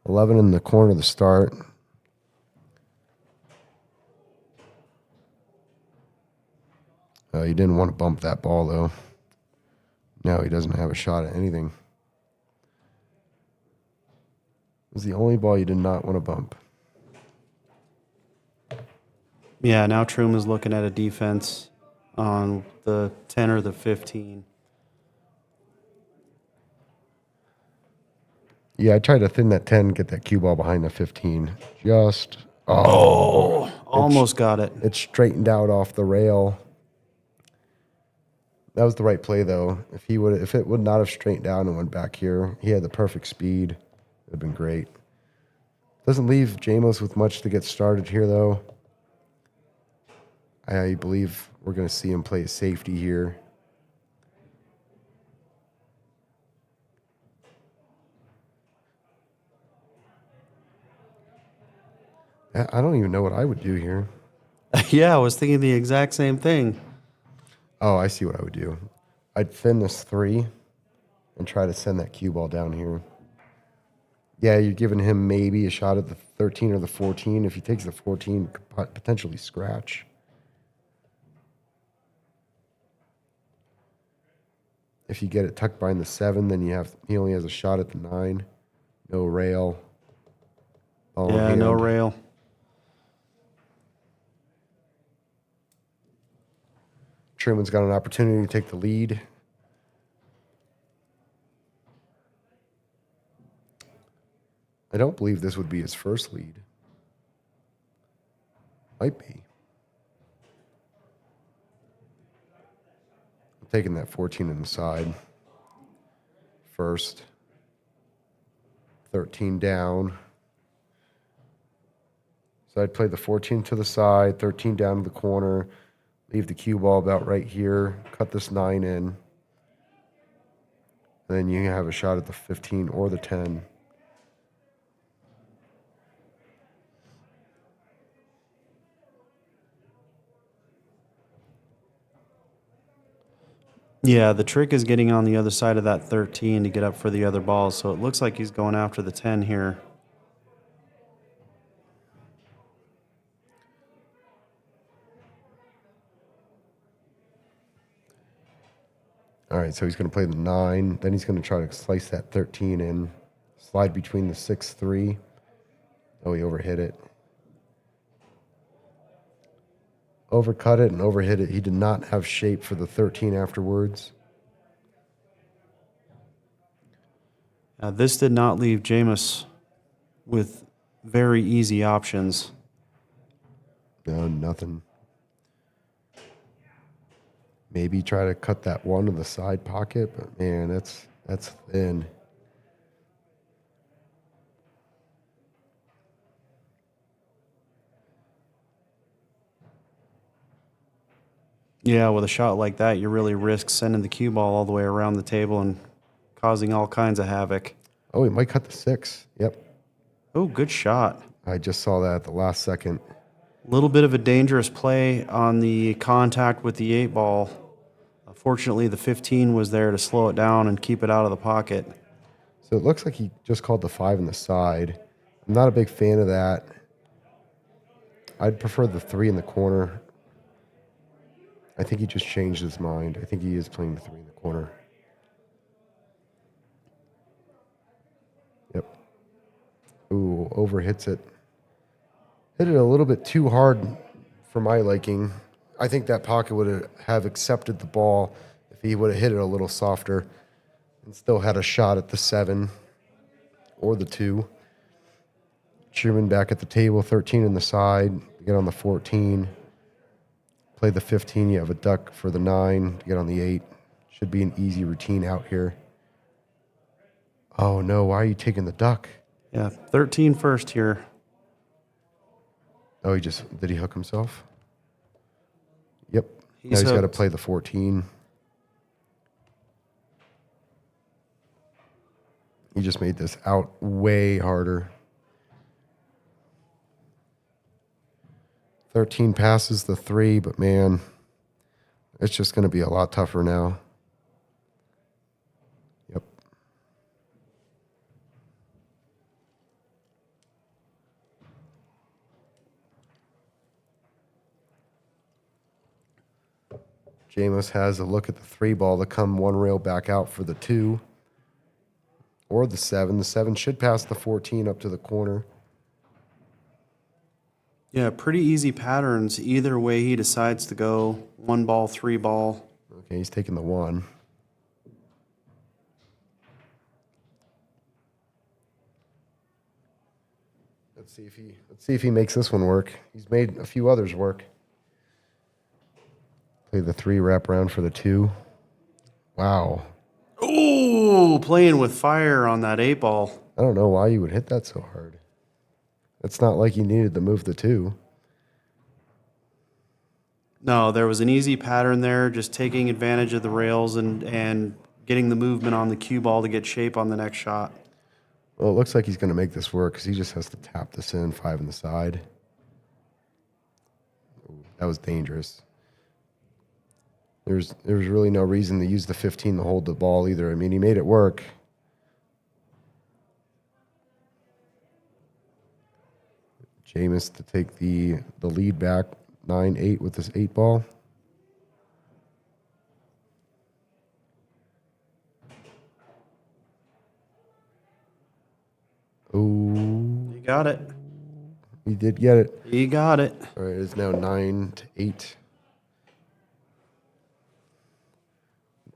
11 in the corner to start. He didn't want to bump that ball, though. Now he doesn't have a shot at anything. It was the only ball you did not want to bump. Yeah, now Truman's looking at a defense on the 10 or the 15. Yeah, I tried to thin that 10, get that cue ball behind the 15. Just, Almost got it. It straightened out off the rail. That was the right play, though. If it would not have straightened down and went back here, he had the perfect speed. It would have been great. Doesn't leave Jamos with much to get started here, though. I believe we're going to see him play a safety here. I don't even know what I would do here. Yeah, I was thinking the exact same thing. Oh, I see what I would do. I'd thin this 3 and try to send that cue ball down here. Yeah, you're giving him maybe a shot at the 13 or the 14. If he takes the 14, could potentially scratch. If you get it tucked behind the 7, then he only has a shot at the 9. No rail. Ball in Yeah, hand. no rail. Truman's got an opportunity to take the lead. I don't believe this would be his first lead. Might be. I'm taking that 14 in the side. First. 13 down. So I'd play the 14 to the side, 13 down to the corner, leave the cue ball about right here, cut this 9 in. Then you have a shot at the 15 or the 10. Yeah, the trick is getting on the other side of that 13 to get up for the other balls. So it looks like he's going after the 10 here. All right, so he's going to play the 9. Then he's going to try to slice that 13 in, slide between the 6, 3. Oh, he overhit it. Overcut it and overhit it. He did not have shape for the 13 afterwards. This did not leave Jamos with very easy options. No, nothing. Maybe try to cut that 1 to the side pocket, but man, that's thin. Yeah, with a shot like that, you really risk sending the cue ball all the way around the table and causing all kinds of havoc. Oh, he might cut the 6. Yep. Oh, good shot. I just saw that at the last second. A little bit of a dangerous play on the contact with the 8 ball. Fortunately, the 15 was there to slow it down and keep it out of the pocket. So it looks like he just called the 5 in the side. I'm not a big fan of that. I'd prefer the 3 in the corner. I think he just changed his mind. I think he is playing the 3 in the corner. Yep. Ooh, overhits it. Hit it a little bit too hard for my liking. I think that pocket would have accepted the ball if he would have hit it a little softer and still had a shot at the 7 or the 2. Truman back at the table, 13 in the side, get on the 14. Play the 15, you have a duck for the 9 to get on the 8. Should be an easy routine out here. Oh no, why are you taking the duck? Yeah, 13 first here. Oh, did he hook himself? Yep. Now He's he's got to hooked. play the 14. He just made this out way harder. 13 passes the 3, but man, it's just going to be a lot tougher now. Yep. Jamos has a look at the 3 ball to come 1 rail back out for the 2 or the 7. The 7 should pass the 14 up to the corner. Yeah, pretty easy patterns. Either way he decides to go, 1 ball, 3 ball. Okay, he's taking the 1. Let's see if he makes this one work. He's made a few others work. Play the 3 wrap around for the 2. Wow. Ooh, playing with fire on that 8 ball. I don't know why you would hit that so hard. It's not like you needed to move the 2. No, there was an easy pattern there, just taking advantage of the rails and getting the movement on the cue ball to get shape on the next shot. Well, it looks like he's going to make this work because he just has to tap this in, 5 in the side. Ooh, that was dangerous. There's really no reason to use the 15 to hold the ball either. I mean, he made it work. Jamos to take the lead back, 9-8 with this 8 ball. Ooh, You got it. he did get it. You got it. All right, it's now 9-8.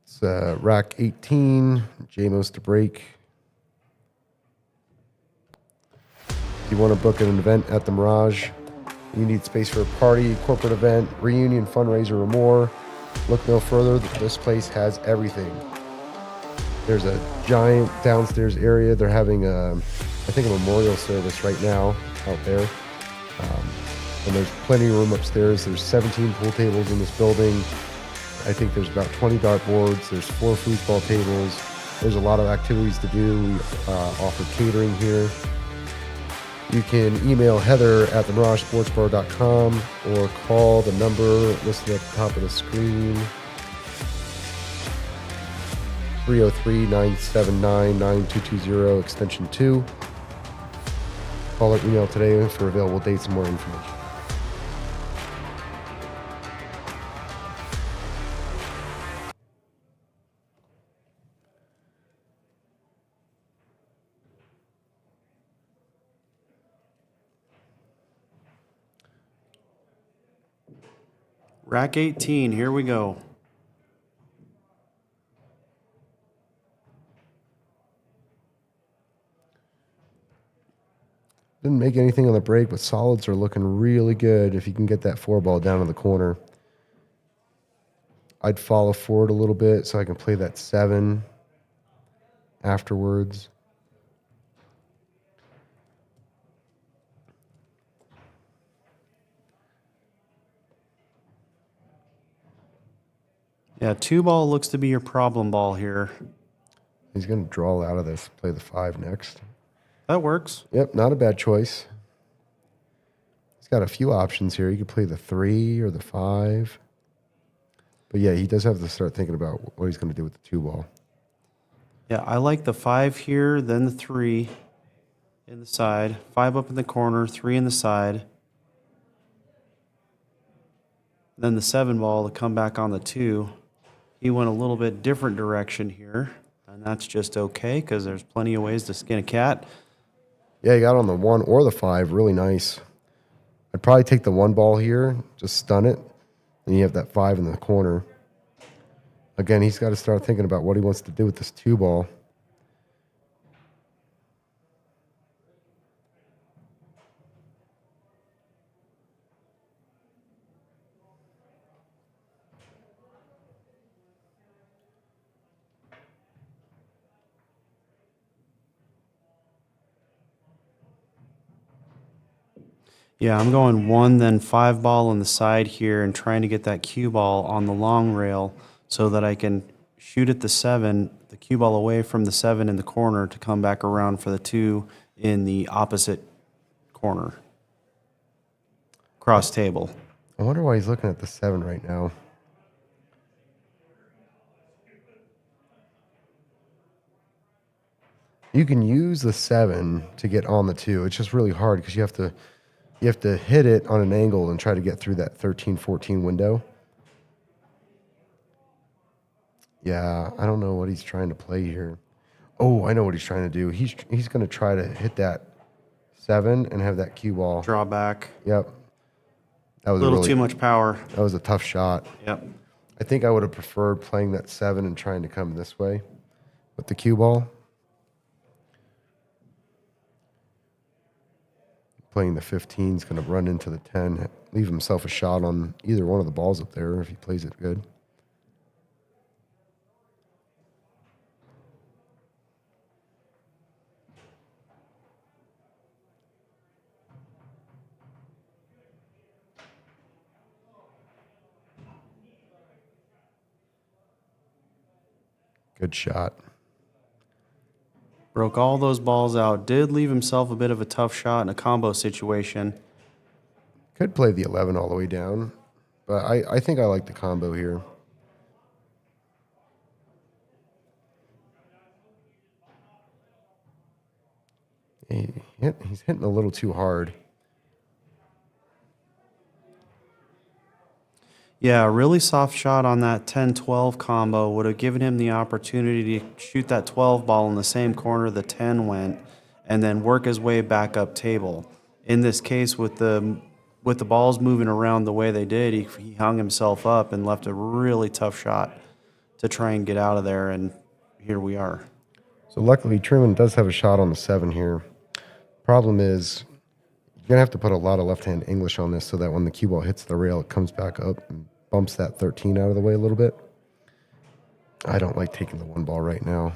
It's rack 18, Jamos to break. If you want to book an event at the Mirage, you need space for a party, corporate event, reunion, fundraiser, or more, look no further. This place has everything. There's a giant downstairs area. They're having, I think, a memorial service right now out there. And there's plenty of room upstairs. There's 17 pool tables in this building. I think there's about 20 dartboards. There's 4 foosball tables. There's a lot of activities to do. We offer catering here. You can email Heather at themiragesportsbar.com or call the number listed at the top of the screen, 303-979-9220, extension 2. Call or email today for available dates and more information. Rack 18, here we go. Didn't make anything on the break, but solids are looking really good if you can get that 4-ball down in the corner. I'd follow forward a little bit so I can play that 7 afterwards. Yeah, 2-ball looks to be your problem ball here. He's going to draw out of this, play the 5 next. That works. Yep, not a bad choice. He's got a few options here. He could play the 3 or the 5. But yeah, he does have to start thinking about what he's going to do with the 2-ball. Yeah, I like the 5 here, then the 3 in the side, 5 up in the corner, 3 in the side. Then the 7-ball to come back on the 2. He went a little bit different direction here, and that's just okay because there's plenty of ways to skin a cat. Yeah, he got on the 1 or the 5. Really nice. I'd probably take the 1-ball here, just stun it, and you have that 5 in the corner. Again, he's got to start thinking about what he wants to do with this 2-ball. Yeah, I'm going 1, then 5-ball on the side here and trying to get that cue ball on the long rail so that I can shoot at the 7, the cue ball away from the 7 in the corner to come back around for the 2 in the opposite corner. Cross table. I wonder why he's looking at the 7 right now. You can use the 7 to get on the 2. It's just really hard because you have to hit it on an angle and try to get through that 13-14 window. Yeah, I don't know what he's trying to play here. Oh, I know what he's trying to do. He's going to try to hit that 7 and have that cue ball. Draw back. Yep. That was A little too much power. That was a tough shot. Yep. I think I would have preferred playing that 7 and trying to come this way with the cue ball. Playing the 15 is going to run into the 10, leave himself a shot on either one of the balls up there if he plays it good. Good shot. Broke all those balls out. Did leave himself a bit of a tough shot in a combo situation. Could play the 11 all the way down, but I think I like the combo here. He's hitting a little too hard. Yeah, a really soft shot on that 10-12 combo would have given him the opportunity to shoot that 12 ball in the same corner the 10 went and then work his way back up table. In this case, with the balls moving around the way they did, he hung himself up and left a really tough shot to try and get out of there, and here we are. So luckily, Truman does have a shot on the 7 here. Problem is, you're going to have to put a lot of left-hand English on this so that when the cue ball hits the rail, it comes back up and bumps that 13 out of the way a little bit. I don't like taking the 1 ball right now.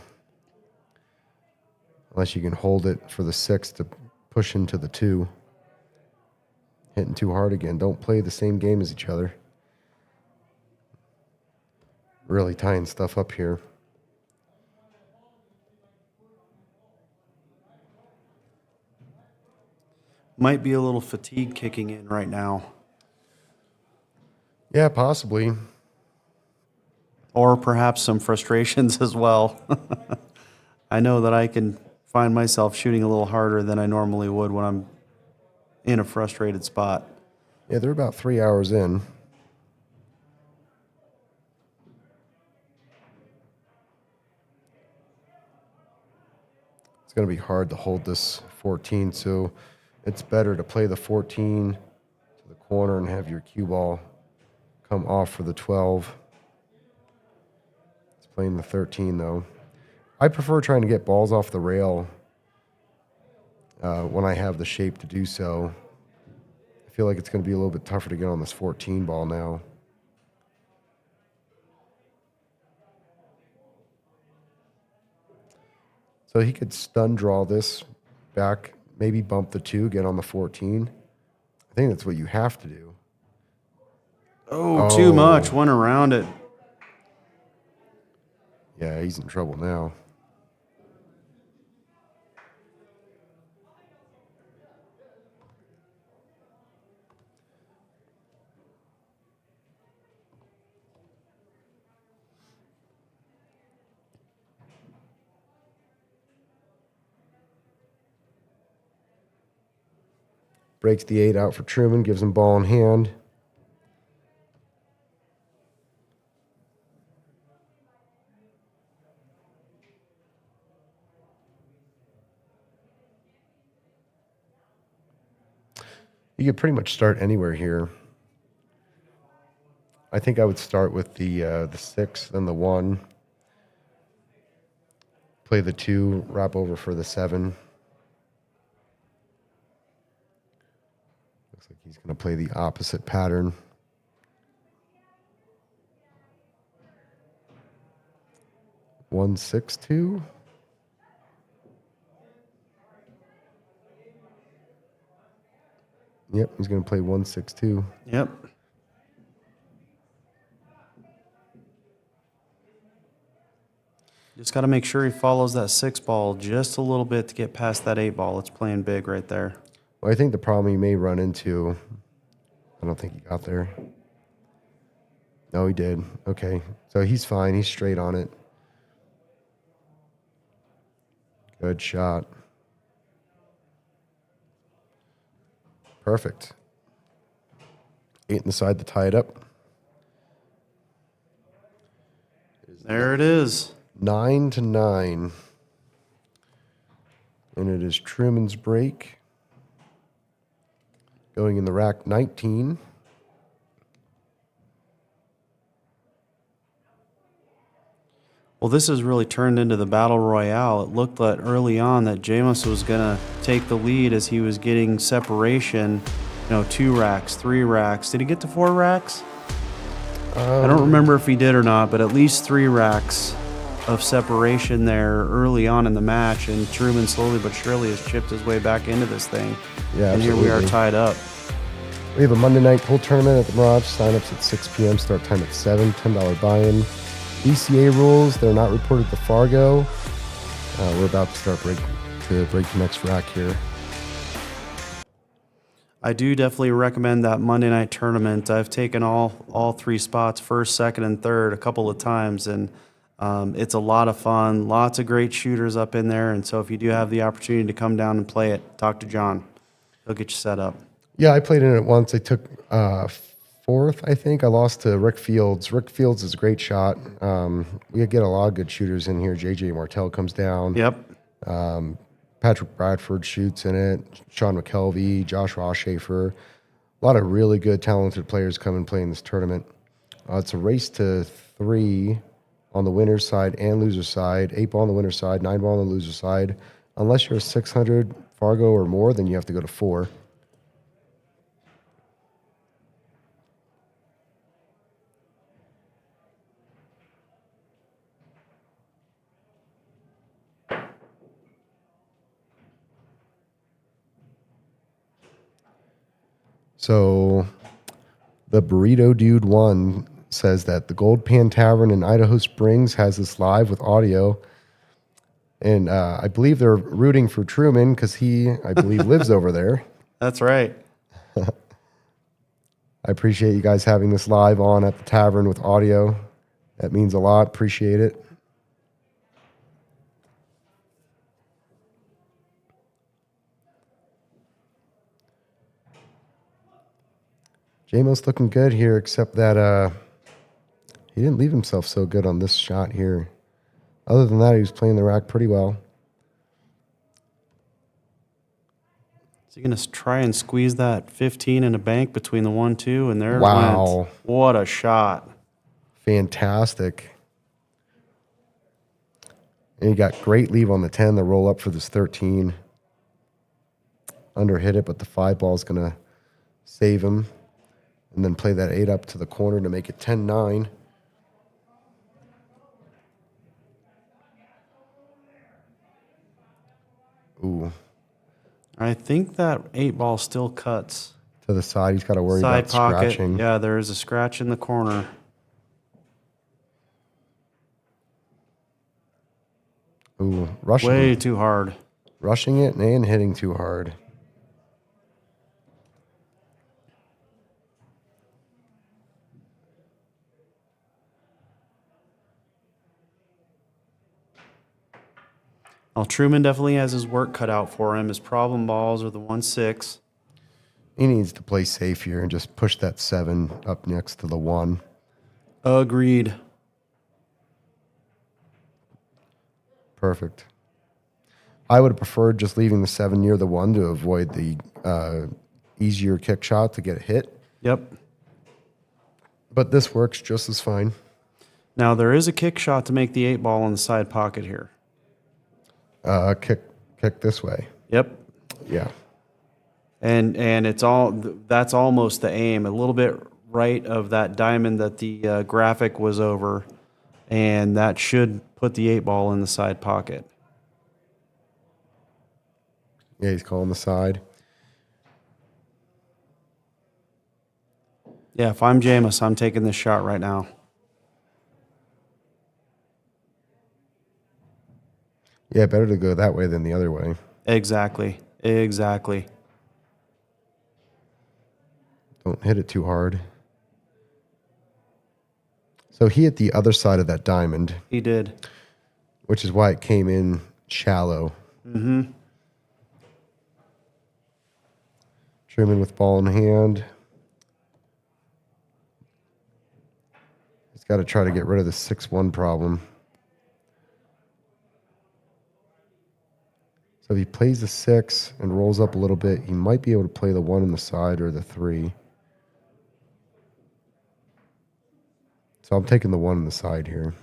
Unless you can hold it for the 6 to push into the 2. Hitting too hard again. Don't play the same game as each other. Really tying stuff up here. Might be a little fatigue kicking in right now. Yeah, possibly. Or perhaps some frustrations as well. I know that I can find myself shooting a little harder than I normally would when I'm in a frustrated spot. Yeah, they're about 3 hours in. It's going to be hard to hold this 14, so it's better to play the 14 to the corner and have your cue ball come off for the 12. It's playing the 13, though. I prefer trying to get balls off the rail when I have the shape to do so. I feel like it's going to be a little bit tougher to get on this 14 ball now. So he could stun draw this back, maybe bump the 2, get on the 14. I think that's what you have to do. Oh, too much. Went around it. Yeah, he's in trouble now. Breaks the 8 out for Truman, gives him ball in hand. You could pretty much start anywhere here. I think I would start with the 6, then the 1. Play the 2, wrap over for the 7. Looks like he's going to play the opposite pattern. One, 6, 2. Yep, he's going to play 1, 6, 2. Yep. Just got to make sure he follows that 6 ball just a little bit to get past that 8 ball. It's playing big right there. Well, I think the problem he may run into, I don't think he got there. No, he did. Okay, so he's fine. He's straight on it. Good shot. Perfect. 8 inside to tie it up. There it is. 9-9. And it is Truman's break. Going in the rack 19. Well, this has really turned into the battle royale. It looked like early on that Jamos was going to take the lead as he was getting separation. 2 racks, 3 racks. Did he get to 4 racks? I don't remember if he did or not, but at least 3 racks of separation there early on in the match, and Truman slowly but surely has chipped his way back into this thing. Yeah, and absolutely. Here we are tied up. We have a Monday night pool tournament at the Mirage. Sign-ups at 6 p.m. Start time at 7. $10 buy-in. BCA rules. They're not reported to Fargo. We're about to start break the next rack here. I do definitely recommend that Monday night tournament. I've taken all 3 spots, first, second, and third, a couple of times, and it's a lot of fun. Lots of great shooters up in there, and so if you do have the opportunity to come down and play it, talk to John. He'll get you set up. Yeah, I played in it once. I took 4th, I think. I lost to Rick Fields. Rick Fields is a great shot. We get a lot of good shooters in here. J.J. Martell comes down. Yep. Patrick Bradford shoots in it. Shawn McElroy, Josh Rosshafer. A lot of really good, talented players come and play in this tournament. It's a race to 3 on the winner's side and loser's side. 8 ball on the winner's side, 9 ball on the loser's side. Unless you're a 600 Fargo or more, then you have to go to 4. So the Burrito Dude 1 says that the Gold Pan Tavern in Idaho Springs has this live with audio. And I believe they're rooting for Truman because he, I believe, lives over there. That's right. I appreciate you guys having this live on at the tavern with audio. That means a lot. Appreciate it. Jamos looking good here, except that he didn't leave himself so good on this shot here. Other than that, he was playing the rack pretty well. Is he going to try and squeeze that 15 in a bank between the 1-2? And there it Wow. went. What a shot. Fantastic. And he got great leave on the 10, the roll up for this 13. Under hit it, but the 5 ball is going to save him. And then play that 8 up to the corner to make it 10-9. Ooh. I think that 8 ball still cuts. To the side, he's got to worry Side about pocket. scratching. Yeah, there is a scratch in the corner. Ooh, rushing Way it. too hard. Rushing it and hitting too hard. Well, Truman definitely has his work cut out for him. His problem balls are the 1-6. He needs to play safe here and just push that 7 up next to the 1. Agreed. Perfect. I would have preferred just leaving the 7 near the 1 to avoid the easier kick shot to get a hit. Yep. But this works just as fine. Now, there is a kick shot to make the 8 ball in the side pocket here. Kick this way. Yep. Yeah. And it's all that's almost the aim. A little bit right of that diamond that the graphic was over, and that should put the 8 ball in the side pocket. Yeah, he's calling the side. Yeah, if I'm Jamos, I'm taking this shot right now. Yeah, better to go that way than the other way. Exactly. Don't hit it too hard. So he hit the other side of that diamond. He did. Which is why it came in shallow. Mm-hmm. Truman with ball in hand. He's got to try to get rid of the 6-1 problem. So if he plays the 6 and rolls up a little bit, he might be able to play the 1 in the side or the 3. So I'm taking the 1 in the side here.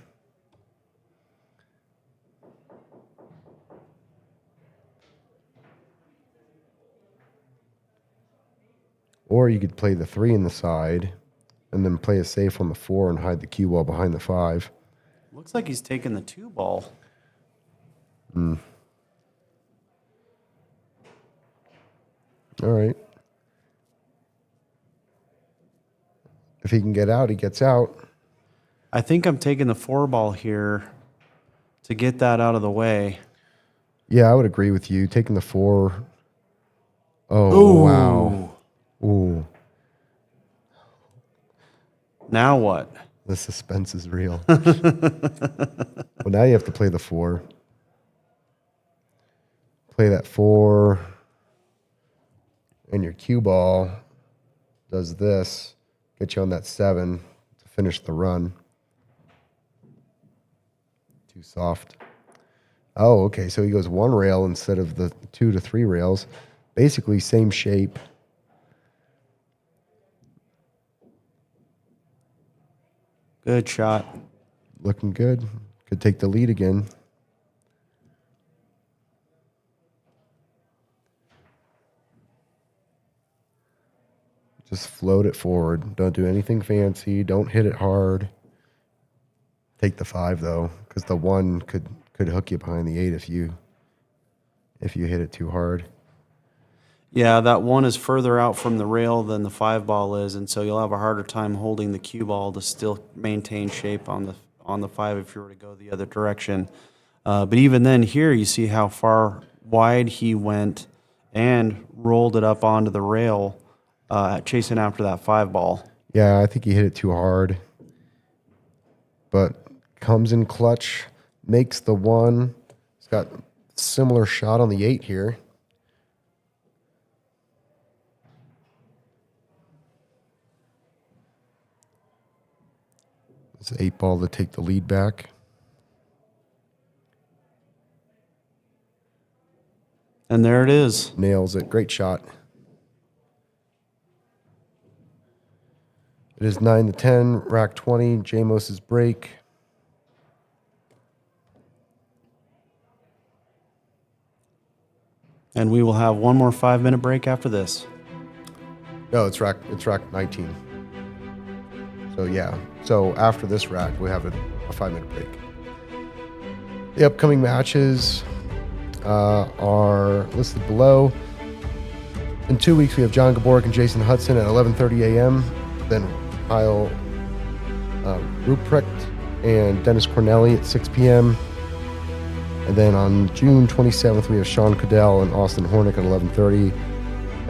Or you could play the 3 in the side and then play a safe on the 4 and hide the cue ball behind the 5. Looks like he's taking the 2 ball. All right. If he can get out, he gets out. I think I'm taking the 4 ball here to get that out of the way. Yeah, I would agree with you. Taking the 4. Oh, Ooh. wow. Ooh. Now what? The suspense is real. Well, now you have to play the 4. Play that 4. And your cue ball does this. Get you on that 7 to finish the run. Too soft. Oh, okay. So he goes 1 rail instead of the 2 to 3 rails. Basically, same shape. Good shot. Looking good. Could take the lead again. Just float it forward. Don't do anything fancy. Don't hit it hard. Take the 5 though, because the 1 could hook you behind the 8 if you hit it too hard. Yeah, that one is further out from the rail than the 5 ball is, and so you'll have a harder time holding the cue ball to still maintain shape on the 5 if you were to go the other direction. But even then, here you see how far wide he went and rolled it up onto the rail, chasing after that 5 ball. Yeah, I think he hit it too hard. But comes in clutch, makes the 1. He's got similar shot on the 8 here. It's 8 ball to take the lead back. And there it is. Nails it. Great shot. It is 9-10, rack 20, Jamos's break. And we will have one more 5-minute break after this. No, it's rack 19. So yeah. So after this rack, we have a 5-minute break. The upcoming matches are listed below. In 2 weeks, we have John Gaborik and Jason Hudson at 11:30 a.m. Then Kyle Ruprecht and Dennis Cornelli at 6 p.m. And then on June 27th, we have Shawn Cadell and Austin Hornick at 11:30.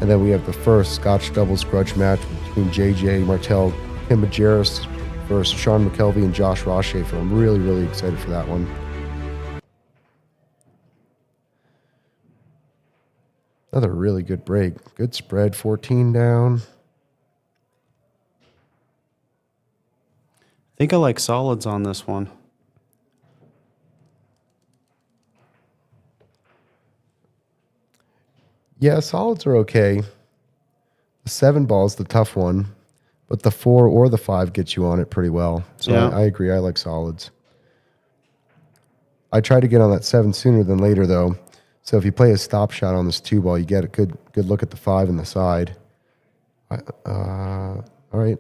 And then we have the first Scotch doubles grudge match between JJ Martel, Kim Majerus versus Sean McKelvey and Josh Rosshafer. I'm really, really excited for that one. Another really good break. Good spread, 14 down. I think I like solids on this one. Yeah, solids are okay. The 7 ball is the tough one, but the 4 or the 5 gets you on it pretty well. So Yeah. I agree. I like solids. I try to get on that 7 sooner than later, though. So if you play a stop shot on this 2 ball, you get a good look at the 5 in the side. All right.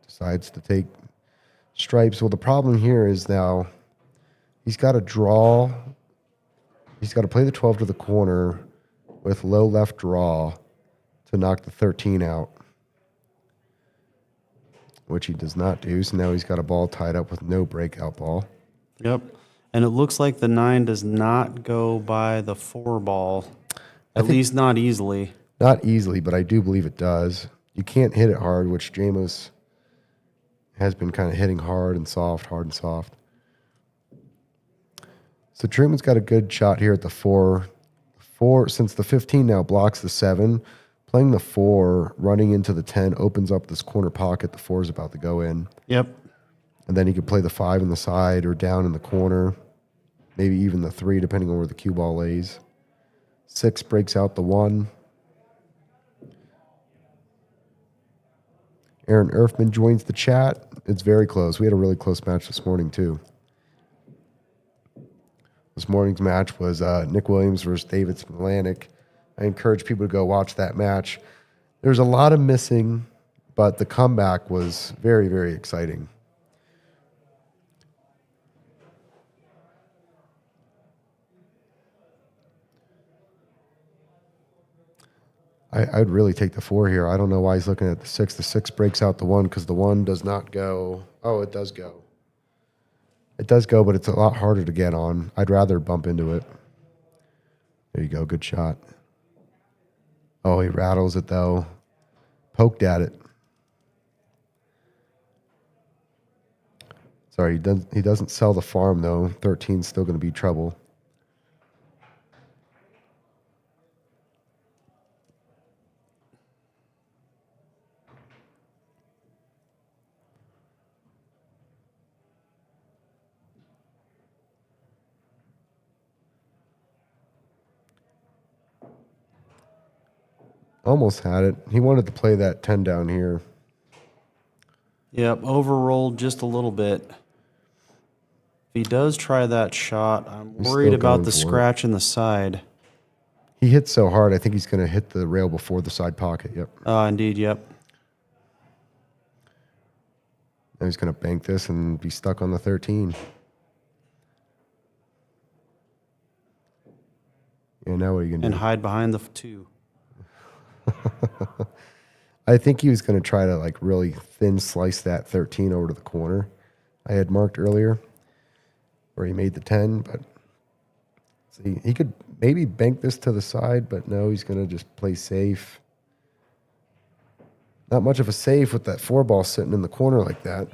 Decides to take stripes. Well, the problem here is now he's got to draw. He's got to play the 12 to the corner with low left draw to knock the 13 out, which he does not do. So now he's got a ball tied up with no breakout ball. Yep. And it looks like the 9 does not go by the 4 ball, at least not easily. Not easily, but I do believe it does. You can't hit it hard, which Jamos has been kind of hitting hard and soft. So Truman's got a good shot here at the 4. 4, since the 15 now blocks the 7, playing the 4, running into the 10, opens up this corner pocket. The 4 is about to go in. Yep. And then he could play the 5 in the side or down in the corner, maybe even the 3, depending on where the cue ball lays. 6 breaks out the 1. Aaron Erfman joins the chat. It's very close. We had a really close match this morning, too. This morning's match was Nick Williams versus David Smolanik. I encourage people to go watch that match. There's a lot of missing, but the comeback was very, very exciting. I'd really take the 4 here. I don't know why he's looking at the 6. The 6 breaks out the 1 because the 1 does not go. Oh, it does go. It does go, but it's a lot harder to get on. I'd rather bump into it. There you go. Good shot. Oh, he rattles it, though. Poked at it. Sorry, he doesn't sell the farm, though. 13's still going to be trouble. Almost had it. He wanted to play that 10 down here. Yep, overrolled just a little bit. If he does try that shot, I'm worried about the scratch in the side. He hits so hard, I think he's going to hit the rail before the side pocket. Yep. Indeed, yep. Now he's going to bank this and be stuck on the 13. Yeah, now what are you going to do? And hide behind the 2. I think he was going to try to like really thin slice that 13 over to the corner I had marked earlier where he made the 10, but see, he could maybe bank this to the side, but no, he's going to just play safe. Not much of a save with that 4 ball sitting in the corner like that.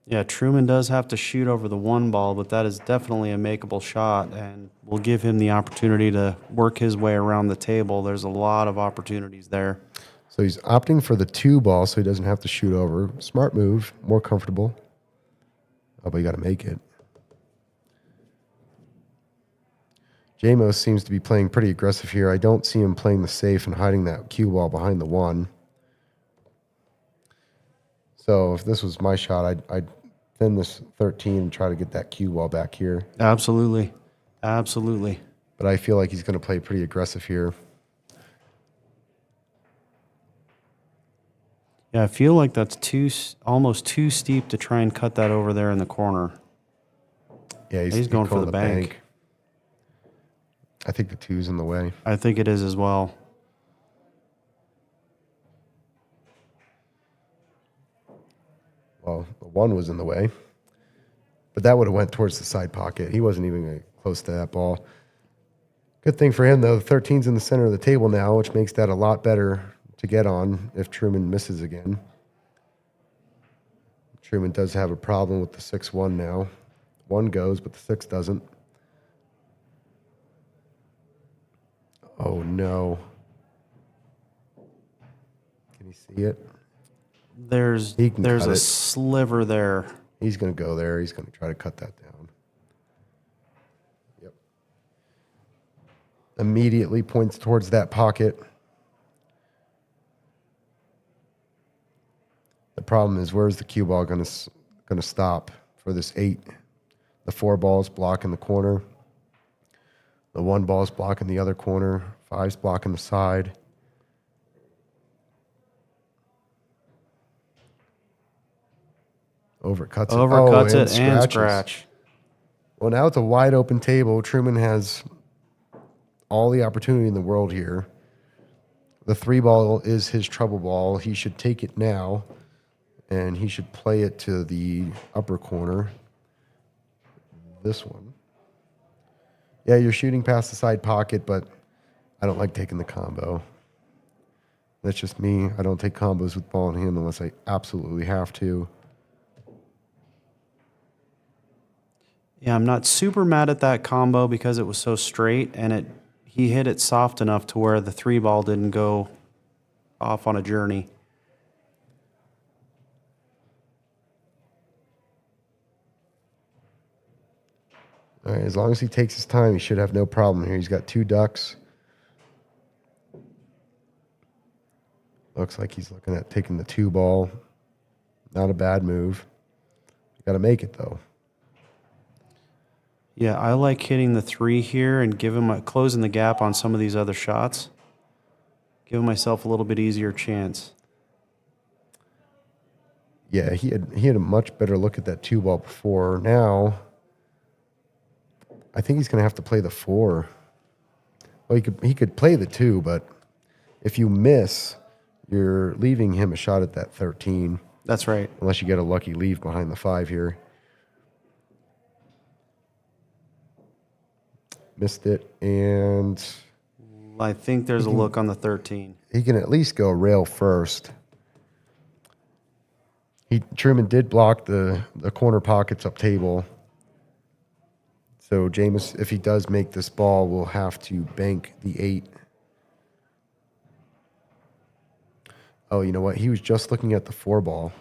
Yeah, Truman does have to shoot over the 1 ball, but that is definitely a makeable shot, and will give him the opportunity to work his way around the table. There's a lot of opportunities there. So he's opting for the 2 ball so he doesn't have to shoot over. Smart move, more comfortable. Oh, but you got to make it. Jamos seems to be playing pretty aggressive here. I don't see him playing the safe and hiding that cue ball behind the 1. So if this was my shot, I'd thin this 13 and try to get that cue ball back here. Absolutely. Absolutely. But I feel like he's going to play pretty aggressive here. Yeah, I feel like that's almost too steep to try and cut that over there in the corner. Yeah, he's going for the bank. I think the 2's in the way. I think it is as well. Well, the 1 was in the way. But that would have went towards the side pocket. He wasn't even close to that ball. Good thing for him, though. The 13's in the center of the table now, which makes that a lot better to get on if Truman misses again. Truman does have a problem with the 6-1 now. 1 goes, but the 6 doesn't. Oh, no. Can you see it? There's a sliver there. He's going to go there. He's going to try to cut that down. Yep. Immediately points towards that pocket. The problem is, where's the cue ball going to stop for this 8? The 4 ball's blocking the corner. The 1 ball's blocking the other corner. 5's blocking the side. Overcuts it and scratch. Well, now it's a wide open table. Truman has all the opportunity in the world here. The 3 ball is his trouble ball. He should take it now, and he should play it to the upper corner. This one. Yeah, you're shooting past the side pocket, but I don't like taking the combo. That's just me. I don't take combos with ball in hand unless I absolutely have to. Yeah, I'm not super mad at that combo because it was so straight, and he hit it soft enough to where the 3 ball didn't go off on a journey. All right, as long as he takes his time, he should have no problem here. He's got 2 ducks. Looks like he's looking at taking the 2 ball. Not a bad move. Got to make it, though. Yeah, I like hitting the 3 here and closing the gap on some of these other shots. Giving myself a little bit easier chance. Yeah, he had a much better look at that 2 ball before. Now, I think he's going to have to play the 4. Well, he could play the 2, but if you miss, you're leaving him a shot at that 13. That's right. Unless you get a lucky leave behind the 5 here. Missed it, and I think there's a look on the 13. He can at least go rail first. Truman did block the corner pockets up table. So Jamos, if he does make this ball, will have to bank the 8. Oh, you know what? He was just looking at the 4 ball.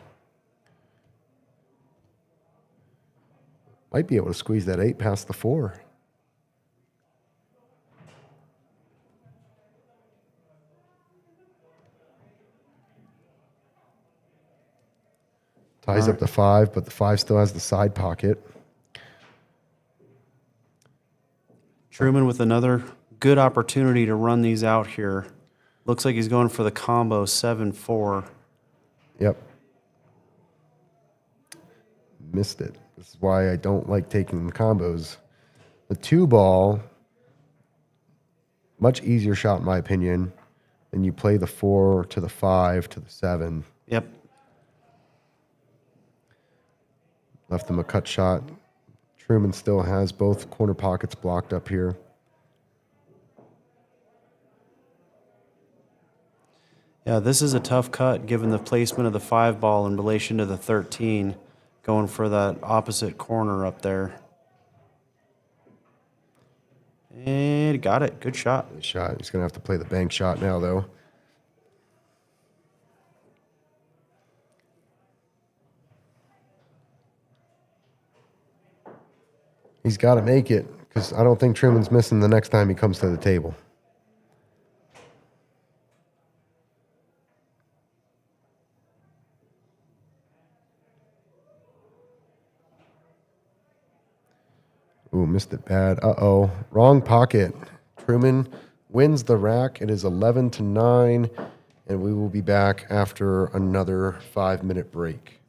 Might be able to squeeze that 8 past the 4. Ties up the 5, but the 5 still has the side pocket. Truman with another good opportunity to run these out here. Looks like he's going for the combo 7-4. Yep. Missed it. This is why I don't like taking the combos. The 2 ball Much easier shot, in my opinion. And you play the 4 to the 5 to the 7. Yep. Left him a cut shot. Truman still has both corner pockets blocked up here. Yeah, this is a tough cut given the placement of the 5 ball in relation to the 13, going for that opposite corner up there. And got it. Good shot. Good shot. He's going to have to play the bank shot now, though. He's got to make it, because I don't think Truman's missing the next time he comes to the table. Ooh, missed it bad. Uh-oh. Wrong pocket. Truman wins the rack. It is 11-9, and we will be back after another 5-minute break.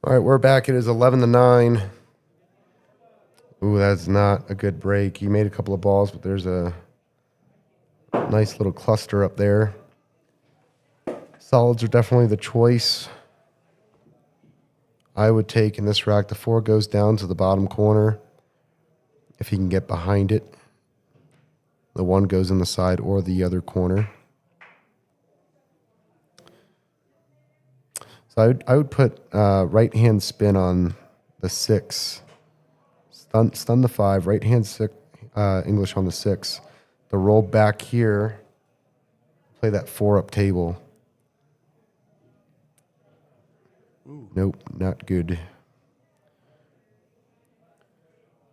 All right, we're back. It is 11-9. Ooh, that's not a good break. He made a couple of balls, but there's a nice little cluster up there. Solids are definitely the choice I would take in this rack. The 4 goes down to the bottom corner. If he can get behind it, the 1 goes in the side or the other corner. So I would put right hand spin on the 6. Stun the 5, right hand English on the 6. The roll back here, play that 4 up table. Ooh. Nope, not good.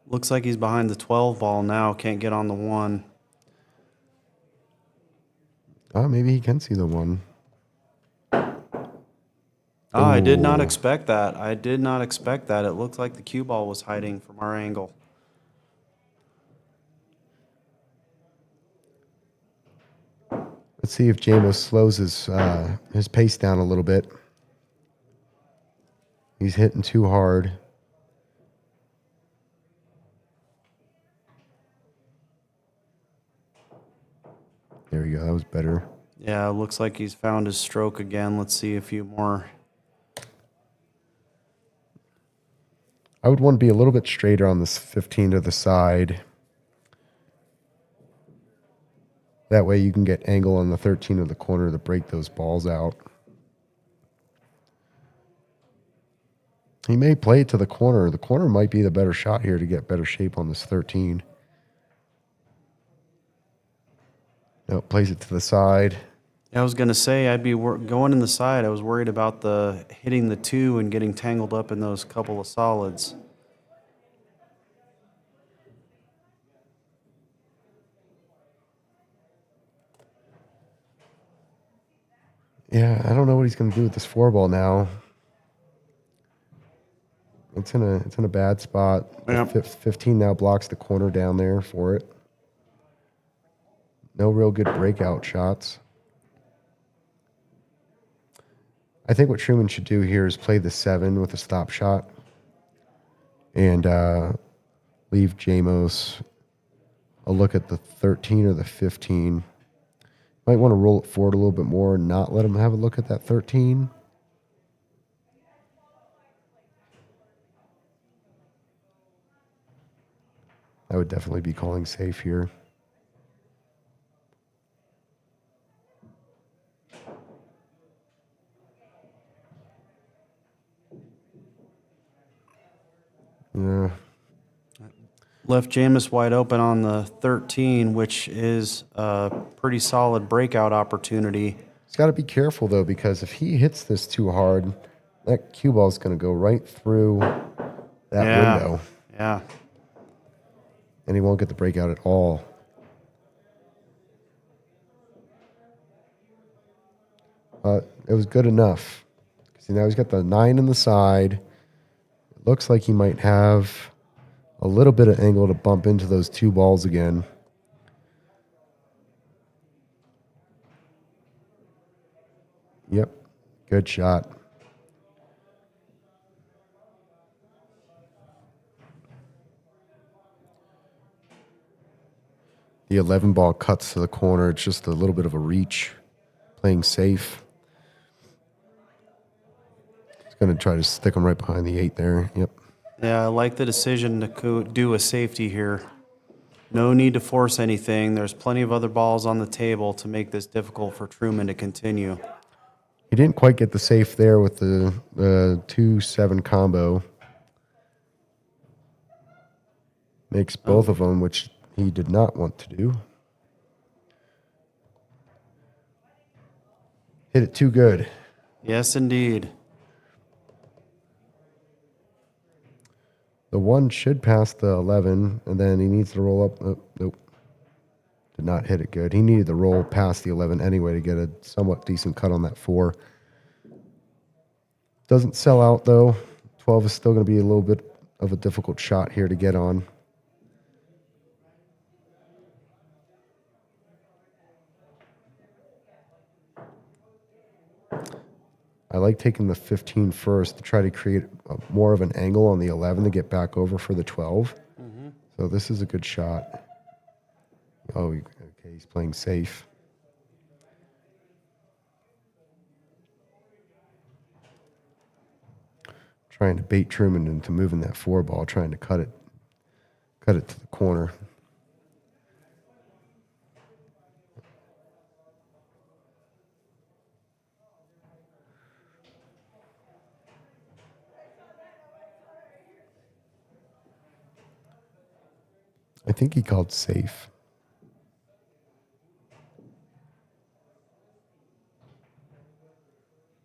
Looks like he's behind the 12 ball now. Can't get on the 1. Oh, maybe he can see the 1. Oh, I did not Ooh. expect that. I did not expect that. It looked like the cue ball was hiding from our angle. Let's see if Jamos slows his pace down a little bit. He's hitting too hard. There we go. That was better. Yeah, it looks like he's found his stroke again. Let's see a few more. I would want to be a little bit straighter on this 15 to the side. That way you can get angle on the 13 of the corner to break those balls out. He may play it to the corner. The corner might be the better shot here to get better shape on this 13. No, plays it to the side. I was going to say I'd be going in the side. I was worried about the hitting the 2 and getting tangled up in those couple of solids. Yeah, I don't know what he's going to do with this 4 ball now. It's in a bad spot. Yep. 15 now blocks the corner down there for it. No real good breakout shots. I think what Truman should do here is play the 7 with a stop shot and leave Jamos a look at the 13 or the 15. Might want to roll it forward a little bit more and not let him have a look at that 13. I would definitely be calling safe here. Yeah. Left Jamos wide open on the 13, which is a pretty solid breakout opportunity. He's got to be careful, though, because if he hits this too hard, that cue ball is going to go right through that window. Yeah. And he won't get the breakout at all. It was good enough. See, now he's got the 9 in the side. It looks like he might have a little bit of angle to bump into those 2 balls again. Yep, good shot. The 11 ball cuts to the corner. It's just a little bit of a reach, playing safe. He's going to try to stick him right behind the 8 there. Yep. Yeah, I like the decision to do a safety here. No need to force anything. There's plenty of other balls on the table to make this difficult for Truman to continue. He didn't quite get the safe there with the 2-7 combo. Makes both of them, which he did not want to do. Hit it too good. Yes, indeed. The 1 should pass the 11, and then he needs to roll up. Oh, nope. Did not hit it good. He needed to roll past the 11 anyway to get a somewhat decent cut on that 4. Doesn't sell out, though. 12 is still going to be a little bit of a difficult shot here to get on. I like taking the 15 first to try to create more of an angle on the 11 to get back over for the 12. So this is a good shot. Oh, okay, he's playing safe. Trying to bait Truman into moving that 4 ball, trying to cut it to the corner. I think he called safe.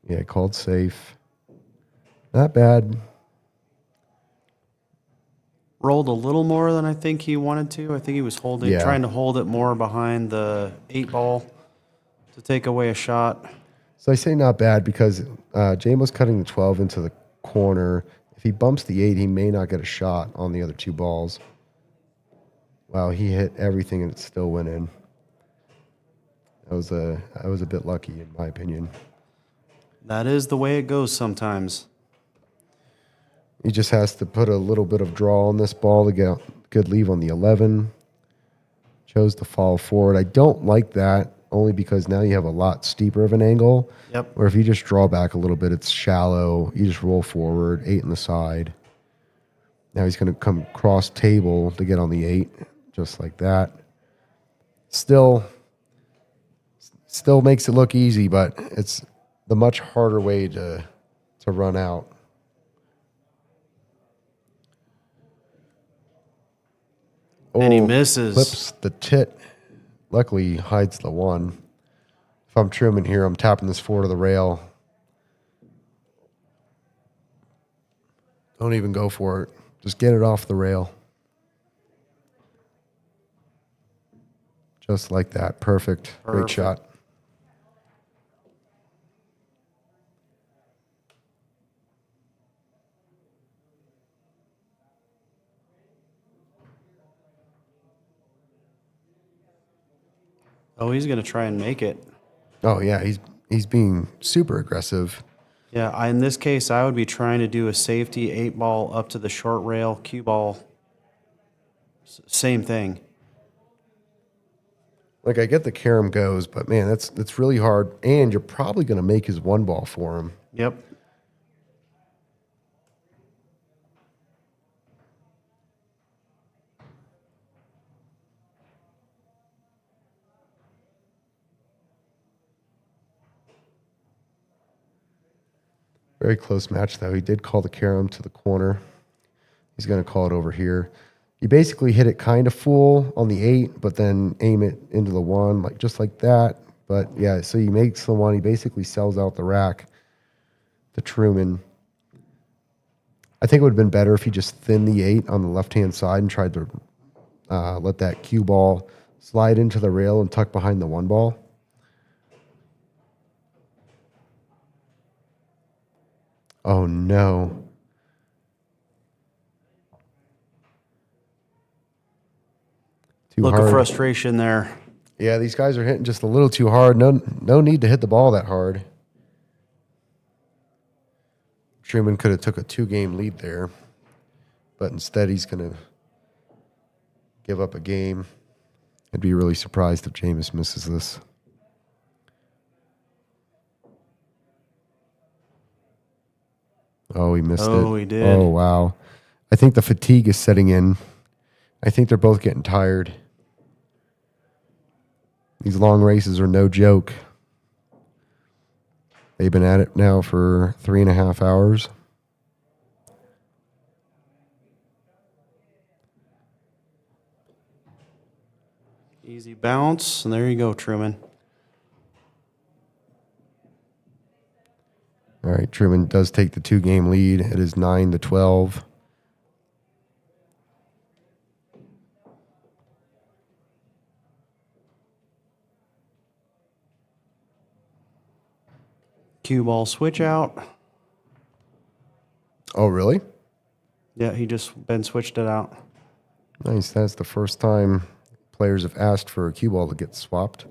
Yeah, called safe. Not bad. Rolled a little more than I think he wanted to. I think he was trying to hold it more behind the 8 ball to take away a shot. So I say not bad because Jamos cutting the 12 into the corner. If he bumps the 8, he may not get a shot on the other 2 balls. Wow, he hit everything and it still went in. I was a bit lucky in my opinion. That is the way it goes sometimes. He just has to put a little bit of draw on this ball to get a good leave on the 11. Chose to fall forward. I don't like that only because now you have a lot steeper of an angle. Yep. Or if you just draw back a little bit, it's shallow. You just roll forward, 8 in the side. Now he's going to come cross table to get on the 8, just like that. Still makes it look easy, but it's the much harder way to run out. And he misses. Flips the tit. Luckily, he hides the 1. If I'm Truman here, I'm tapping this 4 to the rail. Don't even go for it. Just get it off the rail. Just like that. Perfect. Great shot. Oh, he's going to try and make it. Oh, yeah. He's being super aggressive. Yeah, in this case, I would be trying to do a safety 8 ball up to the short rail, cue ball. Same thing. Like, I get the carom goes, but, man, that's really hard. And you're probably going to make his 1 ball for him. Yep. Very close match, though. He did call the carom to the corner. He's going to call it over here. You basically hit it kind of full on the 8, but then aim it into the 1, like just like that. But, yeah, so he makes the 1. He basically sells out the rack to Truman. I think it would have been better if he just thinned the 8 on the left-hand side and tried to let that cue ball slide into the rail and tuck behind the 1 ball. Oh, no. Look of frustration there. Yeah, these guys are hitting just a little too hard. No need to hit the ball that hard. Truman could have took a 2-game lead there, but instead he's going to give up a game. I'd be really surprised if Jamos misses this. Oh, he missed it. Oh, he did. Oh, wow. I think the fatigue is setting in. I think they're both getting tired. These long races are no joke. They've been at it now for 3.5 hours. Easy bounce, and there you go, Truman. All right, Truman does take the 2-game lead. It is 9-12. Cue ball switch out. Oh, really? Yeah, he just switched it out. Nice. That's the first time players have asked for a cue ball to get swapped.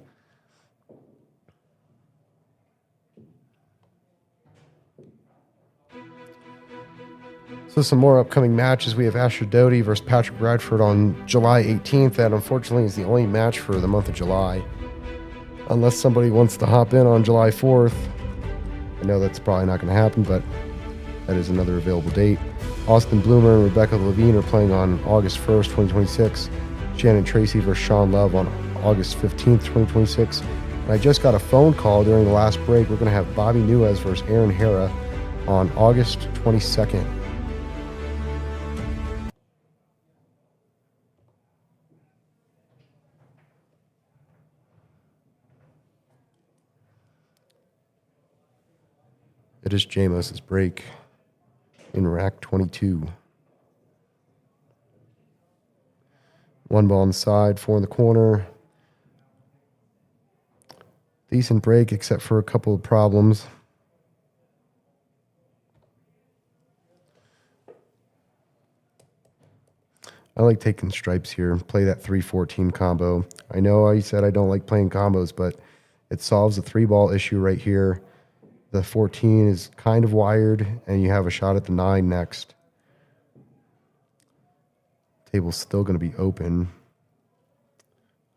So some more upcoming matches. We have Asher Doty versus Patrick Bradford on July 18th. That unfortunately is the only match for the month of July. Unless somebody wants to hop in on July 4th. I know that's probably not going to happen, but that is another available date. Austin Bloomer and Rebecca Levine are playing on August 1st, 2026. Shannon Tracy versus Shawn Love on August 15th, 2026. And I just got a phone call during the last break. We're going to have Bobby Nuez versus Aaron Hara on August 22nd. It is Jamos' break in rack 22. 1 ball on the side, 4 in the corner. Decent break, except for a couple of problems. I like taking stripes here. Play that 3-14 combo. I know I said I don't like playing combos, but it solves the 3-ball issue right here. The 14 is kind of wired, and you have a shot at the 9 next. Table's still going to be open.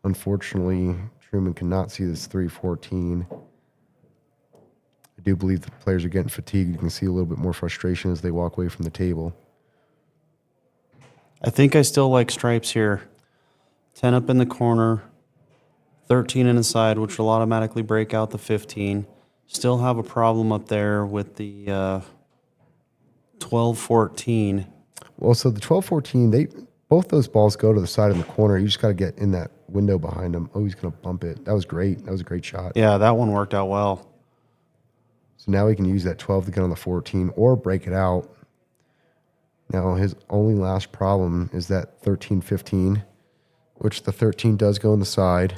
Unfortunately, Truman cannot see this 3-14. I do believe the players are getting fatigued. You can see a little bit more frustration as they walk away from the table. I think I still like stripes here. 10 up in the corner, 13 in the side, which will automatically break out the 15. Still have a problem up there with the 12-14. Well, so the 12-14, both those balls go to the side in the corner. You just got to get in that window behind him. Oh, he's going to bump it. That was great. That was a great shot. Yeah, that one worked out well. So now he can use that 12 to get on the 14 or break it out. Now his only last problem is that 13-15, which the 13 does go on the side.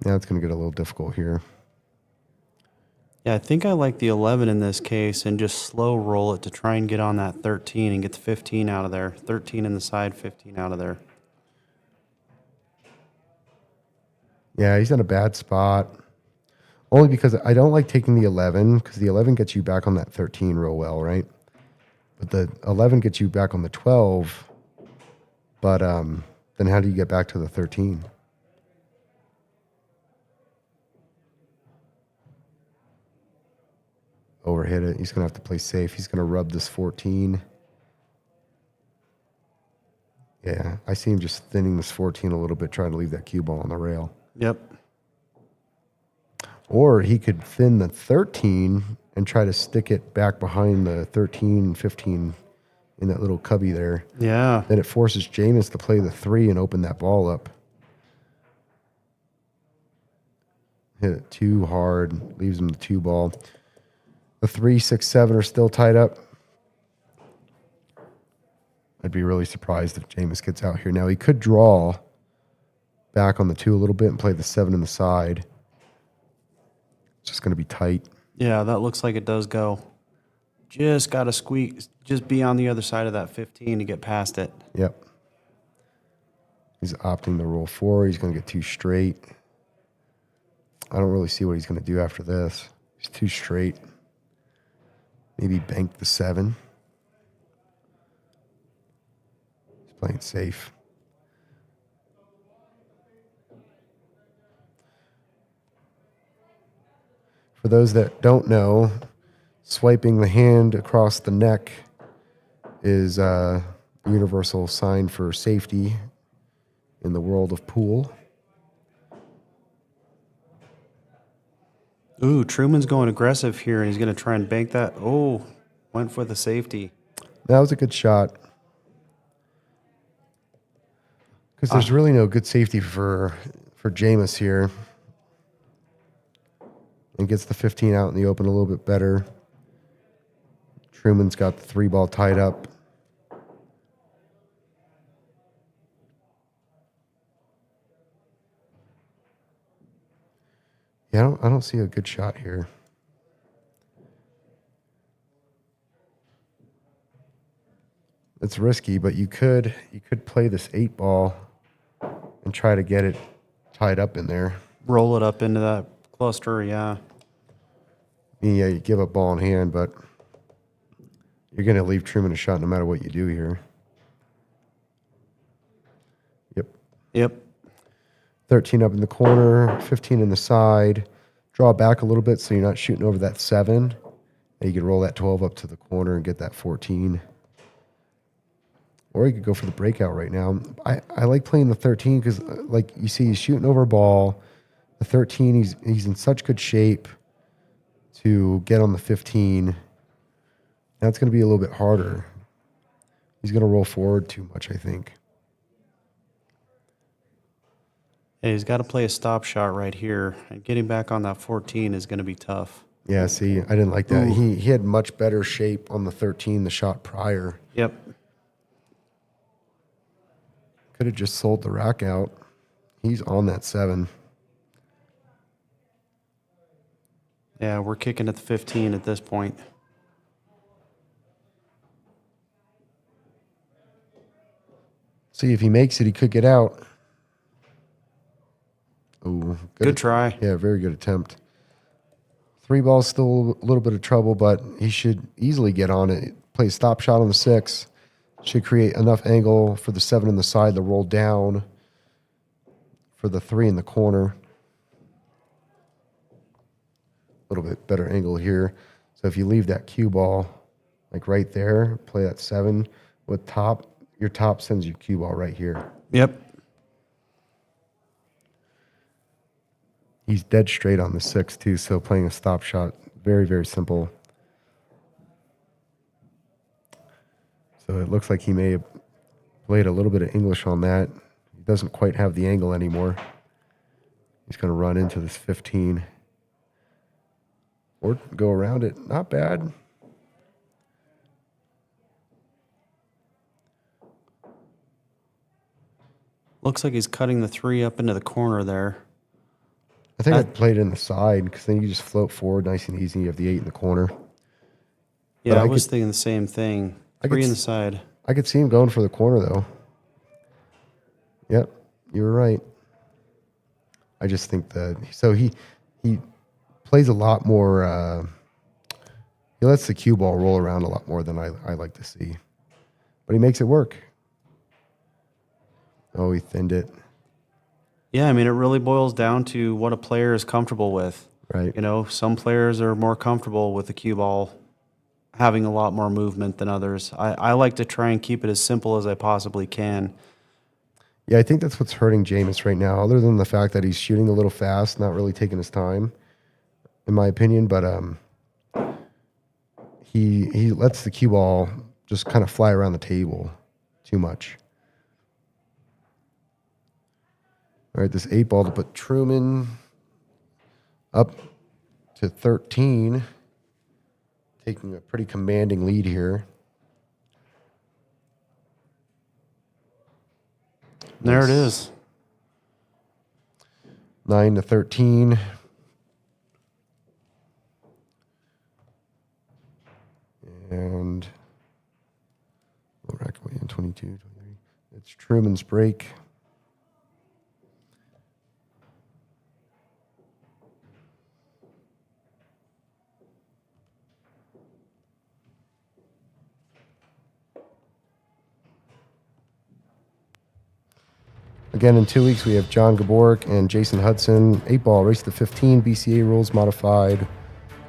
Now it's going to get a little difficult here. Yeah, I think I like the 11 in this case and just slow roll it to try and get on that 13 and get the 15 out of there. 13 in the side, 15 out of there. Yeah, he's in a bad spot. Only because I don't like taking the 11, because the 11 gets you back on that 13 real well, right? But the 11 gets you back on the 12. But then how do you get back to the 13? Overhit it. He's going to have to play safe. He's going to rub this 14. Yeah, I see him just thinning this 14 a little bit, trying to leave that cue ball on the rail. Yep. Or he could thin the 13 and try to stick it back behind the 13, 15 in that little cubby there. Yeah. Then it forces Jamos to play the 3 and open that ball up. Hit it too hard. Leaves him the 2 ball. The 3, 6, 7 are still tied up. I'd be really surprised if Jamos gets out here. Now, he could draw back on the 2 a little bit and play the 7 in the side. It's just going to be tight. Yeah, that looks like it does go. Just got to squeak. Just be on the other side of that 15 to get past it. Yep. He's opting to roll 4. He's going to get 2 straight. I don't really see what he's going to do after this. He's 2 straight. Maybe bank the 7. He's playing safe. For those that don't know, swiping the hand across the neck is a universal sign for safety in the world of pool. Ooh, Truman's going aggressive here, and he's going to try and bank that. Oh, went for the safety. That was a good shot. Because there's really no good safety for Jamos here. And gets the 15 out in the open a little bit better. Truman's got the 3 ball tied up. Yeah, I don't see a good shot here. It's risky, but you could play this 8 ball and try to get it tied up in there. roll it up into that cluster, yeah. Yeah, you give up ball in hand, but you're going to leave Truman a shot no matter what you do here. Yep. Yep. 13 up in the corner, 15 in the side. Draw back a little bit so you're not shooting over that 7. And you can roll that 12 up to the corner and get that 14. Or you could go for the breakout right now. I like playing the 13 because, like you see, he's shooting over a ball. The 13, he's in such good shape to get on the 15. That's going to be a little bit harder. He's going to roll forward too much, I think. Yeah, he's got to play a stop shot right here. And getting back on that 14 is going to be tough. Yeah, see, I didn't like that. Ooh. He had much better shape on the 13, the shot prior. Yep. Could have just sold the rack out. He's on that 7. Yeah, we're kicking at the 15 at this point. See, if he makes it, he could get out. Oh, Good try. Yeah, very good attempt. 3 balls, still a little bit of trouble, but he should easily get on it. Play a stop shot on the 6. Should create enough angle for the 7 in the side to roll down for the 3 in the corner. A little bit better angle here. So if you leave that cue ball like right there, play that 7 with top, your top sends your cue ball right here. Yep. He's dead straight on the 6 too, so playing a stop shot, very, very simple. So it looks like he may have played a little bit of English on that. He doesn't quite have the angle anymore. He's going to run into this 15. Or go around it. Not bad. Looks like he's cutting the 3 up into the corner there. I think I'd played in the side because then you just float forward nice and easy. You have the 8 in the corner. Yeah, I was thinking the same thing. 3 in the side. I could see him going for the corner, though. Yep, you were right. I just think that... So he plays a lot more... he lets the cue ball roll around a lot more than I like to see. But he makes it work. Oh, he thinned it. Yeah, I mean, it really boils down to what a player is comfortable with. Right. You know, some players are more comfortable with the cue ball having a lot more movement than others. I like to try and keep it as simple as I possibly can. Yeah, I think that's what's hurting Jamos right now, other than the fact that he's shooting a little fast, not really taking his time, in my opinion. But he lets the cue ball just kind of fly around the table too much. All right, this 8 ball to put Truman up to 13, taking a pretty commanding lead here. There it is. 9 to 13. And we'll rack away in 22, 23. It's Truman's break. Again, in 2 weeks, we have John Gaborik and Jason Hudson. 8 ball, race to 15, BCA rules modified.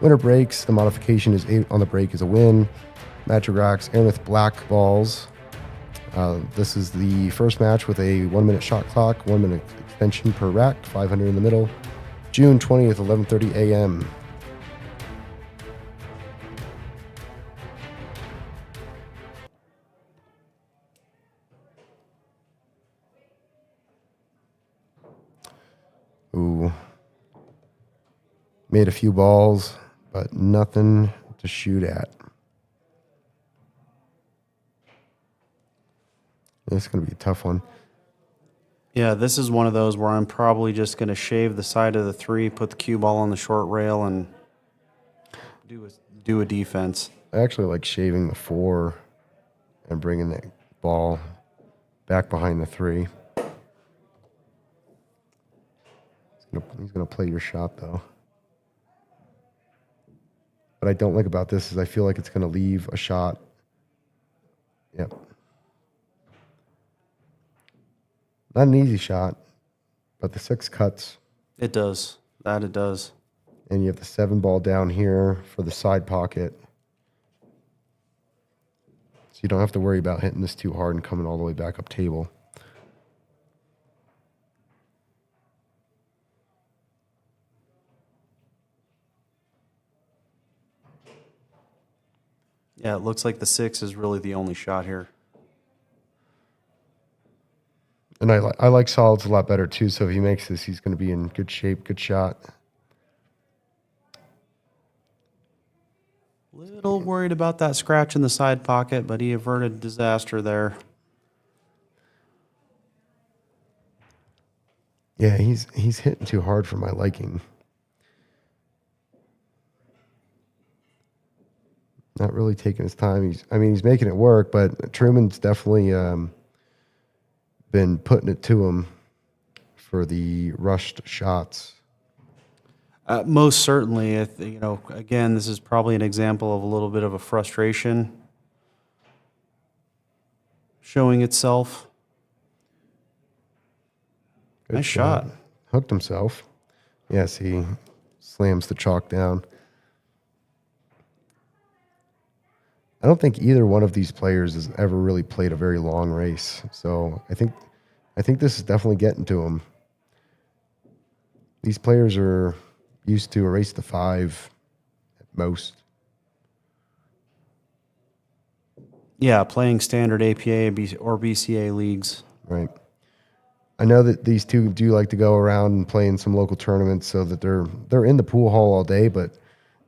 Winner breaks. The modification is 8 on the break is a win. Magic racks, Aramith black balls. This is the first match with a 1-minute shot clock, 1-minute extension per rack, 500 in the middle. June 20th, 11:30 a.m. Ooh. Made a few balls, but nothing to shoot at. It's going to be a tough one. Yeah, this is one of those where I'm probably just going to shave the side of the 3, put the cue ball on the short rail, and do a defense. I actually like shaving the 4 and bringing the ball back behind the 3. It's going He's gonna play your shot though. What I don't like about this is I feel like it's gonna leave a shot. Yep. Not an easy shot, but the 6 cuts. It does. That it does. And you have the 7 ball down here for the side pocket. So you don't have to worry about hitting this too hard and coming all the way back up table. Yeah, it looks like the 6 is really the only shot here. And I like solids a lot better too, so if he makes this, he's going to be in good shape, good shot. Little worried about that scratch in the side pocket, but he averted disaster there. Yeah, he's hitting too hard for my liking. Not really taking his time. He's making it work, but Truman's definitely been putting it to him for the rushed shots. Most certainly, again, this is probably an example of a little bit of a frustration showing itself. Good Nice shot. Hooked himself. Yes, he slams the chalk down. I don't think either one of these players has ever really played a very long race. So I think this is definitely getting to them. These players are used to a race to 5 at most. Yeah, playing standard APA or BCA leagues. Right. I know that these two do like to go around and play in some local tournaments so that they're in the pool hall all day, but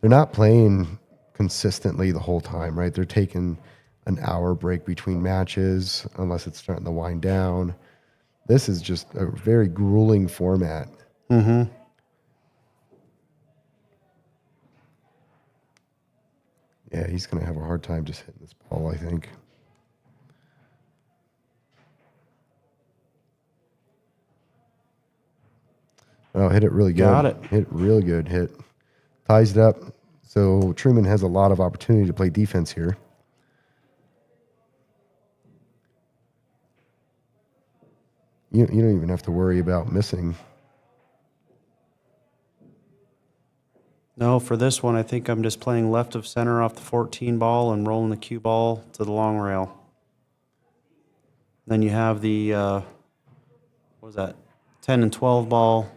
they're not playing consistently the whole time, right? They're taking an hour break between matches unless it's starting to wind down. This is just a very grueling format. Mm-hmm. Yeah, he's going to have a hard time just hitting this ball, I think. Oh, hit it really good. Got it. Hit it really good. Hit. Ties it up. So Truman has a lot of opportunity to play defense here. You don't even have to worry about missing. No, for this one, I think I'm just playing left of center off the 14 ball and rolling the cue ball to the long rail. Then you have the, what was that, 10 and 12 ball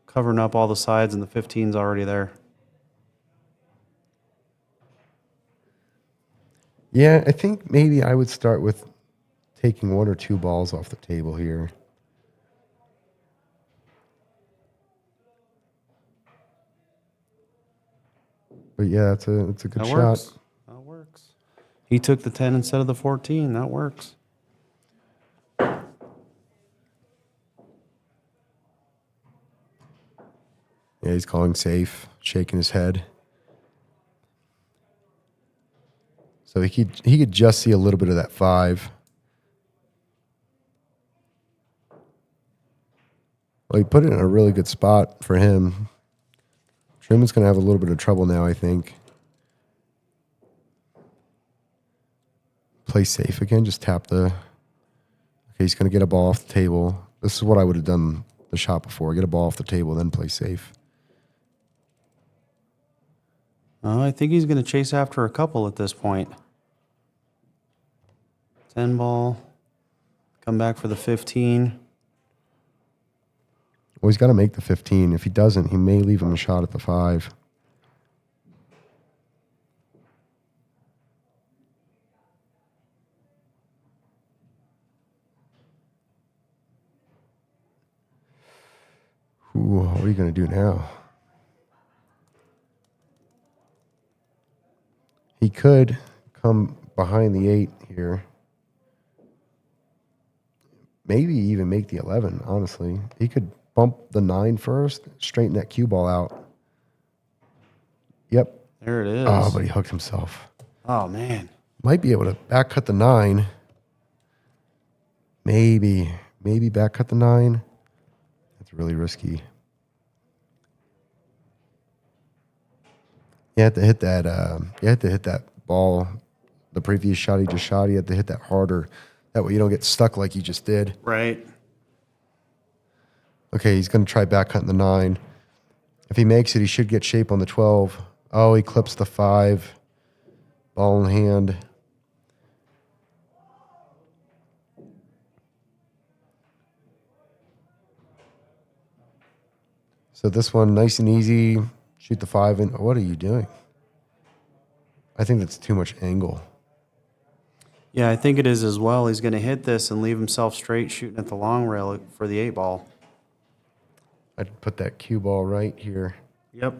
covering up all the sides, and the 15's already there. Yeah, I think maybe I would start with taking 1 or 2 balls off the table here. But yeah, it's a good That shot. works. That works. He took the 10 instead of the 14. That works. Yeah, he's calling safe, shaking his head. So he could just see a little bit of that 5. Well, he put it in a really good spot for him. Truman's going to have a little bit of trouble now, I think. Play safe again. Just tap the... Okay, he's going to get a ball off the table. This is what I would have done the shot before. Get a ball off the table, then play safe. I think he's going to chase after a couple at this point. 10 ball. Come back for the 15. Well, he's got to make the 15. If he doesn't, he may leave him a shot at the 5. Ooh, what are you going to do now? He could come behind the 8 here. Maybe even make the 11, honestly. He could bump the 9 first, straighten that cue ball out. Yep. There it is. Oh, but he hooked himself. Oh, man. Might be able to back cut the 9. Maybe back cut the 9. That's really risky. You have to hit that. You have to hit that ball. The previous shot he just shot, you have to hit that harder. That way you don't get stuck like you just did. Right. Okay, he's going to try back hunting the 9. If he makes it, he should get shape on the 12. Oh, he clips the 5. Ball in hand. So this one, nice and easy. Shoot the 5 in. What are you doing? I think that's too much angle. Yeah, I think it is as well. He's going to hit this and leave himself straight shooting at the long rail for the 8 ball. I'd put that cue ball right here. Yep.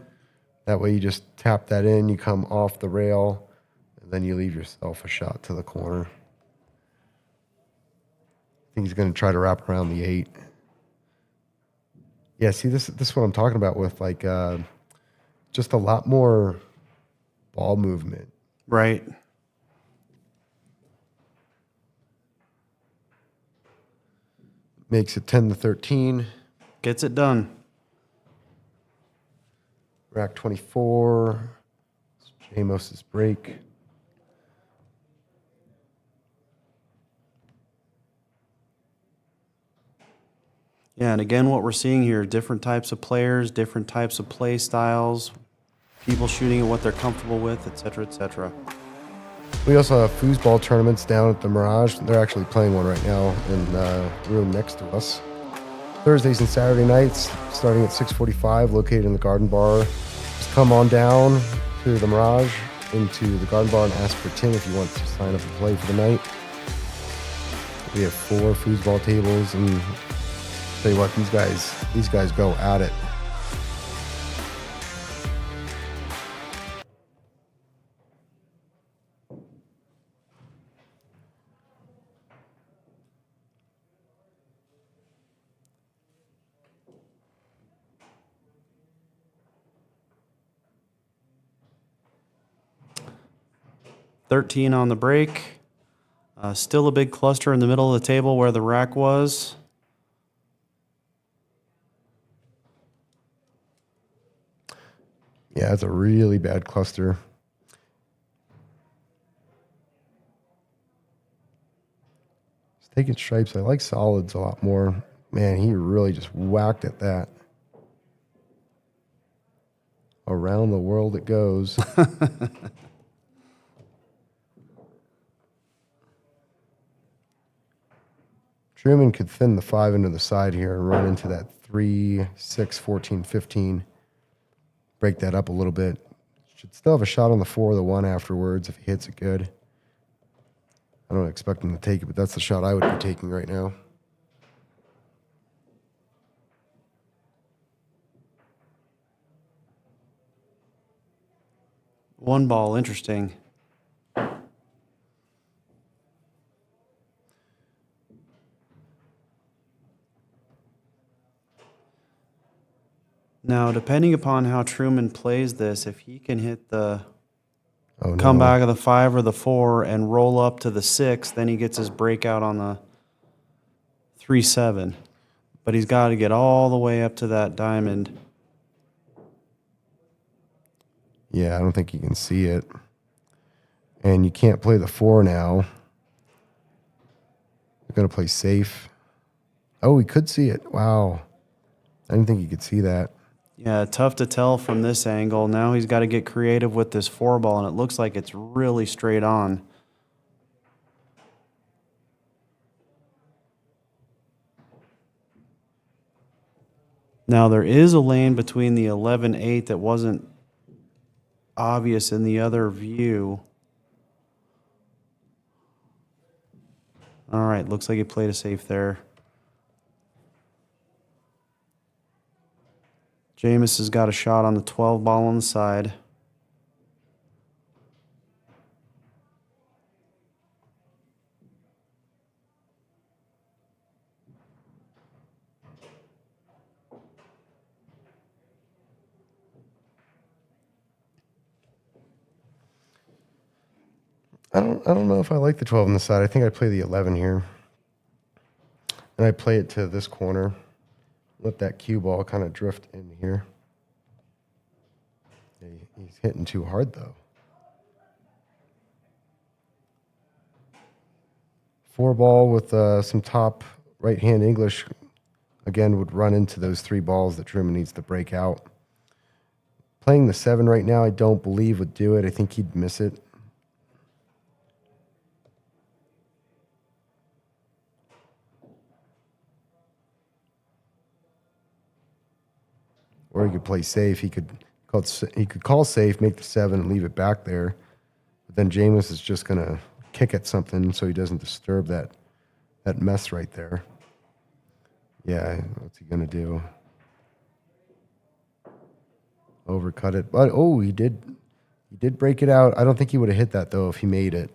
That way you just tap that in, you come off the rail, and then you leave yourself a shot to the corner. I think he's going to try to wrap around the 8. Yeah, see, this is what I'm talking about with like just a lot more ball movement. Right. Makes it 10-13. Gets it done. Rack 24. Jamos's break. Yeah, and again, what we're seeing here, different types of players, different types of play styles, people shooting at what they're comfortable with, et cetera, et cetera. We also have foosball tournaments down at the Mirage. They're actually playing one right now in the room next to us. Thursdays and Saturday nights, starting at 6:45, located in the Garden Bar. Just come on down to the Mirage, into the Garden Bar, and ask for Tim if you want to sign up and play for the night. We have 4 foosball tables, and tell you what, these guys go at it. $13 on the break. Still a big cluster in the middle of the table where the rack was. Yeah, it's a really bad cluster. He's taking stripes. I like solids a lot more. Man, he really just whacked at that. Around the world it goes. Truman could thin the 5 into the side here and run into that 3, 6, 14, 15. Break that up a little bit. Should still have a shot on the 4 or the 1 afterwards if he hits it good. I don't expect him to take it, but that's the shot I would be taking right now. One ball, interesting. Now, depending upon how Truman plays this, if he can hit the come back of the 5 or the 4 and roll up to the 6, then he gets his breakout on the 3-7. But he's got to get all the way up to that diamond. Yeah, I don't think you can see it. And you can't play the 4 now. You're going to play safe. Oh, we could see it. Wow. I didn't think you could see that. Yeah, tough to tell from this angle. Now he's got to get creative with this 4 ball, and it looks like it's really straight on. Now there is a lane between the 11-8 that wasn't obvious in the other view. All right, looks like he played a safe there. Jamos has got a shot on the 12 ball on the side. I don't know if I like the 12 on the side. I think I play the 11 here. And I play it to this corner. Let that cue ball kind of drift in here. He's hitting too hard, though. 4-ball with some top right-hand English, again, would run into those 3 balls that Truman needs to break out. Playing the 7 right now, I don't believe would do it. I think he'd miss it. Or he could play safe. He could call safe, make the 7, and leave it back there. But then Jamos is just going to kick at something so he doesn't disturb that mess right there. Yeah, what's he going to do? Overcut it. But, oh, he did break it out. I don't think he would have hit that, though, if he made it.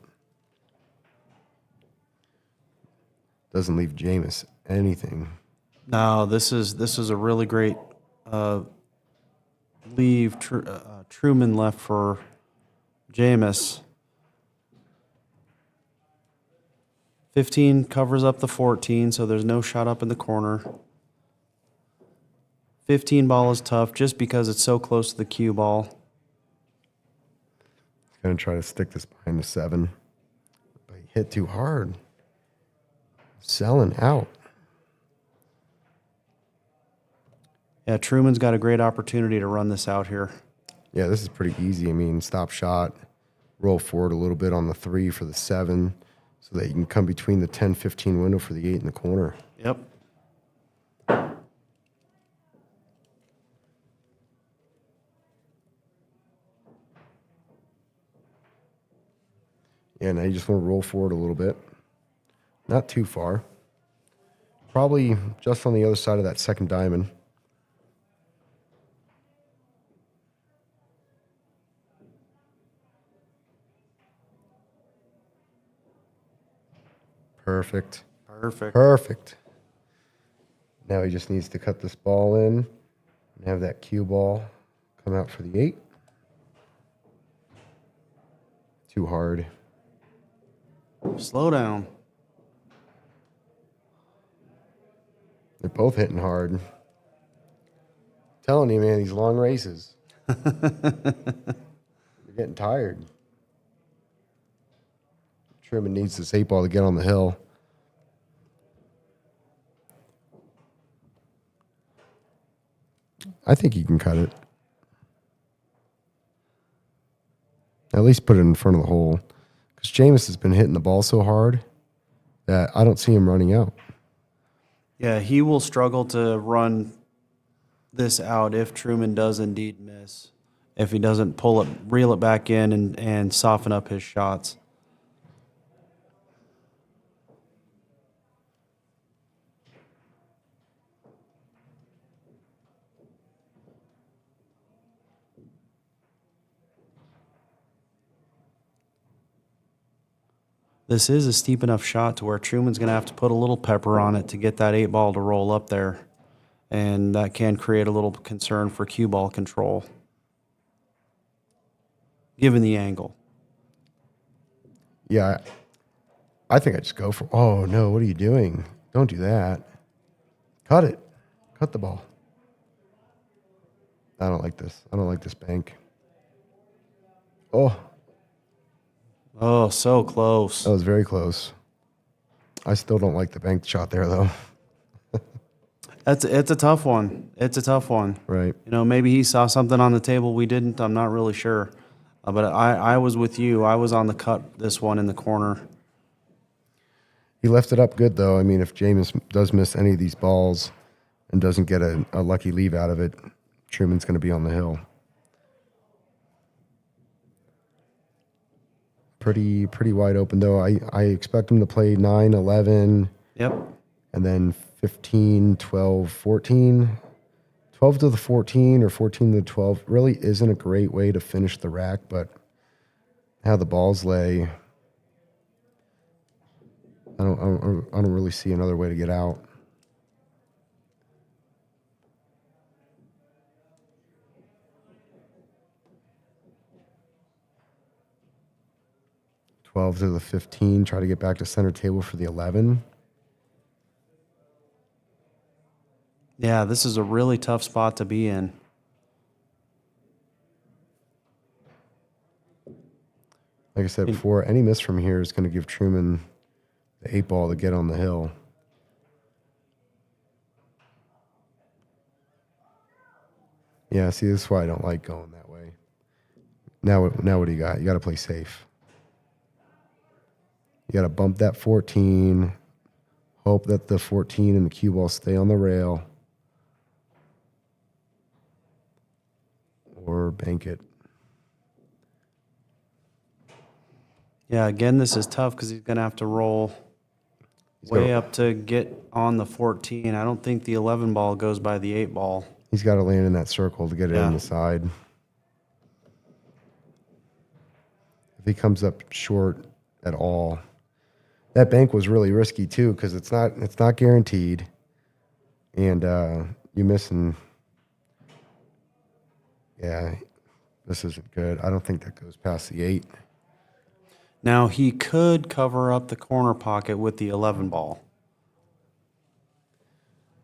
Doesn't leave Jamos anything. No, this is a really great leave. Truman left for Jamos. 15 covers up the 14, so there's no shot up in the corner. 15 ball is tough just because it's so close to the cue ball. He's going to try to stick this behind the 7. But he hit too hard. Selling out. Yeah, Truman's got a great opportunity to run this out here. Yeah, this is pretty easy. I mean, stop shot, roll forward a little bit on the 3 for the 7 so that you can come between the 10-15 window for the 8 in the corner. Yep. Yeah, now you just want to roll forward a little bit. Not too far. Probably just on the other side of that second diamond. Perfect. Perfect. Perfect. Now he just needs to cut this ball in and have that cue ball come out for the 8. Too hard. Slow down. They're both hitting hard. Telling you, man, these long races. They're getting tired. Truman needs this 8 ball to get on the hill. I think he can cut it. At least put it in front of the hole. Because Jamos has been hitting the ball so hard that I don't see him running out. Yeah, he will struggle to run this out if Truman does indeed miss. If he doesn't reel it back in and soften up his shots. This is a steep enough shot to where Truman's going to have to put a little pepper on it to get that 8 ball to roll up there. And that can create a little concern for cue ball control, given the angle. Yeah, I think I just go for, oh, no, what are you doing? Don't do that. Cut it. Cut the ball. I don't like this. I don't like this bank. Oh. Oh, so close. That was very close. I still don't like the bank shot there, though. It's a tough one. It's a tough one. Right. You know, maybe he saw something on the table we didn't. I'm not really sure. But I was with you. I was on the cut this one in the corner. He left it up good, though. I mean, if Jamos does miss any of these balls and doesn't get a lucky leave out of it, Truman's going to be on the hill. Pretty wide open, though. I expect him to play 9, 11. Yep. And then 15, 12, 14. 12 to the 14 or 14 to the 12 really isn't a great way to finish the rack, but how the balls lay, I don't really see another way to get out. $12 to the 15, try to get back to center table for the 11. Yeah, this is a really tough spot to be in. Like I said before, any miss from here is going to give Truman the 8-ball to get on the hill. Yeah, see, this is why I don't like going that way. Now what do you got? You got to play safe. You got to bump that 14, hope that the 14 and the cue ball stay on the rail, or bank it. Yeah, again, this is tough because he's going to have to roll way up to get on the 14. I don't think the 11 ball goes by the 8 ball. He's got to land in that circle to get it on the side. If he comes up short at all, that bank was really risky too because it's not guaranteed, and you missing. Yeah, this isn't good. I don't think that goes past the 8. Now, he could cover up the corner pocket with the 11 ball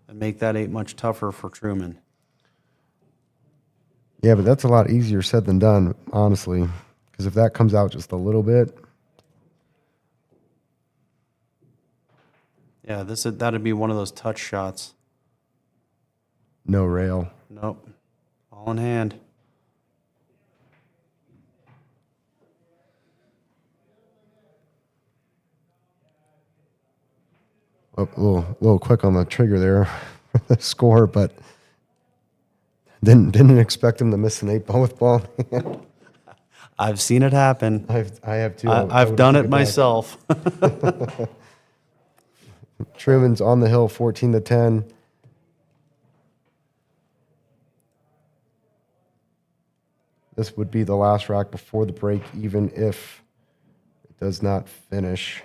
and make that 8 much tougher for Truman. Yeah, but that's a lot easier said than done, honestly, because if that comes out just a little bit. Yeah, that'd be one of those touch shots. No rail. Nope. All in hand. A little quick on the trigger there for the score, but didn't expect him to miss an 8 ball with ball in hand. I've seen it happen. I have too. I've done it myself. Truman's on the hill, 14-10. This would be the last rack before the break, even if it does not finish.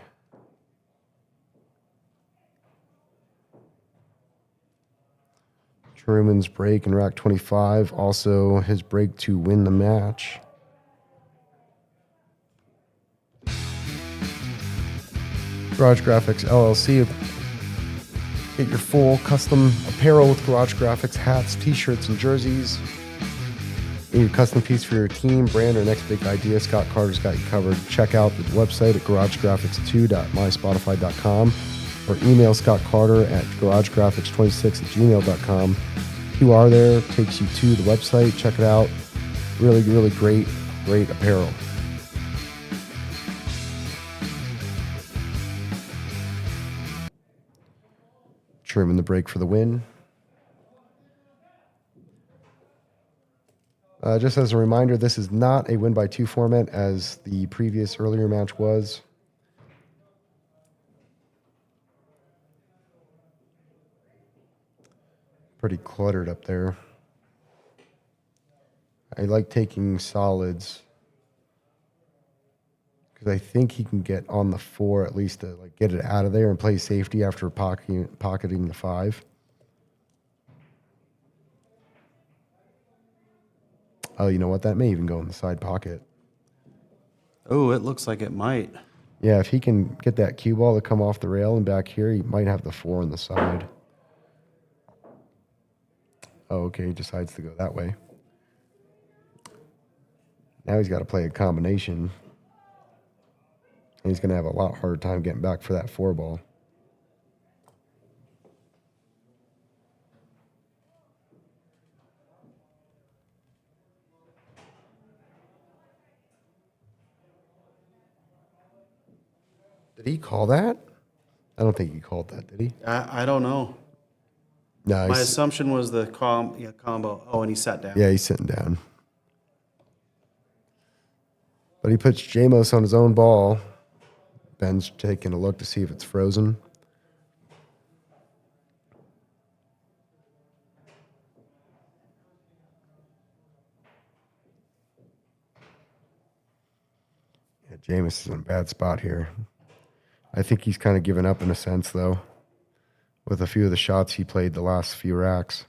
Truman's break in rack 25, also his break to win the match. Garage Graphics LLC. Get your full custom apparel with Garage Graphics hats, t-shirts, and jerseys. Need a custom piece for your team, brand, or next big idea, Scott Carter's got you covered. Check out the website at garagegraphics2.myspotify.com or email Scott Carter at garagegraphics26@gmail.com. QR there takes you to the website. Check it out. Really, really great apparel. Truman the break for the win. Just as a reminder, this is not a win-by-2 format as the previous earlier match was. Pretty cluttered up there. I like taking solids because I think he can get on the 4 at least to like get it out of there and play safety after pocketing the 5. Oh, you know what? That may even go in the side pocket. Oh, it looks like it might. Yeah, if he can get that cue ball to come off the rail and back here, he might have the 4 on the side. Oh, okay, he decides to go that way. Now he's got to play a combination. And he's going to have a lot harder time getting back for that 4 ball. Did he call that? I don't think he called that, did he? I don't know. No, My assumption was the combo. Oh, and he sat down. yeah, he's sitting down. But he puts Jamos on his own ball. Ben's taking a look to see if it's frozen. Yeah, Jamos is in a bad spot here. I think he's kind of given up in a sense, though, with a few of the shots he played the last few racks.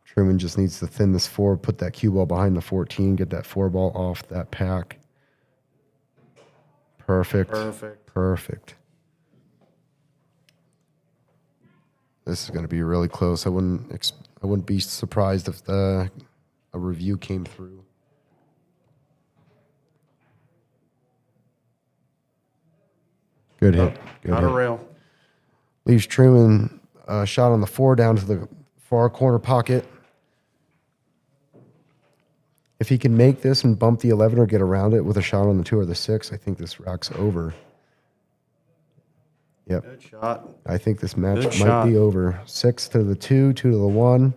Truman just needs to thin this 4, put that cue ball behind the 14, get that 4 ball off that pack. Perfect. Perfect. Perfect. This is going to be really close. I wouldn't be surprised if a review came through. Good hit. Good Not a hit. rail. Leaves Truman shot on the 4 down to the far corner pocket. If he can make this and bump the 11 or get around it with a shot on the 2 or the 6, I think this rack's over. Yep. Good shot. I think this match Good might shot. be over. 6 to the 2, 2 to the 1.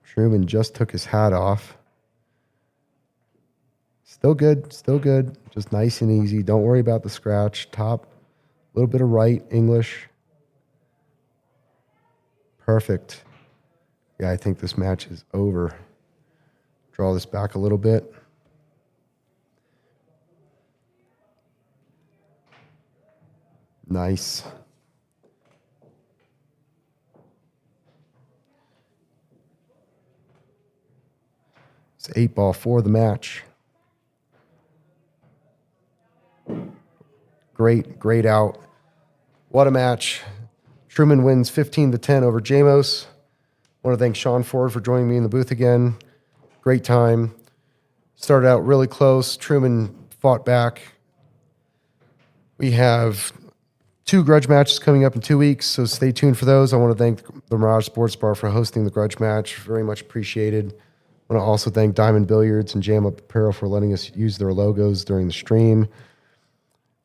Truman just took his hat off. Still good, still good. Just nice and easy. Don't worry about the scratch. Top, a little bit of right, English. Perfect. Yeah, I think this match is over. Draw this back a little bit. Nice. It's 8-ball for the match. Great out. What a match. Truman wins 15-10 over Jamos. I want to thank Shawn for joining me in the booth again. Great time. Started out really close. Truman fought back. We have 2 Grudge matches coming up in 2 weeks, so stay tuned for those. I want to thank the Mirage Sports Bar for hosting the Grudge match. Very much appreciated. I want to also thank Diamond Billiards and Jam Up Apparel for letting us use their logos during the stream.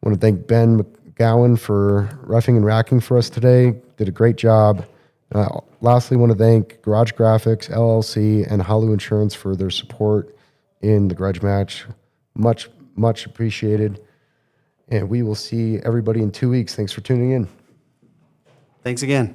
I want to thank Ben McGowan for roughing and racking for us today. Did a great job. Lastly, want to thank Garage Graphics, LLC, and Halu Insurance for their support in the Grudge match. Much appreciated. And we will see everybody in 2 weeks. Thanks for tuning in. Thanks again.